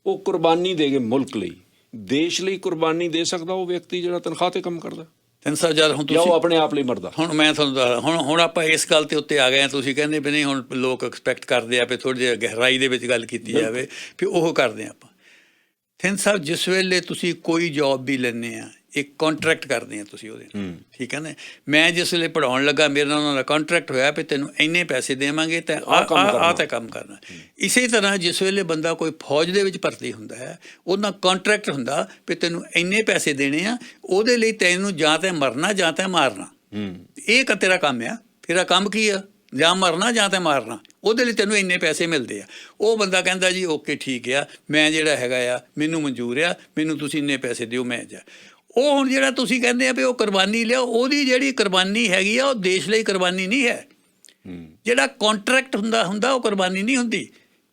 ਉਹ ਕੁਰਬਾਨੀ ਦੇ ਗਏ ਮੁਲਕ ਲਈ, ਦੇਸ਼ ਲਈ ਕੁਰਬਾਨੀ ਦੇ ਸਕਦਾ ਉਹ ਵਿਅਕਤੀ ਜਿਹੜਾ ਤਨਖਾਹ ਤੇ ਕੰਮ ਕਰਦਾ।
ਹੁਣ ਤੁਸੀਂ
ਆਪਣੇ ਆਪ ਲਈ ਮਰਦਾ।
ਹੁਣ ਮੈਂ ਤੁਹਾਨੂੰ ਦੱਸਦਾ, ਹੁਣ ਆਪਾਂ ਇਸ ਗੱਲ ਤੇ ਉੱਤੇ ਆ ਗਏ ਹਾਂ। ਤੁਸੀਂ ਕਹਿੰਦੇ ਵੀ ਨਹੀਂ, ਹੁਣ ਲੋਕ ਐਕਸਪੈਕਟ ਕਰਦੇ ਆ ਵੀ ਥੋੜ੍ਹੀ ਜਿਹੀ ਗਹਿਰਾਈ ਦੇ ਵਿੱਚ ਗੱਲ ਕੀਤੀ ਜਾਵੇ, ਫਿਰ ਉਹ ਕਰਦੇ ਆਪਾਂ। ਥਿੰਦ ਸਾਹਿਬ, ਜਿਸ ਵੇਲੇ ਤੁਸੀਂ ਕੋਈ ਜੋਬ ਵੀ ਲੈਂਦੇ ਆ, ਇੱਕ ਕੰਟਰੈਕਟ ਕਰਦੇ ਆ ਤੁਸੀਂ ਉਹਦੇ ਨਾਲ, ਠੀਕ ਹੈ ਨਾ। ਮੈਂ ਜਿਸ ਵੇਲੇ ਪੜ੍ਹਾਉਣ ਲੱਗਾ, ਮੇਰੇ ਨਾਲ ਉਹਨਾਂ ਦਾ ਕੰਟਰੈਕਟ ਹੋਇਆ ਵੀ ਤੈਨੂੰ ਇੰਨੇ ਪੈਸੇ ਦੇਵਾਂਗੇ ਤਾਂ ਆਹ ਤਾਂ ਕੰਮ ਕਰਨਾ। ਇਸੇ ਤਰ੍ਹਾਂ ਜਿਸ ਵੇਲੇ ਬੰਦਾ ਕੋਈ ਫੌਜ ਦੇ ਵਿੱਚ ਭਰਤੀ ਹੁੰਦਾ ਹੈ, ਉਹਦਾ ਕੰਟਰੈਕਟ ਹੁੰਦਾ ਵੀ ਤੈਨੂੰ ਇੰਨੇ ਪੈਸੇ ਦੇਣੇ ਆ, ਉਹਦੇ ਲਈ ਤੈਨੂੰ ਜਾਂ ਤਾਂ ਮਰਨਾ ਜਾਂ ਤਾਂ ਮਾਰਨਾ। ਇਹ ਤੇਰਾ ਕੰਮ ਆ। ਤੇਰਾ ਕੰਮ ਕੀ ਆ? ਜਾਂ ਮਰਨਾ ਜਾਂ ਤਾਂ ਮਾਰਨਾ। ਉਹਦੇ ਲਈ ਤੈਨੂੰ ਇੰਨੇ ਪੈਸੇ ਮਿਲਦੇ ਆ। ਉਹ ਬੰਦਾ ਕਹਿੰਦਾ ਜੀ ਓਕੇ ਠੀਕ ਆ, ਮੈਂ ਜਿਹੜਾ ਹੈਗਾ ਆ ਮੈਨੂੰ ਮਨਜ਼ੂਰ ਆ, ਮੈਨੂੰ ਤੁਸੀਂ ਇੰਨੇ ਪੈਸੇ ਦਿਓ, ਮੈਂ ਜਾ। ਉਹ ਹੁਣ ਜਿਹੜਾ ਤੁਸੀਂ ਕਹਿੰਦੇ ਆ ਵੀ ਉਹ ਕੁਰਬਾਨੀ ਲਿਆ, ਉਹਦੀ ਜਿਹੜੀ ਕੁਰਬਾਨੀ ਹੈਗੀ ਆ ਉਹ ਦੇਸ਼ ਲਈ ਕੁਰਬਾਨੀ ਨਹੀਂ ਹੈ। ਜਿਹੜਾ ਕੰਟਰੈਕਟ ਹੁੰਦਾ ਉਹ ਕੁਰਬਾਨੀ ਨਹੀਂ ਹੁੰਦੀ।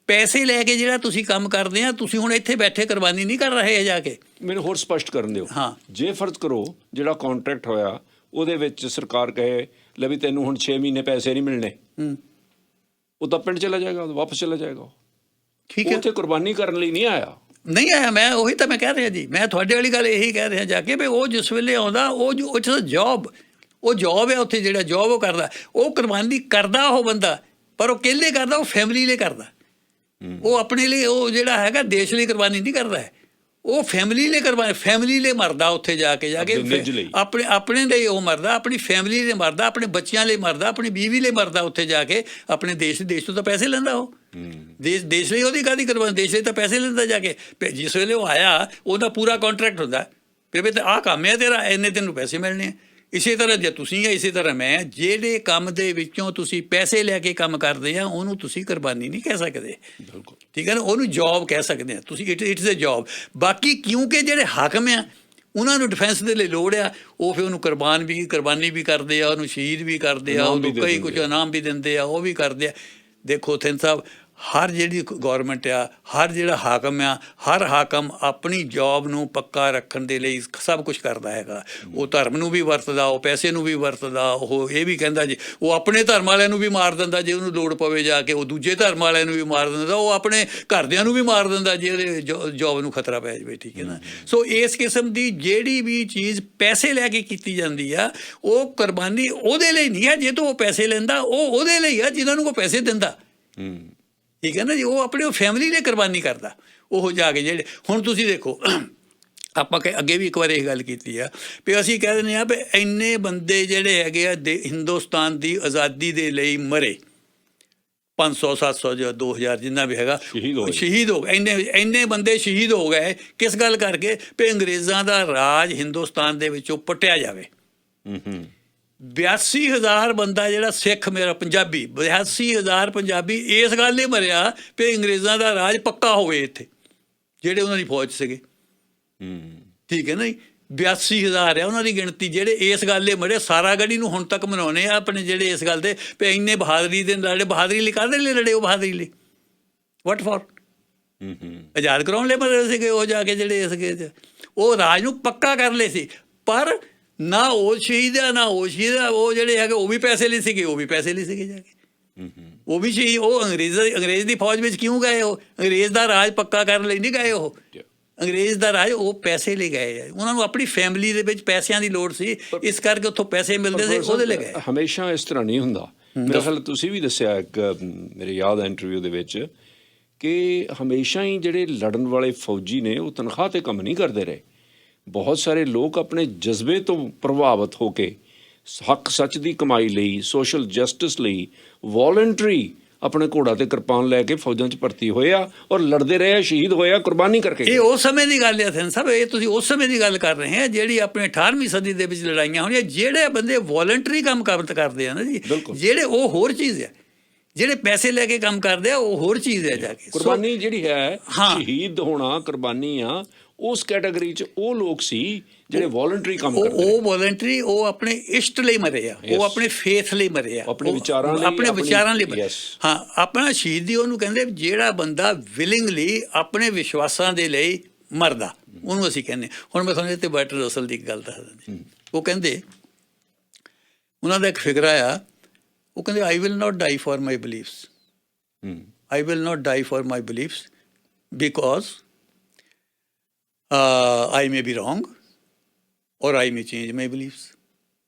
ਪੈਸੇ ਲੈ ਕੇ ਜਿਹੜਾ ਤੁਸੀਂ ਕੰਮ ਕਰਦੇ ਆ, ਤੁਸੀਂ ਹੁਣ ਇੱਥੇ ਬੈਠੇ ਕੁਰਬਾਨੀ ਨਹੀਂ ਕਰ ਰਹੇ ਜਾ ਕੇ।
ਮੈਨੂੰ ਹੋਰ ਸਪਸ਼ਟ ਕਰਨ ਦਿਓ। ਜੇ ਫਰਜ਼ ਕਰੋ ਜਿਹੜਾ ਕੰਟਰੈਕਟ ਹੋਇਆ ਉਹਦੇ ਵਿੱਚ ਸਰਕਾਰ ਕਹੇ ਲੈ ਵੀ ਤੈਨੂੰ ਹੁਣ 6 ਮਹੀਨੇ ਪੈਸੇ ਨਹੀਂ ਮਿਲਣੇ, ਉਹ ਤਾਂ ਪਿੰਡ ਚਲਾ ਜਾਏਗਾ, ਵਾਪਸ ਚਲਾ ਜਾਏਗਾ।
ਠੀਕ ਹੈ,
ਉੱਥੇ ਕੁਰਬਾਨੀ ਕਰਨ ਲਈ ਨਹੀਂ ਆਇਆ।
ਨਹੀਂ ਆਇਆ। ਮੈਂ ਉਹੀ ਤਾਂ ਮੈਂ ਕਹਿ ਰਿਹਾ ਜੀ, ਮੈਂ ਤੁਹਾਡੇ ਵਾਲੀ ਗੱਲ ਇਹੀ ਕਹਿ ਰਿਹਾ ਜਾ ਕੇ ਵੀ ਉਹ ਜਿਸ ਵੇਲੇ ਆਉਂਦਾ, ਉਹ ਜੋਬ ਹੈ ਉੱਥੇ, ਜਿਹੜਾ ਜੋਬ ਉਹ ਕਰਦਾ, ਉਹ ਕੁਰਬਾਨੀ ਕਰਦਾ ਉਹ ਬੰਦਾ, ਪਰ ਉਹ ਕਿਹਦੇ ਕਰਦਾ? ਉਹ ਫੈਮਿਲੀ ਲਈ ਕਰਦਾ। ਉਹ ਆਪਣੇ ਲਈ, ਉਹ ਜਿਹੜਾ ਹੈਗਾ ਦੇਸ਼ ਲਈ ਕੁਰਬਾਨੀ ਨਹੀਂ ਕਰਦਾ ਹੈ, ਉਹ ਫੈਮਿਲੀ ਲਈ ਕੁਰਬਾਨੀ, ਫੈਮਿਲੀ ਲਈ ਮਰਦਾ ਉੱਥੇ ਜਾ ਕੇ ਆਪਣੇ ਲਈ ਉਹ ਮਰਦਾ, ਆਪਣੀ ਫੈਮਿਲੀ ਲਈ ਮਰਦਾ, ਆਪਣੇ ਬੱਚਿਆਂ ਲਈ ਮਰਦਾ, ਆਪਣੀ ਬੀਵੀ ਲਈ ਮਰਦਾ ਉੱਥੇ ਜਾ ਕੇ, ਆਪਣੇ ਦੇਸ਼ ਤੋਂ ਤਾਂ ਪੈਸੇ ਲੈਂਦਾ ਉਹ। ਦੇਸ਼ ਲਈ ਉਹਦੀ ਕਾਹਦੀ ਕੁਰਬਾਨੀ? ਦੇਸ਼ ਲਈ ਤਾਂ ਪੈਸੇ ਲੈਂਦਾ ਜਾ ਕੇ। ਜਿਸ ਵੇਲੇ ਉਹ ਆਇਆ ਉਹਦਾ ਪੂਰਾ ਕੰਟਰੈਕਟ ਹੁੰਦਾ ਵੀ ਤਾਂ ਆਹ ਕੰਮ ਹੈ ਤੇਰਾ, ਇੰਨੇ ਤੈਨੂੰ ਪੈਸੇ ਮਿਲਣੇ ਆ। ਇਸੇ ਤਰ੍ਹਾਂ ਜੇ ਤੁਸੀਂ ਹੈ, ਇਸੇ ਤਰ੍ਹਾਂ ਮੈਂ, ਜਿਹੜੇ ਕੰਮ ਦੇ ਵਿੱਚੋਂ ਤੁਸੀਂ ਪੈਸੇ ਲੈ ਕੇ ਕੰਮ ਕਰਦੇ ਆ ਉਹਨੂੰ ਤੁਸੀਂ ਕੁਰਬਾਨੀ ਨਹੀਂ ਕਹਿ ਸਕਦੇ। ਬਿਲਕੁਲ ਠੀਕ ਹੈ ਨਾ, ਉਹਨੂੰ ਜੋਬ ਕਹਿ ਸਕਦੇ ਆ ਤੁਸੀਂ, ਇਟਸ ਅ ਜੋਬ। ਬਾਕੀ ਕਿਉਂਕਿ ਜਿਹੜੇ ਹਾਕਮ ਆ ਉਹਨਾਂ ਨੂੰ ਡਿਫੈਂਸ ਦੇ ਲਈ ਲੋੜ ਆ, ਉਹ ਫਿਰ ਉਹਨੂੰ ਕੁਰਬਾਨੀ ਵੀ ਕਰਦੇ ਆ, ਉਹਨੂੰ ਸ਼ਹੀਦ ਵੀ ਕਰਦੇ ਆ, ਉਹਨੂੰ ਕਈ ਕੁਝ ਇਨਾਮ ਵੀ ਦਿੰਦੇ ਆ, ਉਹ ਵੀ ਕਰਦੇ ਆ। ਦੇਖੋ ਥਿੰਨ ਸਾਹਿਬ, ਹਰ ਜਿਹੜੀ ਗੌਰਮੈਂਟ ਆ, ਹਰ ਜਿਹੜਾ ਹਾਕਮ ਆ, ਹਰ ਹਾਕਮ ਆਪਣੀ ਜੋਬ ਨੂੰ ਪੱਕਾ ਰੱਖਣ ਦੇ ਲਈ ਸਭ ਕੁਝ ਕਰਦਾ ਹੈਗਾ। ਉਹ ਧਰਮ ਨੂੰ ਵੀ ਵਰਤਦਾ, ਉਹ ਪੈਸੇ ਨੂੰ ਵੀ ਵਰਤਦਾ, ਉਹ ਇਹ ਵੀ ਕਹਿੰਦਾ ਜੀ, ਉਹ ਆਪਣੇ ਧਰਮ ਵਾਲਿਆਂ ਨੂੰ ਵੀ ਮਾਰ ਦਿੰਦਾ ਜੇ ਉਹਨੂੰ ਲੋੜ ਪਵੇ ਜਾ ਕੇ, ਉਹ ਦੂਜੇ ਧਰਮ ਵਾਲਿਆਂ ਨੂੰ ਵੀ ਮਾਰ ਦਿੰਦਾ, ਉਹ ਆਪਣੇ ਘਰਦਿਆਂ ਨੂੰ ਵੀ ਮਾਰ ਦਿੰਦਾ ਜੇ ਉਹਦੇ ਜੋਬ ਨੂੰ ਖਤਰਾ ਪੈ ਜਾਵੇ। ਠੀਕ ਹੈ ਨਾ। ਸੋ ਇਸ ਕਿਸਮ ਦੀ ਜਿਹੜੀ ਵੀ ਚੀਜ਼ ਪੈਸੇ ਲੈ ਕੇ ਕੀਤੀ ਜਾਂਦੀ ਆ, ਉਹ ਕੁਰਬਾਨੀ ਉਹਦੇ ਲਈ ਨਹੀਂ ਹੈ ਜੇ ਤੋਂ ਉਹ ਪੈਸੇ ਲੈਂਦਾ, ਉਹ ਉਹਦੇ ਲਈ ਆ ਜਿਨ੍ਹਾਂ ਨੂੰ ਉਹ ਪੈਸੇ ਦਿੰਦਾ। ਠੀਕ ਹੈ ਨਾ ਜੀ। ਉਹ ਆਪਣੇ ਫੈਮਿਲੀ ਲਈ ਕੁਰਬਾਨੀ ਕਰਦਾ। ਉਹ ਜਾ ਕੇ ਜਿਹੜੇ ਹੁਣ ਤੁਸੀਂ ਦੇਖੋ, ਆਪਾਂ ਅੱਗੇ ਵੀ ਇੱਕ ਵਾਰ ਇਹ ਗੱਲ ਕੀਤੀ ਆ ਵੀ ਅਸੀਂ ਕਹਿ ਦਿੰਦੇ ਹਾਂ ਵੀ ਇੰਨੇ ਬੰਦੇ ਜਿਹੜੇ ਹੈਗੇ ਆ ਹਿੰਦੁਸਤਾਨ ਦੀ ਆਜ਼ਾਦੀ ਦੇ ਲਈ ਮਰੇ, 500 700 ਜਾਂ 2000 ਜਿੰਨਾ ਵੀ ਹੈਗਾ ਸ਼ਹੀਦ ਹੋ ਗਏ। ਇੰਨੇ ਬੰਦੇ ਸ਼ਹੀਦ ਹੋ ਗਏ ਕਿਸ ਗੱਲ ਕਰਕੇ? ਵੀ ਅੰਗਰੇਜ਼ਾਂ ਦਾ ਰਾਜ ਹਿੰਦੁਸਤਾਨ ਦੇ ਵਿੱਚੋਂ ਪੱਟਿਆ ਜਾਵੇ। 82,000 ਬੰਦਾ ਜਿਹੜਾ ਸਿੱਖ ਮੇਰਾ ਪੰਜਾਬੀ, 82,000 ਪੰਜਾਬੀ ਇਸ ਗੱਲ ਲਈ ਮਰਿਆ ਵੀ ਅੰਗਰੇਜ਼ਾਂ ਦਾ ਰਾਜ ਪੱਕਾ ਹੋਵੇ ਇੱਥੇ, ਜਿਹੜੇ ਉਹਨਾਂ ਦੀ ਫੌਜ ਸੀਗੇ। ਠੀਕ ਹੈ ਨਾ ਜੀ। 82,000 ਆ ਉਹਨਾਂ ਦੀ ਗਿਣਤੀ ਜਿਹੜੇ ਇਸ ਗੱਲ ਲਈ ਮਰੇ। ਸਾਰਾ ਗੜੀ ਨੂੰ ਹੁਣ ਤੱਕ ਮਨਾਉਣੇ ਆ ਆਪਣੇ ਜਿਹੜੇ ਇਸ ਗੱਲ ਤੇ ਵੀ ਇੰਨੇ ਬਹਾਦਰੀ ਦੇ ਲੜੇ। ਬਹਾਦਰੀ ਲਈ ਕਾਹਦੇ ਲਈ ਲੜੇ? ਉਹ ਬਹਾਦਰੀ ਲਈ ਵਾਟ ਫॉर? ਆਜ਼ਾਦ ਕਰਾਉਣ ਲਈ ਮਰੇ ਸੀਗੇ ਉਹ ਜਾ ਕੇ ਜਿਹੜੇ ਸੀਗੇ, ਉਹ ਰਾਜ ਨੂੰ ਪੱਕਾ ਕਰਨ ਲਈ ਸੀ। ਪਰ ਨਾ ਉਹ ਸ਼ਹੀਦ ਆ, ਨਾ ਉਹ ਸ਼ਹੀਦ ਆ। ਉਹ ਜਿਹੜੇ ਹੈਗੇ ਉਹ ਵੀ ਪੈਸੇ ਲਈ ਸੀਗੇ, ਉਹ ਵੀ ਪੈਸੇ ਲਈ ਸੀਗੇ ਜਾ ਕੇ। ਉਹ ਵੀ ਸ਼ਹੀਦ, ਉਹ ਅੰਗਰੇਜ਼ ਦੀ ਫੌਜ ਵਿੱਚ ਕਿਉਂ ਗਏ? ਉਹ ਅੰਗਰੇਜ਼ ਦਾ ਰਾਜ ਪੱਕਾ ਕਰਨ ਲਈ ਨਹੀਂ ਗਏ। ਉਹ ਅੰਗਰੇਜ਼ ਦਾ ਰਾਜ ਉਹ ਪੈਸੇ ਲਈ ਗਏ ਆ। ਉਹਨਾਂ ਨੂੰ ਆਪਣੀ ਫੈਮਿਲੀ ਦੇ ਵਿੱਚ ਪੈਸਿਆਂ ਦੀ ਲੋੜ ਸੀ, ਇਸ ਕਰਕੇ ਉੱਥੋਂ ਪੈਸੇ ਮਿਲਦੇ ਸੀ, ਉਹਦੇ ਲਈ ਗਏ।
ਹਮੇਸ਼ਾ ਇਸ ਤਰ੍ਹਾਂ ਨਹੀਂ ਹੁੰਦਾ। ਮੇਰੇ ਖਿਆਲ ਤੁਸੀਂ ਵੀ ਦੱਸਿਆ ਇੱਕ ਮੇਰੇ ਯਾਦ ਹੈ ਇੰਟਰਵਿਊ ਦੇ ਵਿੱਚ ਕਿ ਹਮੇਸ਼ਾ ਹੀ ਜਿਹੜੇ ਲੜਨ ਵਾਲੇ ਫੌਜੀ ਨੇ ਉਹ ਤਨਖਾਹ 'ਤੇ ਕੰਮ ਨਹੀਂ ਕਰਦੇ ਰਹੇ। ਬਹੁਤ ਸਾਰੇ ਲੋਕ ਆਪਣੇ ਜਜ਼ਬੇ ਤੋਂ ਪ੍ਰਭਾਵਿਤ ਹੋ ਕੇ ਹੱਕ ਸੱਚ ਦੀ ਕਮਾਈ ਲਈ, ਸੋਸ਼ਲ ਜਸਟਿਸ ਲਈ ਵੋਲੰਟਰੀ ਆਪਣੇ ਘੋੜਾ ਤੇ ਕਿਰਪਾਨ ਲੈ ਕੇ ਫੌਜਾਂ 'ਚ ਭਰਤੀ ਹੋਏ ਆ ਔਰ ਲੜਦੇ ਰਹੇ ਆ, ਸ਼ਹੀਦ ਹੋਏ ਆ, ਕੁਰਬਾਨੀ ਕਰਕੇ।
ਇਹ ਉਸ ਸਮੇਂ ਦੀ ਗੱਲ ਹੈ ਥਿੰਨ ਸਾਹਿਬ, ਇਹ ਤੁਸੀਂ ਉਸ ਸਮੇਂ ਦੀ ਗੱਲ ਕਰ ਰਹੇ ਆ ਜਿਹੜੀ ਆਪਣੇ 18ਵੀਂ ਸਦੀ ਦੇ ਵਿੱਚ ਲੜਾਈਆਂ ਹੋਣੀਆਂ। ਜਿਹੜੇ ਬੰਦੇ ਵੋਲੰਟਰੀ ਕੰਮ ਕਰਦੇ ਆ ਨਾ ਜੀ, ਜਿਹੜੇ ਉਹ ਹੋਰ ਚੀਜ਼ ਹੈ। ਜਿਹੜੇ ਪੈਸੇ ਲੈ ਕੇ ਕੰਮ ਕਰਦੇ ਆ ਉਹ ਹੋਰ ਚੀਜ਼ ਹੈ ਜਾ ਕੇ।
ਕੁਰਬਾਨੀ ਜਿਹੜੀ ਹੈ, ਸ਼ਹੀਦ ਹੋਣਾ ਕੁਰਬਾਨੀ ਆ, ਉਸ ਕੈਟਾਗਰੀ 'ਚ ਉਹ ਲੋਕ ਸੀ ਜਿਹੜੇ ਵੋਲੰਟਰੀ ਕੰਮ ਕਰਦੇ।
ਉਹ ਵੋਲੰਟਰੀ, ਉਹ ਆਪਣੇ ਇਸ਼ਟ ਲਈ ਮਰੇ ਆ, ਉਹ ਆਪਣੇ ਫੇਥ ਲਈ ਮਰੇ ਆ,
ਆਪਣੇ ਵਿਚਾਰਾਂ ਲਈ
ਮਰੇ। ਹਾਂ, ਆਪਣਾ ਸ਼ਹੀਦੀ ਉਹਨੂੰ ਕਹਿੰਦੇ ਜਿਹੜਾ ਬੰਦਾ ਵਿਲਿੰਗਲੀ ਆਪਣੇ ਵਿਸ਼ਵਾਸਾਂ ਦੇ ਲਈ ਮਰਦਾ, ਉਹਨੂੰ ਅਸੀਂ ਕਹਿੰਦੇ। ਹੁਣ ਮੈਂ ਤੁਹਾਨੂੰ ਇੱਥੇ ਬਰਟਰਾਂਡ ਰਸਲ ਦੀ ਇੱਕ ਗੱਲ ਦੱਸਦਾ ਜੀ। ਉਹ ਕਹਿੰਦੇ, ਉਹਨਾਂ ਦਾ ਇੱਕ ਫਿਕਰਾ ਆ, ਉਹ ਕਹਿੰਦੇ I will not die for my beliefs, I will not die for my beliefs because I may be wrong or I may change my beliefs।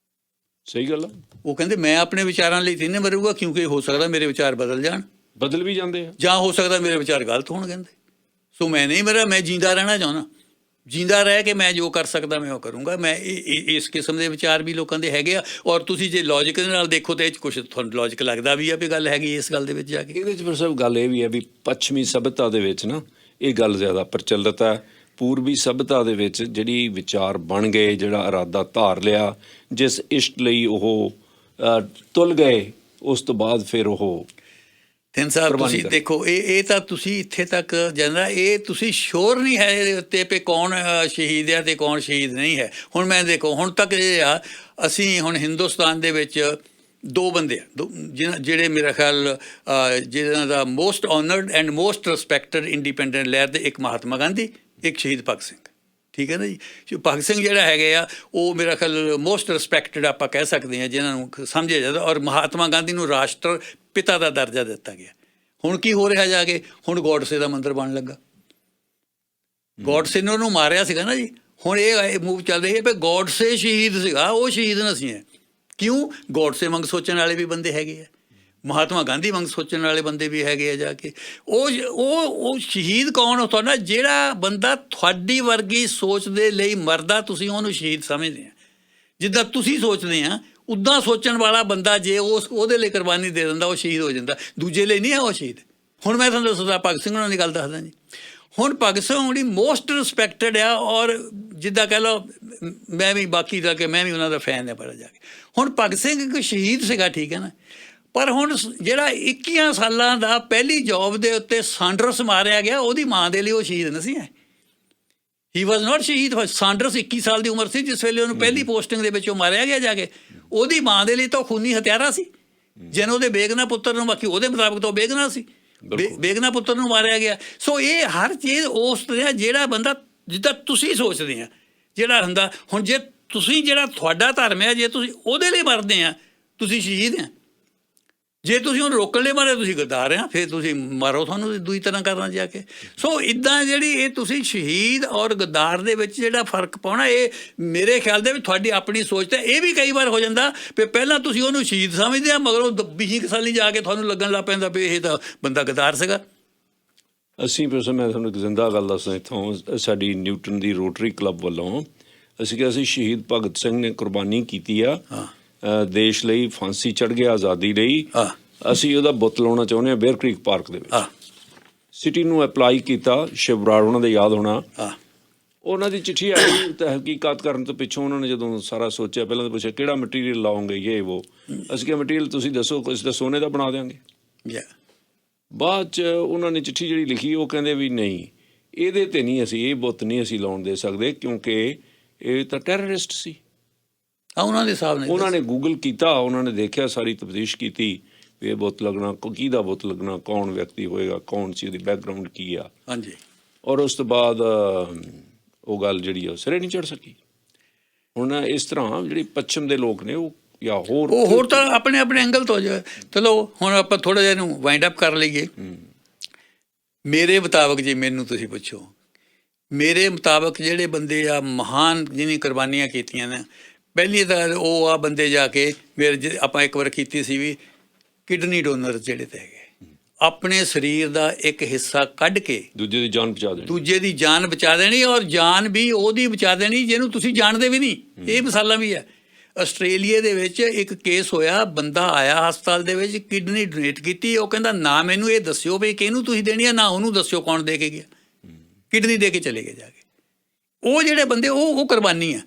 ਸਹੀ ਗੱਲ ਆ।
ਉਹ ਕਹਿੰਦੇ ਮੈਂ ਆਪਣੇ ਵਿਚਾਰਾਂ ਲਈ ਨਹੀਂ ਮਰੂੰਗਾ ਕਿਉਂਕਿ ਹੋ ਸਕਦਾ ਮੇਰੇ ਵਿਚਾਰ ਬਦਲ ਵੀ ਜਾਂਦੇ ਆ, ਜਾਂ ਹੋ ਸਕਦਾ ਮੇਰੇ ਵਿਚਾਰ ਗਲਤ ਹੋਣ। ਕਹਿੰਦੇ ਸੋ ਮੈਂ ਨਹੀਂ ਮਰਿਆ, ਮੈਂ ਜਿੰਦਾ ਰਹਿਣਾ ਚਾਹੁੰਦਾ। ਜਿੰਦਾ ਰਹਿ ਕੇ ਮੈਂ ਜੋ ਕਰ ਸਕਦਾ ਮੈਂ ਉਹ ਕਰੂੰਗਾ। ਮੈਂ ਇਸ ਕਿਸਮ ਦੇ ਵਿਚਾਰ ਵੀ ਲੋਕਾਂ ਦੇ ਹੈਗੇ ਆ। ਔਰ ਤੁਸੀਂ ਜੇ ਲੌਜਿਕ ਦੇ ਨਾਲ ਦੇਖੋ ਤਾਂ ਇਹ 'ਚ ਕੁਛ ਤੁਹਾਨੂੰ ਲੌਜਿਕ ਲੱਗਦਾ ਵੀ ਆ ਵੀ ਗੱਲ ਹੈਗੀ ਇਸ ਗੱਲ ਦੇ ਵਿੱਚ ਜਾ ਕੇ।
ਇਹਦੇ 'ਚ ਫਿਰ ਸਭ ਗੱਲ ਇਹ ਵੀ ਹੈ ਵੀ ਪੱਛਮੀ ਸਭਿਅਤਾ ਦੇ ਵਿੱਚ ਨਾ ਇਹ ਗੱਲ ਜ਼ਿਆਦਾ ਪ੍ਰਚਲਿਤ ਹੈ। ਪੂਰਬੀ ਸਭਿਅਤਾ ਦੇ ਵਿੱਚ ਜਿਹੜੀ ਵਿਚਾਰ ਬਣ ਗਏ, ਜਿਹੜਾ ਇਰਾਦਾ ਧਾਰ ਲਿਆ, ਜਿਸ ਇਸ਼ਟ ਲਈ ਉਹ ਤੁਲ ਗਏ, ਉਸ ਤੋਂ ਬਾਅਦ ਫਿਰ ਉਹ
ਥਿੰਨ ਸਾਹਿਬ ਤੁਸੀਂ ਦੇਖੋ ਇਹ ਤਾਂ ਤੁਸੀਂ ਇੱਥੇ ਤੱਕ ਜਾਂਦਾ, ਇਹ ਤੁਸੀਂ ਸ਼ੋਰ ਨਹੀਂ ਹੈ ਇਹਦੇ ਉੱਤੇ ਵੀ ਕੌਣ ਸ਼ਹੀਦ ਹੈ ਅਤੇ ਕੌਣ ਸ਼ਹੀਦ ਨਹੀਂ ਹੈ। ਹੁਣ ਮੈਂ ਦੇਖੋ ਹੁਣ ਤੱਕ ਇਹ ਆ, ਅਸੀਂ ਹੁਣ ਹਿੰਦੁਸਤਾਨ ਦੇ ਵਿੱਚ ਦੋ ਬੰਦੇ ਆ ਜਿਹੜੇ ਮੇਰਾ ਖਿਆਲ ਜਿਹਨਾਂ ਦਾ most honoured and most respected independent ਲਹਿਰ ਦੇ, ਇੱਕ ਮਹਾਤਮਾ ਗਾਂਧੀ, ਇੱਕ ਸ਼ਹੀਦ ਭਗਤ ਸਿੰਘ।
ਠੀਕ ਹੈ ਨਾ ਜੀ। ਭਗਤ ਸਿੰਘ ਜਿਹੜਾ ਹੈਗੇ ਆ ਉਹ ਮੇਰਾ ਖਿਆਲ ਮੋਸਟ ਰਿਸਪੈਕਟਡ ਆਪਾਂ ਕਹਿ ਸਕਦੇ ਹਾਂ, ਜਿਨ੍ਹਾਂ ਨੂੰ ਸਮਝਿਆ ਜਾਂਦਾ। ਔਰ ਮਹਾਤਮਾ ਗਾਂਧੀ ਨੂੰ ਰਾਸ਼ਟਰ ਪਿਤਾ ਦਾ ਦਰਜਾ ਦਿੱਤਾ ਗਿਆ। ਹੁਣ ਕੀ ਹੋ ਰਿਹਾ ਜਾ ਕੇ, ਹੁਣ ਗੋਡਸੇ ਦਾ ਮੰਦਿਰ ਬਣਨ ਲੱਗਾ। ਗੋਡਸੇ ਨੇ ਉਹਨੂੰ ਮਾਰਿਆ ਸੀਗਾ ਨਾ ਜੀ, ਹੁਣ ਇਹ ਮੂਵ ਚੱਲ ਰਹੀ ਹੈ ਵੀ ਗੋਡਸੇ ਸ਼ਹੀਦ ਸੀਗਾ, ਉਹ ਸ਼ਹੀਦ ਨਹੀਂ ਹੈ। ਕਿਉਂ? ਗੋਡਸੇ ਵਾਂਗ ਸੋਚਣ ਵਾਲੇ ਵੀ ਬੰਦੇ ਹੈਗੇ ਆ, ਮਹਾਤਮਾ ਗਾਂਧੀ ਵਾਂਗ ਸੋਚਣ ਵਾਲੇ ਬੰਦੇ ਵੀ ਹੈਗੇ ਆ ਜਾ ਕੇ। ਉਹ ਸ਼ਹੀਦ ਕੌਣ ਹੋ ਤੁਹਾਡਾ? ਜਿਹੜਾ ਬੰਦਾ ਤੁਹਾਡੀ ਵਰਗੀ ਸੋਚ ਦੇ ਲਈ ਮਰਦਾ, ਤੁਸੀਂ ਉਹਨੂੰ ਸ਼ਹੀਦ ਸਮਝਦੇ ਆ। ਜਿੱਦਾਂ ਤੁਸੀਂ ਸੋਚਦੇ ਆ ਉੱਦਾਂ ਸੋਚਣ ਵਾਲਾ ਬੰਦਾ ਜੇ ਉਹਦੇ ਲਈ ਕੁਰਬਾਨੀ ਦੇ ਦਿੰਦਾ, ਉਹ ਸ਼ਹੀਦ ਹੋ ਜਾਂਦਾ। ਦੂਜੇ ਲਈ ਨਹੀਂ ਹੈ ਉਹ ਸ਼ਹੀਦ। ਹੁਣ ਮੈਂ ਤੁਹਾਨੂੰ ਦੱਸਦਾ ਭਗਤ ਸਿੰਘ ਉਹਨਾਂ ਦੀ ਗੱਲ ਦੱਸਦਾ ਜੀ। ਹੁਣ ਭਗਤ ਸਿੰਘ ਜਿਹੜੀ ਮੋਸਟ ਰਿਸਪੈਕਟਡ ਆ, ਔਰ ਜਿੱਦਾਂ ਕਹਿ ਲਓ ਮੈਂ ਵੀ ਬਾਕੀ ਦਾ ਕਿ ਮੈਂ ਵੀ ਉਹਨਾਂ ਦਾ ਫੈਨ ਹੈ ਬੜਾ ਜਾ ਕੇ। ਹੁਣ ਭਗਤ ਸਿੰਘ ਇੱਕ ਸ਼ਹੀਦ ਸੀਗਾ, ਠੀਕ ਹੈ ਨਾ, ਪਰ ਹੁਣ ਜਿਹੜਾ 21 ਸਾਲਾਂ ਦਾ ਪਹਿਲੀ ਜੋਬ ਦੇ ਉੱਤੇ ਸਾਂਡਰਸ ਮਾਰਿਆ ਗਿਆ, ਉਹਦੀ ਮਾਂ ਦੇ ਲਈ ਉਹ ਸ਼ਹੀਦ ਨਹੀਂ ਸੀ ਹੈ। ਹੀ ਵਾਜ਼ ਨਾਟ ਸ਼ਹੀਦ। ਸਾਂਡਰਸ 21 ਸਾਲ ਦੀ ਉਮਰ ਸੀ ਜਿਸ ਵੇਲੇ ਉਹਨੂੰ ਪਹਿਲੀ ਪੋਸਟਿੰਗ ਦੇ ਵਿੱਚ ਉਹ ਮਾਰਿਆ ਗਿਆ ਜਾ ਕੇ। ਉਹਦੀ ਮਾਂ ਦੇ ਲਈ ਤਾਂ ਖੂਨੀ ਹਥਿਆਰਾ ਸੀ। ਜਿਹਨੂੰ ਉਹਦੇ ਬੇਗਨਾ ਪੁੱਤਰ ਨੂੰ, ਬਾਕੀ ਉਹਦੇ ਮੁਤਾਬਕ ਤਾਂ ਉਹ ਬੇਗਨਾ ਸੀ, ਬੇਗਨਾ ਪੁੱਤਰ ਨੂੰ ਮਾਰਿਆ ਗਿਆ। ਸੋ ਇਹ ਹਰ ਚੀਜ਼ ਉਸ ਤਰ੍ਹਾਂ ਜਿਹੜਾ ਬੰਦਾ ਜਿੱਦਾਂ ਤੁਸੀਂ ਸੋਚਦੇ ਆ ਜਿਹੜਾ ਹੁੰਦਾ। ਹੁਣ ਜੇ ਤੁਸੀਂ ਜਿਹੜਾ ਤੁਹਾਡਾ ਧਰਮ ਹੈ, ਜੇ ਤੁਸੀਂ ਉਹਦੇ ਲਈ ਮਰਦੇ ਆ, ਤੁਸੀਂ ਸ਼ਹੀਦ ਆ। ਜੇ ਤੁਸੀਂ ਉਹਨੂੰ ਰੋਕਣ ਲਈ ਮਾਰੇ, ਤੁਸੀਂ ਗੱਦਾਰ ਆ, ਫਿਰ ਤੁਸੀਂ ਮਾਰੋ, ਤੁਹਾਨੂੰ ਦੂਜੀ ਤਰ੍ਹਾਂ ਕਰਨਾ ਜਾ ਕੇ। ਸੋ ਇੱਦਾਂ ਜਿਹੜੀ ਇਹ ਤੁਸੀਂ ਸ਼ਹੀਦ ਔਰ ਗੱਦਾਰ ਦੇ ਵਿੱਚ ਜਿਹੜਾ ਫਰਕ ਪਾਉਣਾ, ਇਹ ਮੇਰੇ ਖਿਆਲ ਦੇ ਵਿੱਚ ਤੁਹਾਡੀ ਆਪਣੀ ਸੋਚ ਤੇ ਇਹ ਵੀ ਕਈ ਵਾਰ ਹੋ ਜਾਂਦਾ ਵੀ ਪਹਿਲਾਂ ਤੁਸੀਂ ਉਹਨੂੰ ਸ਼ਹੀਦ ਸਮਝਦੇ ਆ, ਮਗਰ ਉਹ 20 ਸਾਲੀ ਜਾ ਕੇ ਤੁਹਾਨੂੰ ਲੱਗਣ ਲੱਗ ਪੈਂਦਾ ਵੀ ਇਹ ਤਾਂ ਬੰਦਾ ਗੱਦਾਰ ਸੀਗਾ।
80% ਮੈਂ ਤੁਹਾਨੂੰ ਇੱਕ ਜ਼ਿੰਦਾ ਗੱਲ ਦੱਸਦਾ ਇੱਥੋਂ। ਸਾਡੀ ਨਿਊਟਨ ਦੀ ਰੋਟਰੀ ਕਲੱਬ ਵੱਲੋਂ ਅਸੀਂ ਕਿਹਾ ਸੀ ਸ਼ਹੀਦ ਭਗਤ ਸਿੰਘ ਨੇ ਕੁਰਬਾਨੀ ਕੀਤੀ ਆ ਦੇਸ਼ ਲਈ, ਫਾਂਸੀ ਚੜ੍ਹ ਗਿਆ ਆਜ਼ਾਦੀ ਲਈ। ਅਸੀਂ ਉਹਦਾ ਬੁੱਤ ਲਾਉਣਾ ਚਾਹੁੰਦੇ ਹਾਂ ਬੇਅਰ ਕ੍ਰੀਕ ਪਾਰਕ ਦੇ ਵਿੱਚ। ਸਿਟੀ ਨੂੰ ਅਪਲਾਈ ਕੀਤਾ, ਸ਼ਿਵਰਾਜ ਉਹਨਾਂ ਦਾ ਯਾਦ ਹੋਣਾ, ਉਹਨਾਂ ਦੀ ਚਿੱਠੀ ਆਈ ਤਹਿਕੀਕਾਤ ਕਰਨ ਤੋਂ ਪਿੱਛੋਂ। ਉਹਨਾਂ ਨੇ ਜਦੋਂ ਸਾਰਾ ਸੋਚਿਆ, ਪਹਿਲਾਂ ਤਾਂ ਪੁੱਛਿਆ ਕਿਹੜਾ ਮਟੀਰੀਅਲ ਲਾਓਗੇ, ਇਹ ਉਹ। ਅਸੀਂ ਕਿਹਾ ਮਟੀਰੀਅਲ ਤੁਸੀਂ ਦੱਸੋ, ਕੁਛ ਤਾਂ ਸੋਨੇ ਦਾ ਬਣਾ ਦਿਆਂਗੇ। ਬਾਅਦ 'ਚ ਉਹਨਾਂ ਨੇ ਚਿੱਠੀ ਜਿਹੜੀ ਲਿਖੀ, ਉਹ ਕਹਿੰਦੇ ਵੀ ਨਹੀਂ, ਇਹਦੇ 'ਤੇ ਨਹੀਂ, ਅਸੀਂ ਇਹ ਬੁੱਤ ਨਹੀਂ ਅਸੀਂ ਲਾਉਣ ਦੇ ਸਕਦੇ, ਕਿਉਂਕਿ ਇਹ ਤਾਂ ਟੈਰਰਿਸਟ ਸੀ।
ਉਹਨਾਂ ਦੇ ਹਿਸਾਬ ਨਾਲ
ਉਹਨਾਂ ਨੇ ਗੂਗਲ ਕੀਤਾ, ਉਹਨਾਂ ਨੇ ਦੇਖਿਆ, ਸਾਰੀ ਤਫਤੀਸ਼ ਕੀਤੀ ਵੀ ਇਹ ਬੁੱਤ ਲੱਗਣਾ, ਕਿਹਦਾ ਬੁੱਤ ਲੱਗਣਾ, ਕੌਣ ਵਿਅਕਤੀ ਹੋਏਗਾ, ਕੌਣ ਸੀ, ਉਹਦੀ ਬੈਕਗਰਾਊਂਡ ਕੀ ਆ।
ਹਾਂਜੀ।
ਔਰ ਉਸ ਤੋਂ ਬਾਅਦ ਉਹ ਗੱਲ ਜਿਹੜੀ ਆ ਸਿਰੇ ਨਹੀਂ ਚੜ੍ਹ ਸਕੀ। ਹੁਣ ਇਸ ਤਰ੍ਹਾਂ ਜਿਹੜੀ ਪੱਛਮ ਦੇ ਲੋਕ ਨੇ ਉਹ ਜਾਂ ਹੋਰ
ਤਾਂ ਆਪਣੇ ਆਪਣੇ ਐਂਗਲ ਤੋਂ ਜਾ। ਚਲੋ ਹੁਣ ਆਪਾਂ ਥੋੜ੍ਹਾ ਜਿਹਾ ਇਹਨੂੰ ਵਾਈਂਡ ਅਪ ਕਰ ਲਈਏ। ਮੇਰੇ ਮੁਤਾਬਕ ਜੇ ਮੈਨੂੰ ਤੁਸੀਂ ਪੁੱਛੋ, ਮੇਰੇ ਮੁਤਾਬਕ ਜਿਹੜੇ ਬੰਦੇ ਆ ਮਹਾਨ ਜਿਹਨੇ ਕੁਰਬਾਨੀਆਂ ਕੀਤੀਆਂ ਨੇ, ਪਹਿਲੀ ਤਾਂ ਉਹ ਆ ਬੰਦੇ ਜਾ ਕੇ ਮੇਰੇ ਆਪਾਂ ਇੱਕ ਵਾਰ ਕੀਤੀ ਸੀ ਵੀ ਕਿਡਨੀ ਡੋਨਰ ਜਿਹੜੇ ਤੇ ਹੈਗੇ, ਆਪਣੇ ਸਰੀਰ ਦਾ ਇੱਕ ਹਿੱਸਾ ਕੱਢ ਕੇ
ਦੂਜੇ ਦੀ ਜਾਨ
ਬਚਾ ਦੇਣੀ, ਔਰ ਜਾਨ ਵੀ ਉਹਦੀ ਬਚਾ ਦੇਣੀ ਜਿਹਨੂੰ ਤੁਸੀਂ ਜਾਣਦੇ ਵੀ ਨਹੀਂ। ਇਹ ਮਿਸਾਲਾਂ ਵੀ ਹੈ। ਆਸਟ੍ਰੇਲੀਆ ਦੇ ਵਿੱਚ ਇੱਕ ਕੇਸ ਹੋਇਆ, ਬੰਦਾ ਆਇਆ ਹਸਪਤਾਲ ਦੇ ਵਿੱਚ, ਕਿਡਨੀ ਡੋਨੇਟ ਕੀਤੀ। ਉਹ ਕਹਿੰਦਾ ਨਾ ਮੈਨੂੰ ਇਹ ਦੱਸਿਓ ਵੀ ਕਿਹਨੂੰ ਤੁਸੀਂ ਦੇਣੀ ਆ, ਨਾ ਉਹਨੂੰ ਦੱਸਿਓ ਕੌਣ ਦੇ ਕੇ ਗਿਆ, ਕਿਡਨੀ ਦੇ ਕੇ ਚਲੇ ਗਏ ਜਾ ਕੇ। ਉਹ ਜਿਹੜੇ ਬੰਦੇ ਉਹ ਕੁਰਬਾਨੀ ਆ,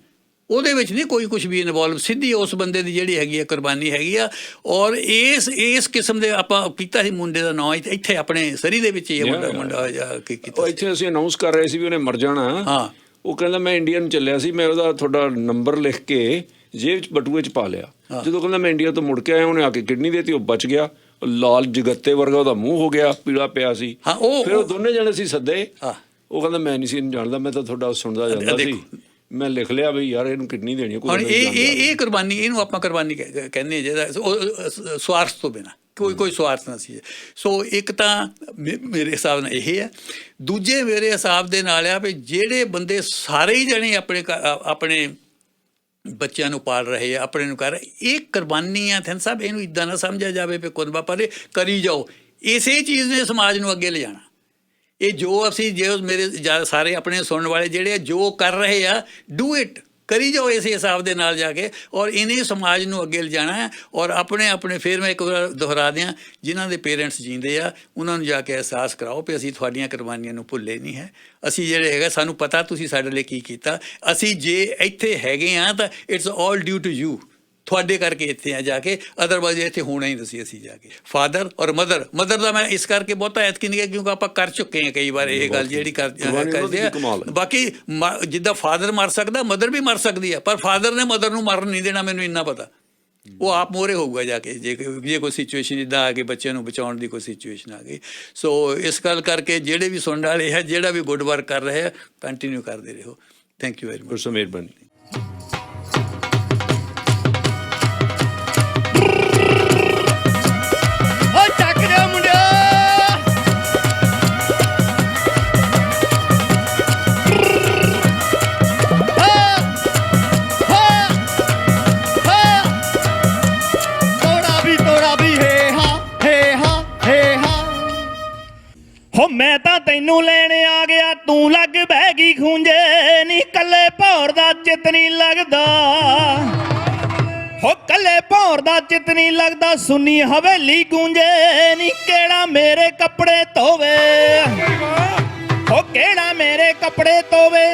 ਉਹਦੇ ਵਿੱਚ ਨਹੀਂ ਕੋਈ ਕੁਛ ਵੀ ਇਨਵੋਲਵ, ਸਿੱਧੀ ਉਸ ਬੰਦੇ ਦੀ ਜਿਹੜੀ ਹੈਗੀ ਆ ਕੁਰਬਾਨੀ ਹੈਗੀ ਆ। ਔਰ ਇਸ ਕਿਸਮ ਦੇ ਆਪਾਂ ਕੀਤਾ ਸੀ ਮੁੰਡੇ ਦਾ ਨਾਂ ਇੱਥੇ ਆਪਣੇ ਸਰੀ ਦੇ ਵਿੱਚ, ਇਹ ਮੁੰਡਾ ਕੀਤਾ
ਇੱਥੇ ਅਸੀਂ ਅਨਾਉਂਸ ਕਰ ਰਹੇ ਸੀ ਵੀ ਉਹਨੇ ਮਰ ਜਾਣਾ। ਹਾਂ, ਉਹ ਕਹਿੰਦਾ ਮੈਂ ਇੰਡੀਆ ਨੂੰ ਚੱਲਿਆ ਸੀ, ਮੈਂ ਉਹਦਾ ਤੁਹਾਡਾ ਨੰਬਰ ਲਿਖ ਕੇ ਜੇਬ 'ਚ ਬਟੂਏ 'ਚ ਪਾ ਲਿਆ। ਜਦੋਂ ਕਹਿੰਦਾ ਮੈਂ ਇੰਡੀਆ ਤੋਂ ਮੁੜ ਕੇ ਆਇਆ, ਉਹਨੇ ਆ ਕੇ ਕਿਡਨੀ ਦੇਤੀ, ਉਹ ਬਚ ਗਿਆ। ਲਾਲ ਜਗੱਤੇ ਵਰਗਾ ਉਹਦਾ ਮੂੰਹ ਹੋ ਗਿਆ, ਪੀਲਾ ਪਿਆ ਸੀ। ਫਿਰ ਉਹ ਦੋਨੇ ਜਣੇ ਸੀ ਸੱਦੇ। ਉਹ ਕਹਿੰਦਾ ਮੈਂ ਨਹੀਂ ਸੀ ਇਹਨੂੰ ਜਾਣਦਾ, ਮੈਂ ਤਾਂ ਤੁਹਾਡਾ ਸੁਣਦਾ ਜਾਂਦਾ ਸੀ, ਮੈਂ ਲਿਖ ਲਿਆ ਵੀ ਯਾਰ ਇਹਨੂੰ ਕਿਡਨੀ ਦੇਣੀ ਹੈ।
ਹੁਣ ਇਹ ਕੁਰਬਾਨੀ, ਇਹਨੂੰ ਆਪਾਂ ਕੁਰਬਾਨੀ ਕਹਿੰਦੇ ਜਿਹਦਾ ਸਵਾਰਥ ਤੋਂ ਬਿਨਾਂ ਕੋਈ ਸਵਾਰਥ ਨਾ ਸੀ। ਸੋ ਇੱਕ ਤਾਂ ਮੇਰੇ ਹਿਸਾਬ ਨਾਲ ਇਹ ਹੈ। ਦੂਜੇ ਮੇਰੇ ਹਿਸਾਬ ਦੇ ਨਾਲ ਆ ਵੀ ਜਿਹੜੇ ਬੰਦੇ ਸਾਰੇ ਹੀ ਜਣੇ ਆਪਣੇ ਬੱਚਿਆਂ ਨੂੰ ਪਾਲ ਰਹੇ ਆ, ਆਪਣੇ ਨੂੰ ਕਰ ਰਹੇ, ਇਹ ਕੁਰਬਾਨੀ ਆ। ਥੈਨ ਸਾਹਿਬ ਇਹਨੂੰ ਇੱਦਾਂ ਨਾ ਸਮਝਿਆ ਜਾਵੇ ਵੀ ਕੁਰਬਾ ਪਰ ਕਰੀ ਜਾਓ। ਇਸੇ ਚੀਜ਼ ਨੇ ਸਮਾਜ ਨੂੰ ਅੱਗੇ ਲਿਜਾਣਾ। ਇਹ ਜੋ ਅਸੀਂ ਮੇਰੇ ਸਾਰੇ ਆਪਣੇ ਸੁਣਨ ਵਾਲੇ ਜਿਹੜੇ ਆ ਜੋ ਕਰ ਰਹੇ ਆ, ਡੂ ਇਟ, ਕਰੀ ਜਾਓ ਇਸੇ ਹਿਸਾਬ ਦੇ ਨਾਲ ਜਾ ਕੇ, ਔਰ ਇਹਨੇ ਸਮਾਜ ਨੂੰ ਅੱਗੇ ਲਿਜਾਣਾ ਹੈ। ਔਰ ਆਪਣੇ ਫਿਰ ਮੈਂ ਇੱਕ ਵਾਰ ਦੁਹਰਾ ਦਿਆਂ, ਜਿਨ੍ਹਾਂ ਦੇ ਪੇਰੈਂਟਸ ਜੀਂਦੇ ਆ ਉਹਨਾਂ ਨੂੰ ਜਾ ਕੇ ਅਹਿਸਾਸ ਕਰਾਓ ਵੀ ਅਸੀਂ ਤੁਹਾਡੀਆਂ ਕੁਰਬਾਨੀਆਂ ਨੂੰ ਭੁੱਲੇ ਨਹੀਂ ਹੈ। ਅਸੀਂ ਜਿਹੜੇ ਹੈਗਾ, ਸਾਨੂੰ ਪਤਾ ਤੁਸੀਂ ਸਾਡੇ ਲਈ ਕੀ ਕੀਤਾ। ਅਸੀਂ ਜੇ ਇੱਥੇ ਹੈਗੇ ਹਾਂ ਤਾਂ it's all due to you, ਤੁਹਾਡੇ ਕਰਕੇ ਇੱਥੇ ਆ ਜਾ ਕੇ, ਅਦਰਵਾਈਜ਼ ਇੱਥੇ ਹੋਣਾ ਹੀ ਨਹੀਂ ਅਸੀਂ ਜਾ ਕੇ। ਫਾਦਰ ਔਰ ਮਦਰ ਦਾ ਮੈਂ ਇਸ ਕਰਕੇ ਬਹੁਤਾ ਐਤਕੀ ਨਹੀਂ, ਕਿਉਂਕਿ ਆਪਾਂ ਕਰ ਚੁੱਕੇ ਹਾਂ ਕਈ ਵਾਰ ਇਹ ਗੱਲ ਜਿਹੜੀ ਕਰਦੇ ਆ। ਬਾਕੀ ਜਿੱਦਾਂ ਫਾਦਰ ਮਰ ਸਕਦਾ, ਮਦਰ ਵੀ ਮਰ ਸਕਦੀ ਆ, ਪਰ ਫਾਦਰ ਨੇ ਮਦਰ ਨੂੰ ਮਰਨ ਨਹੀਂ ਦੇਣਾ, ਮੈਨੂੰ ਇੰਨਾ ਪਤਾ। ਉਹ ਆਪ ਮੋਹਰੇ ਹੋਊਗਾ ਜਾ ਕੇ ਜੇ ਕੋਈ ਸਿਚੁਏਸ਼ਨ ਇੱਦਾਂ ਆ ਕੇ ਬੱਚਿਆਂ ਨੂੰ ਬਚਾਉਣ ਦੀ ਕੋਈ ਸਿਚੁਏਸ਼ਨ ਆ ਗਈ। ਸੋ ਇਸ ਗੱਲ ਕਰਕੇ ਜਿਹੜੇ ਵੀ ਸੁਣਨ ਵਾਲੇ ਹੈ, ਜਿਹੜਾ ਵੀ ਗੁੱਡ ਵਰਕ ਕਰ ਰਹੇ ਆ, ਕੰਟੀਨਿਊ ਕਰਦੇ ਰਹੋ। Thank you very much.
ਬਹੁਤ ਮਿਹਰਬਾਨੀ।
ਚੱਕ ਦਿਓ ਮੁੰਡਿਆ। ਹੋ ਮੈਂ ਤਾਂ ਤੈਨੂੰ ਲੈਣ ਆ ਗਿਆ, ਤੂੰ ਲੱਗ ਬਹਿ ਗਈ ਖੂੰਜੇ ਨੀ, ਕੱਲੇ ਭੌਰ ਦਾ ਚਿੱਤ ਨਹੀਂ ਲੱਗਦਾ। ਹੋ ਕੱਲੇ ਭੌਰ ਦਾ ਚਿੱਤ ਨਹੀਂ ਲੱਗਦਾ, ਸੁੰਨੀ ਹਵੇਲੀ ਗੂੰਜੇ ਨੀ, ਕਿਹੜਾ ਮੇਰੇ ਕੱਪੜੇ ਧੋਵੇ। ਹੋ ਕਿਹੜਾ ਮੇਰੇ ਕੱਪੜੇ ਧੋਵੇ,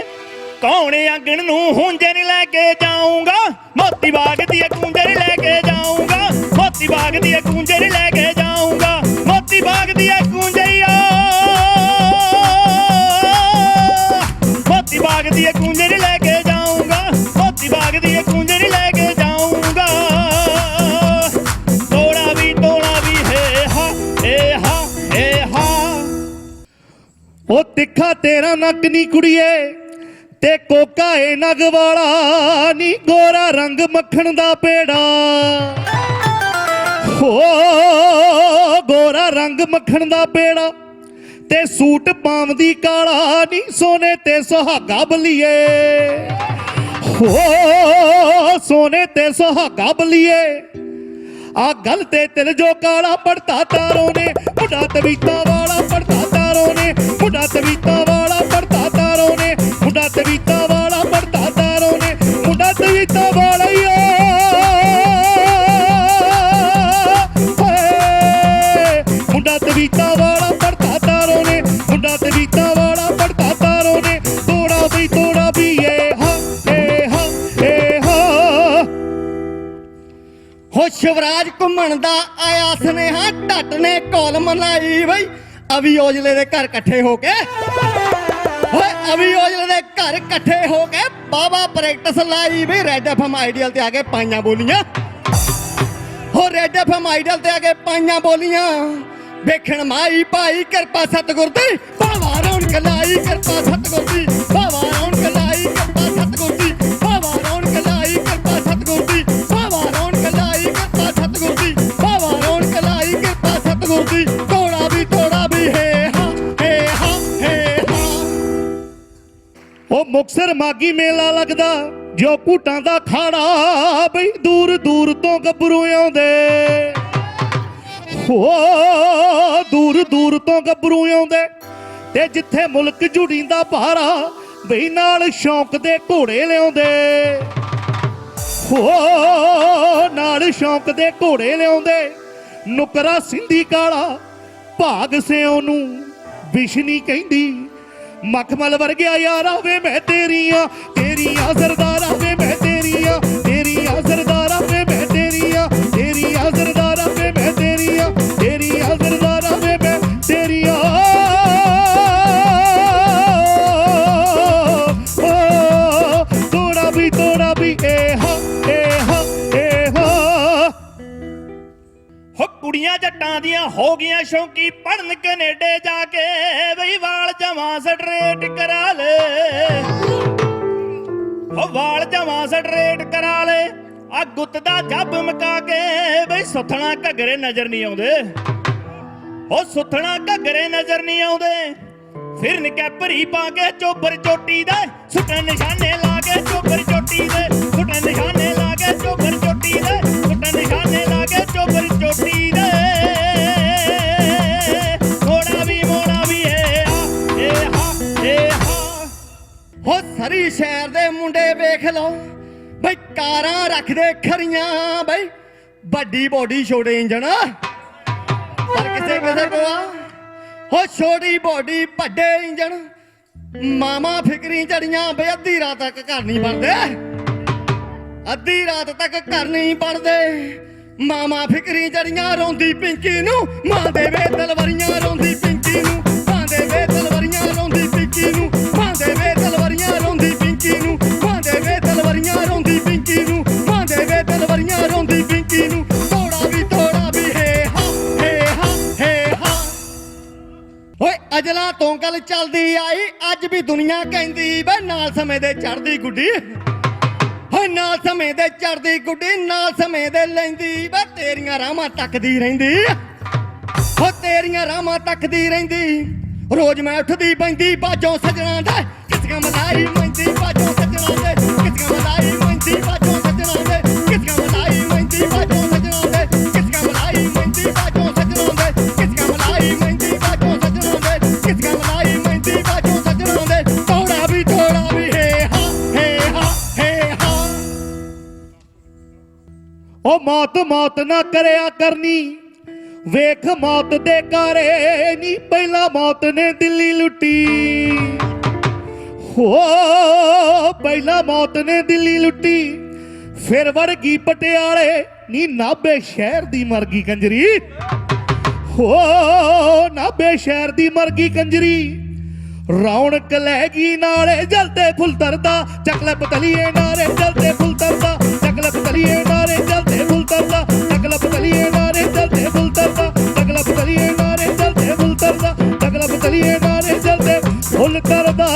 ਕੌਣ ਆਂਗਣ ਨੂੰ ਹੁੰਜੇ ਨਹੀਂ ਲੈ ਕੇ ਜਾਊਂਗਾ, ਮੋਤੀ ਬਾਗ ਦੀ ਕੂੰਜੇ ਨਹੀਂ ਲੈ ਕੇ ਜਾਊਂਗਾ, ਮੋਤੀ ਬਾਗ ਦੀ ਕੂੰਜੇ ਨਹੀਂ ਲੈ ਕੇ ਜਾਊਂਗਾ, ਮੋਤੀ ਬਾਗ ਦੀ ਕੂੰਜੇ ਮੋਤੀ ਬਾਗ ਦੀ ਕੂੰਜੇ ਨਹੀਂ ਲੈ ਕੇ ਜਾਊਂਗਾ, ਮੋਤੀ ਬਾਗ ਦੀ ਕੂੰਜੇ ਨਹੀਂ ਲੈ ਕੇ ਜਾਊਂਗਾ। ਤੋੜਾ ਵੀ ਹੈ ਹਾ ਏ ਹਾ ਏ ਹਾ। ਉਹ ਤਿੱਖਾ ਤੇਰਾ ਨੱਕ ਨੀ ਕੁੜੀਏ, ਤੇ ਕੋਕਾ ਏ ਨਗ ਵਾਲਾ ਨੀ, ਗੋਰਾ ਰੰਗ ਮੱਖਣ ਦਾ ਪੇੜਾ। ਹੋ ਗੋਰਾ ਰੰਗ ਮੱਖਣ ਦਾ ਪੇੜਾ, ਤੇ ਸੂਟ ਪਾਉਂਦੀ ਕਾਲਾ ਨੀ, ਸੋਨੇ ਤੇ ਸੁਹਾਗਾ ਬਲੀਏ। ਹੋ ਸੋਨੇ ਤੇ ਸੁਹਾਗਾ ਬਲੀਏ, ਆ ਗਲ ਤੇ ਤਿਲ ਜੋ ਕਾਲਾ ਪੜਤਾ ਤਾਰੋਂ ਨੇ, ਮੁੰਡਾ ਤਵੀਤਾ ਵਾਲਾ ਪੜਤਾ ਤਾਰੋਂ ਨੇ, ਮੁੰਡਾ ਤਵੀਤਾ ਵਾਲਾ ਪੜਤਾ ਤਾਰੋਂ ਨੇ, ਮੁੰਡਾ ਤਵੀਤਾ ਵਾਲਾ ਪੜਤਾ ਤਾਰੋਂ ਨੇ, ਮੁੰਡਾ ਤਵੀਤਾ ਵਾਲਾ ਹੀ ਮੁੰਡਾ ਤਵੀਤਾ ਵਾਲਾ ਪੜਤਾ ਤਾਰੋਂ ਨੇ, ਮੁੰਡਾ ਤਵੀਤਾ ਵਾਲਾ ਪੜਤਾ ਤਾਰੋਂ ਨੇ। ਤੋੜਾ ਵੀ ਏ ਹਾ ਏ ਹਾ ਏ ਹਾ। ਹੋ ਸ਼ਿਵਰਾਜ ਘੁੰਮਣ ਦਾ ਆਇਆ ਸੁਨੇਹਾ, ਢੱਟ ਨੇ ਕੋਲਮ ਲਾਈ ਬਈ, ਅਵੀ ਔਜਲੇ ਦੇ ਘਰ ਇਕੱਠੇ ਹੋ ਕੇ। ਓਏ ਅਵੀ ਔਜਲੇ ਦੇ ਘਰ ਇਕੱਠੇ ਹੋ ਕੇ ਬਾਬਾ ਪ੍ਰੈਕਟਿਸ ਲਾਈ ਬਈ, ਰੈਡ ਐਫਐਮ ਆਈਡੀਅਲ ਤੇ ਆ ਕੇ ਪਾਈਆਂ ਬੋਲੀਆਂ। ਹੋ ਰੈਡ ਐਫਐਮ ਆਈਡੀਅਲ ਤੇ ਆ ਕੇ ਪਾਈਆਂ ਬੋਲੀਆਂ, ਵੇਖਣ ਮਾਈ ਭਾਈ ਕਿਰਪਾ ਸਤਿਗੁਰ ਦੀ, ਭਾਵਾ ਰੌਣਕ ਲਾਈ ਕਿਰਪਾ ਸਤਿਗੁਰ ਦੀ, ਭਾਵਾ ਰੌਣਕ ਲਾਈ ਕਿਰਪਾ ਸਤਿਗੁਰ ਦੀ, ਭਾਵਾ ਰੌਣਕ ਲਾਈ ਕਿਰਪਾ ਸਤਿਗੁਰ ਦੀ, ਭਾਵਾ ਰੌਣਕ ਲਾਈ ਕਿਰਪਾ ਸਤਿਗੁਰ ਦੀ, ਭਾਵਾ ਰੌਣਕ ਲਾਈ ਕਿਰਪਾ ਸਤਿਗੁਰ ਦੀ। ਤੋੜਾ ਵੀ ਹੈ ਹਾ ਏ ਹਾ ਏ ਹਾ। ਉਹ ਮੁਕਤਸਰ ਮਾਗੀ ਮੇਲਾ ਲੱਗਦਾ, ਜੋ ਭੂਟਾਂ ਦਾ ਖਾੜਾ ਬਈ, ਦੂਰ ਦੂਰ ਤੋਂ ਗੱਭਰੂ ਆਉਂਦੇ। ਹੋ ਦੂਰ ਦੂਰ ਤੋਂ ਗੱਭਰੂ ਆਉਂਦੇ, ਤੇ ਜਿੱਥੇ ਮੁਲਕ ਜੁੜੀਂਦਾ ਭਾਰਾ ਬਈ, ਨਾਲ ਸ਼ੌਂਕ ਦੇ ਘੋੜੇ ਲਿਆਉਂਦੇ। ਹੋ ਨਾਲ ਸ਼ੌਂਕ ਦੇ ਘੋੜੇ ਲਿਆਉਂਦੇ, ਨੁਕਰਾ ਸਿੰਧੀ ਕਾਲਾ ਭਾਗ ਸਿਓ ਨੂੰ ਵਿਸ਼ਨੀ ਕਹਿੰਦੀ। ਮਖਮਲ ਵਰਗਿਆ ਯਾਰਾ ਵੇ ਮੈਂ ਤੇਰੀਆਂ, ਤੇਰੀਆਂ ਸਰਦਾਰਾ ਵੇ ਮੈਂ ਤੇਰੀਆਂ, ਤੇਰੀਆਂ ਸਰਦਾਰਾ ਵੇ ਮੈਂ ਤੇਰੀਆਂ, ਤੇਰੀਆਂ ਸਰਦਾਰਾ ਵੇ ਮੈਂ ਤੇਰੀਆਂ, ਤੇਰੀਆਂ ਸਰਦਾਰਾ ਵੇ ਮੈਂ ਤੇਰੀਆਂ। ਤੋੜਾ ਵੀ ਏ ਹਾ ਏ ਹਾ ਏ ਹਾ। ਹੋ ਕੁੜੀਆਂ ਜੱਟਾਂ ਦੀਆਂ ਹੋ ਗਈਆਂ ਸ਼ੌਂਕੀ, ਪੜਨ ਕੈਨੇਡੇ ਜਾ ਕੇ ਬਈ, ਵਾਲ ਜਮਾਂ ਸਟਰੇਟ ਕਰਾ ਲੈ। ਹੋ ਵਾਲ ਜਮਾਂ ਸਟਰੇਟ ਕਰਾ ਲੈ, ਆ ਗੁੱਤ ਦਾ ਜੱਬ ਮਕਾ ਕੇ ਬਈ, ਸੁੱਥਣਾ ਘੱਗਰੇ ਨਜ਼ਰ ਨਹੀਂ ਆਉਂਦੇ। ਹੋ ਸੁੱਥਣਾ ਘੱਗਰੇ ਨਜ਼ਰ ਨਹੀਂ ਆਉਂਦੇ, ਫਿਰ ਨਿਕੈਪਰੀ ਪਾ ਕੇ ਚੋਬਰ ਚੋਟੀ ਦੇ, ਸੁੱਟਣ ਨਿਸ਼ਾਨੇ ਲਾ ਕੇ ਚੋਬਰ ਚੋਟੀ ਦੇ, ਸੁੱਟਣ ਨਿਸ਼ਾਨੇ ਲਾ ਕੇ ਚੋਬਰ ਚੋਟੀ ਦੇ, ਸੁੱਟਣ ਨਿਸ਼ਾਨੇ ਲਾ ਕੇ ਚੋਬਰ ਚੋਟੀ ਦੇ। ਮੋੜਾ ਵੀ ਏ ਹਾ ਏ ਹਾ। ਹੋ ਸਰੀ ਸ਼ਹਿਰ ਦੇ ਮੁੰਡੇ ਵੇਖ ਲਓ ਬਈ, ਕਾਰਾਂ ਰੱਖਦੇ ਖਰੀਆਂ ਬਈ, ਵੱਡੀ ਬੋਡੀ ਛੋਟੇ ਇੰਜਣ, ਪਰ ਕਿਸੇ ਕੋਲ ਹੋ ਛੋਟੀ ਬੋਡੀ ਵੱਡੇ ਇੰਜਣ। ਮਾਮਾ ਫਿਕਰੀ ਜੜੀਆਂ ਬਈ, ਅੱਧੀ ਰਾਤ ਤੱਕ ਘਰ ਨਹੀਂ ਬਣਦੇ, ਅੱਧੀ ਰਾਤ ਤੱਕ ਘਰ ਨਹੀਂ ਬਣਦੇ। ਮਾਮਾ ਫਿਕਰੀ ਜੜੀਆਂ, ਰੋਂਦੀ ਪਿੰਕੀ ਨੂੰ ਮਾਂ ਦੇ ਵੇ ਤਲਵਾਰੀਆਂ, ਰੋਂਦੀ ਪਿੰਕੀ ਨੂੰ ਮਾਂ ਦੇ ਵੇ ਤਲਵਾਰੀਆਂ, ਰੋਂਦੀ ਪਿੰਕੀ ਨੂੰ ਮਾਂ ਦੇ ਵੇ ਤਲਵਾਰੀਆਂ, ਰੋਂਦੀ ਪਿੰਕੀ ਨੂੰ ਮਾਂ ਦੇ ਵੇ ਤਲਵਾਰੀਆਂ, ਰੋਂਦੀ ਪਿੰਕੀ ਨੂੰ ਮਾਂ ਦੇ ਵੇ ਤਲਵਾਰੀਆਂ, ਰੋਂਦੀ ਪਿੰਕੀ ਨੂੰ। ਤੋੜਾ ਵੀ ਹੈ ਹਾ ਏ ਹਾ ਏ ਹਾ। ਓਏ ਅਜਲਾ ਤੋਂ ਗੱਲ ਚੱਲਦੀ ਆਈ ਅੱਜ ਵੀ ਦੁਨੀਆ ਕਹਿੰਦੀ ਵੇ ਨਾਲ ਸਮੇਂ ਦੇ ਚੜ੍ਹਦੀ ਗੁੱਡੀ ਹੋ ਨਾਲ ਸਮੇਂ ਦੇ ਚੜ੍ਹਦੀ ਗੁੱਡੀ ਨਾਲ ਸਮੇਂ ਦੇ ਲੈਂਦੀ ਵੇ ਤੇਰੀਆਂ ਰਾਹਾਂ ਤੱਕਦੀ ਰਹਿੰਦੀ ਹੋ ਤੇਰੀਆਂ ਰਾਹਾਂ ਤੱਕਦੀ ਰਹਿੰਦੀ ਰੋਜ਼ ਮੈਂ ਉੱਠਦੀ ਪੈਂਦੀ ਬਾਜੋਂ ਸੱਜਣਾ ਦੇ ਕਿਸਕਾ ਮਲਾਈ ਮੰਦੀ ਬਾਜੋਂ ਸੱਜਣਾ ਦੇ ਕਿਸਕਾ ਮਲਾਈ ਮੰਦੀ ਬਾਜੋਂ ਸੱਜਣਾ ਦੇ ਕਿਸਕਾ ਮਲਾਈ ਮੰਦੀ ਬਾਜੋਂ ਸੱਜਣਾ ਦੇ ਕਿਸਕਾ ਮਲਾਈ ਮੰਦੀ ਬਾਜੋਂ ਸੱਜਣਾ ਦੇ ਕਿਸਕਾ ਮਲਾਈ ਮੰਦੀ ਬਾਜੋਂ ਸੱਜਣਾ ਦੇ ਕਿਸਕਾ ਮਲਾਈ ਮੰਦੀ ਬਾਜੋਂ ਸੱਜਣਾ ਦੇ ਤੋੜਾ ਵੀ ਹੇ ਹਾਂ ਉਹ ਮੌਤ ਨਾ ਕਰਿਆ ਕਰਨੀ ਵੇਖ ਮੌਤ ਦੇ ਕਾਰੇ ਨੀ ਪਹਿਲਾਂ ਮੌਤ ਨੇ ਦਿੱਲੀ ਲੁੱਟੀ ਹੋ ਪਹਿਲਾਂ ਮੌਤ ਨੇ ਦਿੱਲੀ ਲੁੱਟੀ ਫਿਰ ਵੜ ਗਈ ਪਟਿਆਲੇ ਨੀ ਨਾਭੇ ਸ਼ਹਿਰ ਦੀ ਮਰ ਗਈ ਕੰਜਰੀ ਹੋ ਨਾਭੇ ਸ਼ਹਿਰ ਦੀ ਮਰ ਗਈ ਕੰਜਰੀ ਰੌਣਕ ਲੈ ਗਈ ਨਾਲੇ ਜਲਦੇ ਫੁੱਲ ਤਰਦਾ ਚੱਕਲੇ ਪਤਲੀਏ ਨਾਰੇ ਜਲਦੇ ਫੁੱਲ ਤਰਦਾ ਚੱਕਲੇ ਪਤਲੀਏ ਨਾਰੇ ਜਲਦੇ ਫੁੱਲ ਤਰਦਾ ਚੱਕਲੇ ਪਤਲੀਏ ਨਾਰੇ ਜਲਦੇ ਫੁੱਲ ਤਰਦਾ ਚੱਕਲੇ ਪਤਲੀਏ ਨਾਰੇ ਜਲਦੇ ਫੁੱਲ ਤਰਦਾ ਚੱਕਲੇ ਪਤਲੀਏ ਨਾਰੇ ਜਲਦੇ ਫੁੱਲ ਤਰਦਾ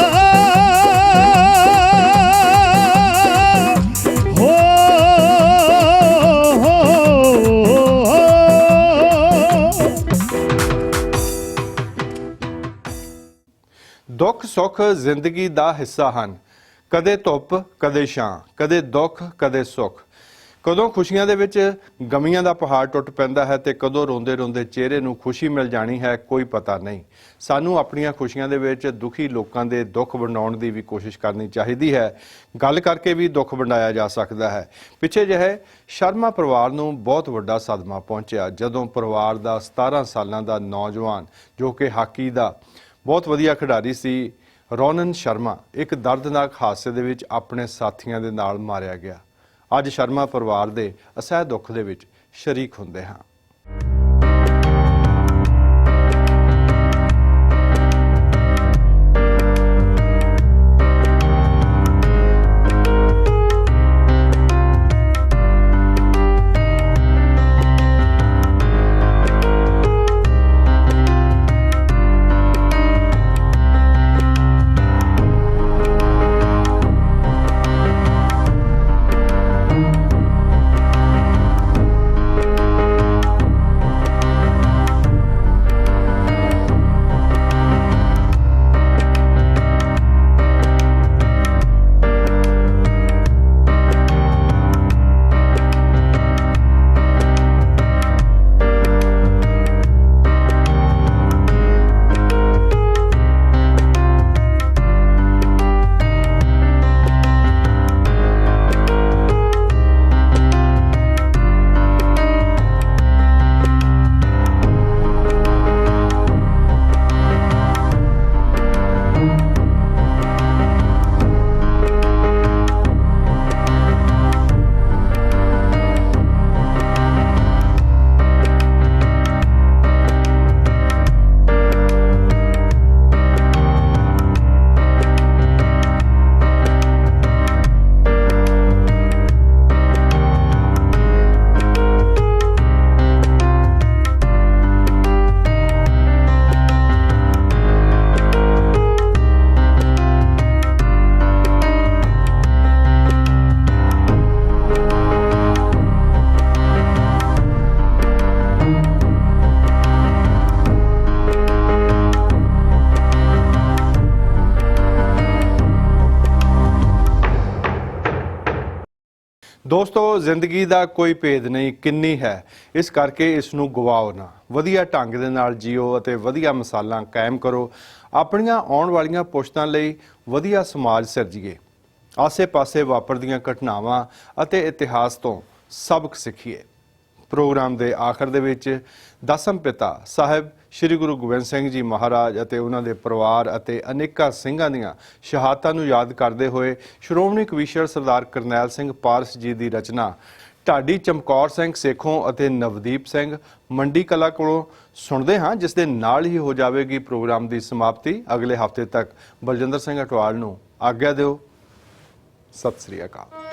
ਦੁੱਖ ਸੁੱਖ ਜ਼ਿੰਦਗੀ ਦਾ ਹਿੱਸਾ ਹਨ। ਕਦੇ ਧੁੱਪ ਕਦੇ ਛਾਂ, ਕਦੇ ਦੁੱਖ ਕਦੇ ਸੁੱਖ। ਕਦੋਂ ਖੁਸ਼ੀਆਂ ਦੇ ਵਿੱਚ ਗਮੀਆਂ ਦਾ ਪਹਾੜ ਟੁੱਟ ਪੈਂਦਾ ਹੈ ਤੇ ਕਦੋਂ ਰੋਂਦੇ ਰੋਂਦੇ ਚਿਹਰੇ ਨੂੰ ਖੁਸ਼ੀ ਮਿਲ ਜਾਣੀ ਹੈ, ਕੋਈ ਪਤਾ ਨਹੀਂ। ਸਾਨੂੰ ਆਪਣੀਆਂ ਖੁਸ਼ੀਆਂ ਦੇ ਵਿੱਚ ਦੁਖੀ ਲੋਕਾਂ ਦੇ ਦੁੱਖ ਵੰਡਾਉਣ ਦੀ ਵੀ ਕੋਸ਼ਿਸ਼ ਕਰਨੀ ਚਾਹੀਦੀ ਹੈ। ਗੱਲ ਕਰਕੇ ਵੀ ਦੁੱਖ ਵੰਡਾਇਆ ਜਾ ਸਕਦਾ ਹੈ। ਪਿੱਛੇ ਜਿਹੇ ਸ਼ਰਮਾ ਪਰਿਵਾਰ ਨੂੰ ਬਹੁਤ ਵੱਡਾ ਸਦਮਾ ਪਹੁੰਚਿਆ ਜਦੋਂ ਪਰਿਵਾਰ ਦਾ 17 ਸਾਲਾਂ ਦਾ ਨੌਜਵਾਨ ਜੋ ਕਿ ਹਾਕੀ ਦਾ ਬਹੁਤ ਵਧੀਆ ਖਿਡਾਰੀ ਸੀ, ਰੋਨਨ ਸ਼ਰਮਾ, ਇੱਕ ਦਰਦਨਾਕ ਹਾਦਸੇ ਦੇ ਵਿੱਚ ਆਪਣੇ ਸਾਥੀਆਂ ਦੇ ਨਾਲ ਮਾਰਿਆ ਗਿਆ। ਅੱਜ ਸ਼ਰਮਾ ਪਰਿਵਾਰ ਦੇ ਅਸਹਿ ਦੁੱਖ ਦੇ ਵਿੱਚ ਸ਼ਰੀਕ ਹੁੰਦੇ ਹਾਂ। ਦੋਸਤੋ, ਜ਼ਿੰਦਗੀ ਦਾ ਕੋਈ ਭੇਦ ਨਹੀਂ ਕਿੰਨੀ ਹੈ, ਇਸ ਕਰਕੇ ਇਸ ਨੂੰ ਗਵਾਓ ਨਾ। ਵਧੀਆ ਢੰਗ ਦੇ ਨਾਲ ਜੀਓ ਅਤੇ ਵਧੀਆ ਮਿਸਾਲਾਂ ਕਾਇਮ ਕਰੋ। ਆਪਣੀਆਂ ਆਉਣ ਵਾਲੀਆਂ ਪੁਸ਼ਤਾਂ ਲਈ ਵਧੀਆ ਸਮਾਜ ਸਿਰਜੀਏ। ਆਸੇ-ਪਾਸੇ ਵਾਪਰਦੀਆਂ ਘਟਨਾਵਾਂ ਅਤੇ ਇਤਿਹਾਸ ਤੋਂ ਸਬਕ ਸਿੱਖੀਏ। ਪ੍ਰੋਗਰਾਮ ਦੇ ਆਖਰ ਦੇ ਵਿੱਚ ਦਸਮ ਪਿਤਾ ਸਾਹਿਬ ਸ਼੍ਰੀ ਗੁਰੂ ਗੋਬਿੰਦ ਸਿੰਘ ਜੀ ਮਹਾਰਾਜ ਅਤੇ ਉਹਨਾਂ ਦੇ ਪਰਿਵਾਰ ਅਤੇ ਅਨੇਕਾਂ ਸਿੰਘਾਂ ਦੀਆਂ ਸ਼ਹਾਦਤਾਂ ਨੂੰ ਯਾਦ ਕਰਦੇ ਹੋਏ ਸ਼੍ਰੋਮਣੀ ਕਮਿਸ਼ਨਰ ਸਰਦਾਰ ਕਰਨੈਲ ਸਿੰਘ ਪਾਰਸ ਜੀ ਦੀ ਰਚਨਾ ਢਾਡੀ ਚਮਕੌਰ ਸਿੰਘ ਸੇਖੋਂ ਅਤੇ ਨਵਦੀਪ ਸਿੰਘ ਮੰਡੀ ਕਲਾ ਕੋਲੋਂ ਸੁਣਦੇ ਹਾਂ, ਜਿਸ ਦੇ ਨਾਲ ਹੀ ਹੋ ਜਾਵੇਗੀ ਪ੍ਰੋਗਰਾਮ ਦੀ ਸਮਾਪਤੀ। ਅਗਲੇ ਹਫ਼ਤੇ ਤੱਕ ਬਲਜਿੰਦਰ ਸਿੰਘ ਅਟਵਾਲ ਨੂੰ ਆਗਿਆ ਦਿਓ। ਸਤਿ ਸ੍ਰੀ ਅਕਾਲ।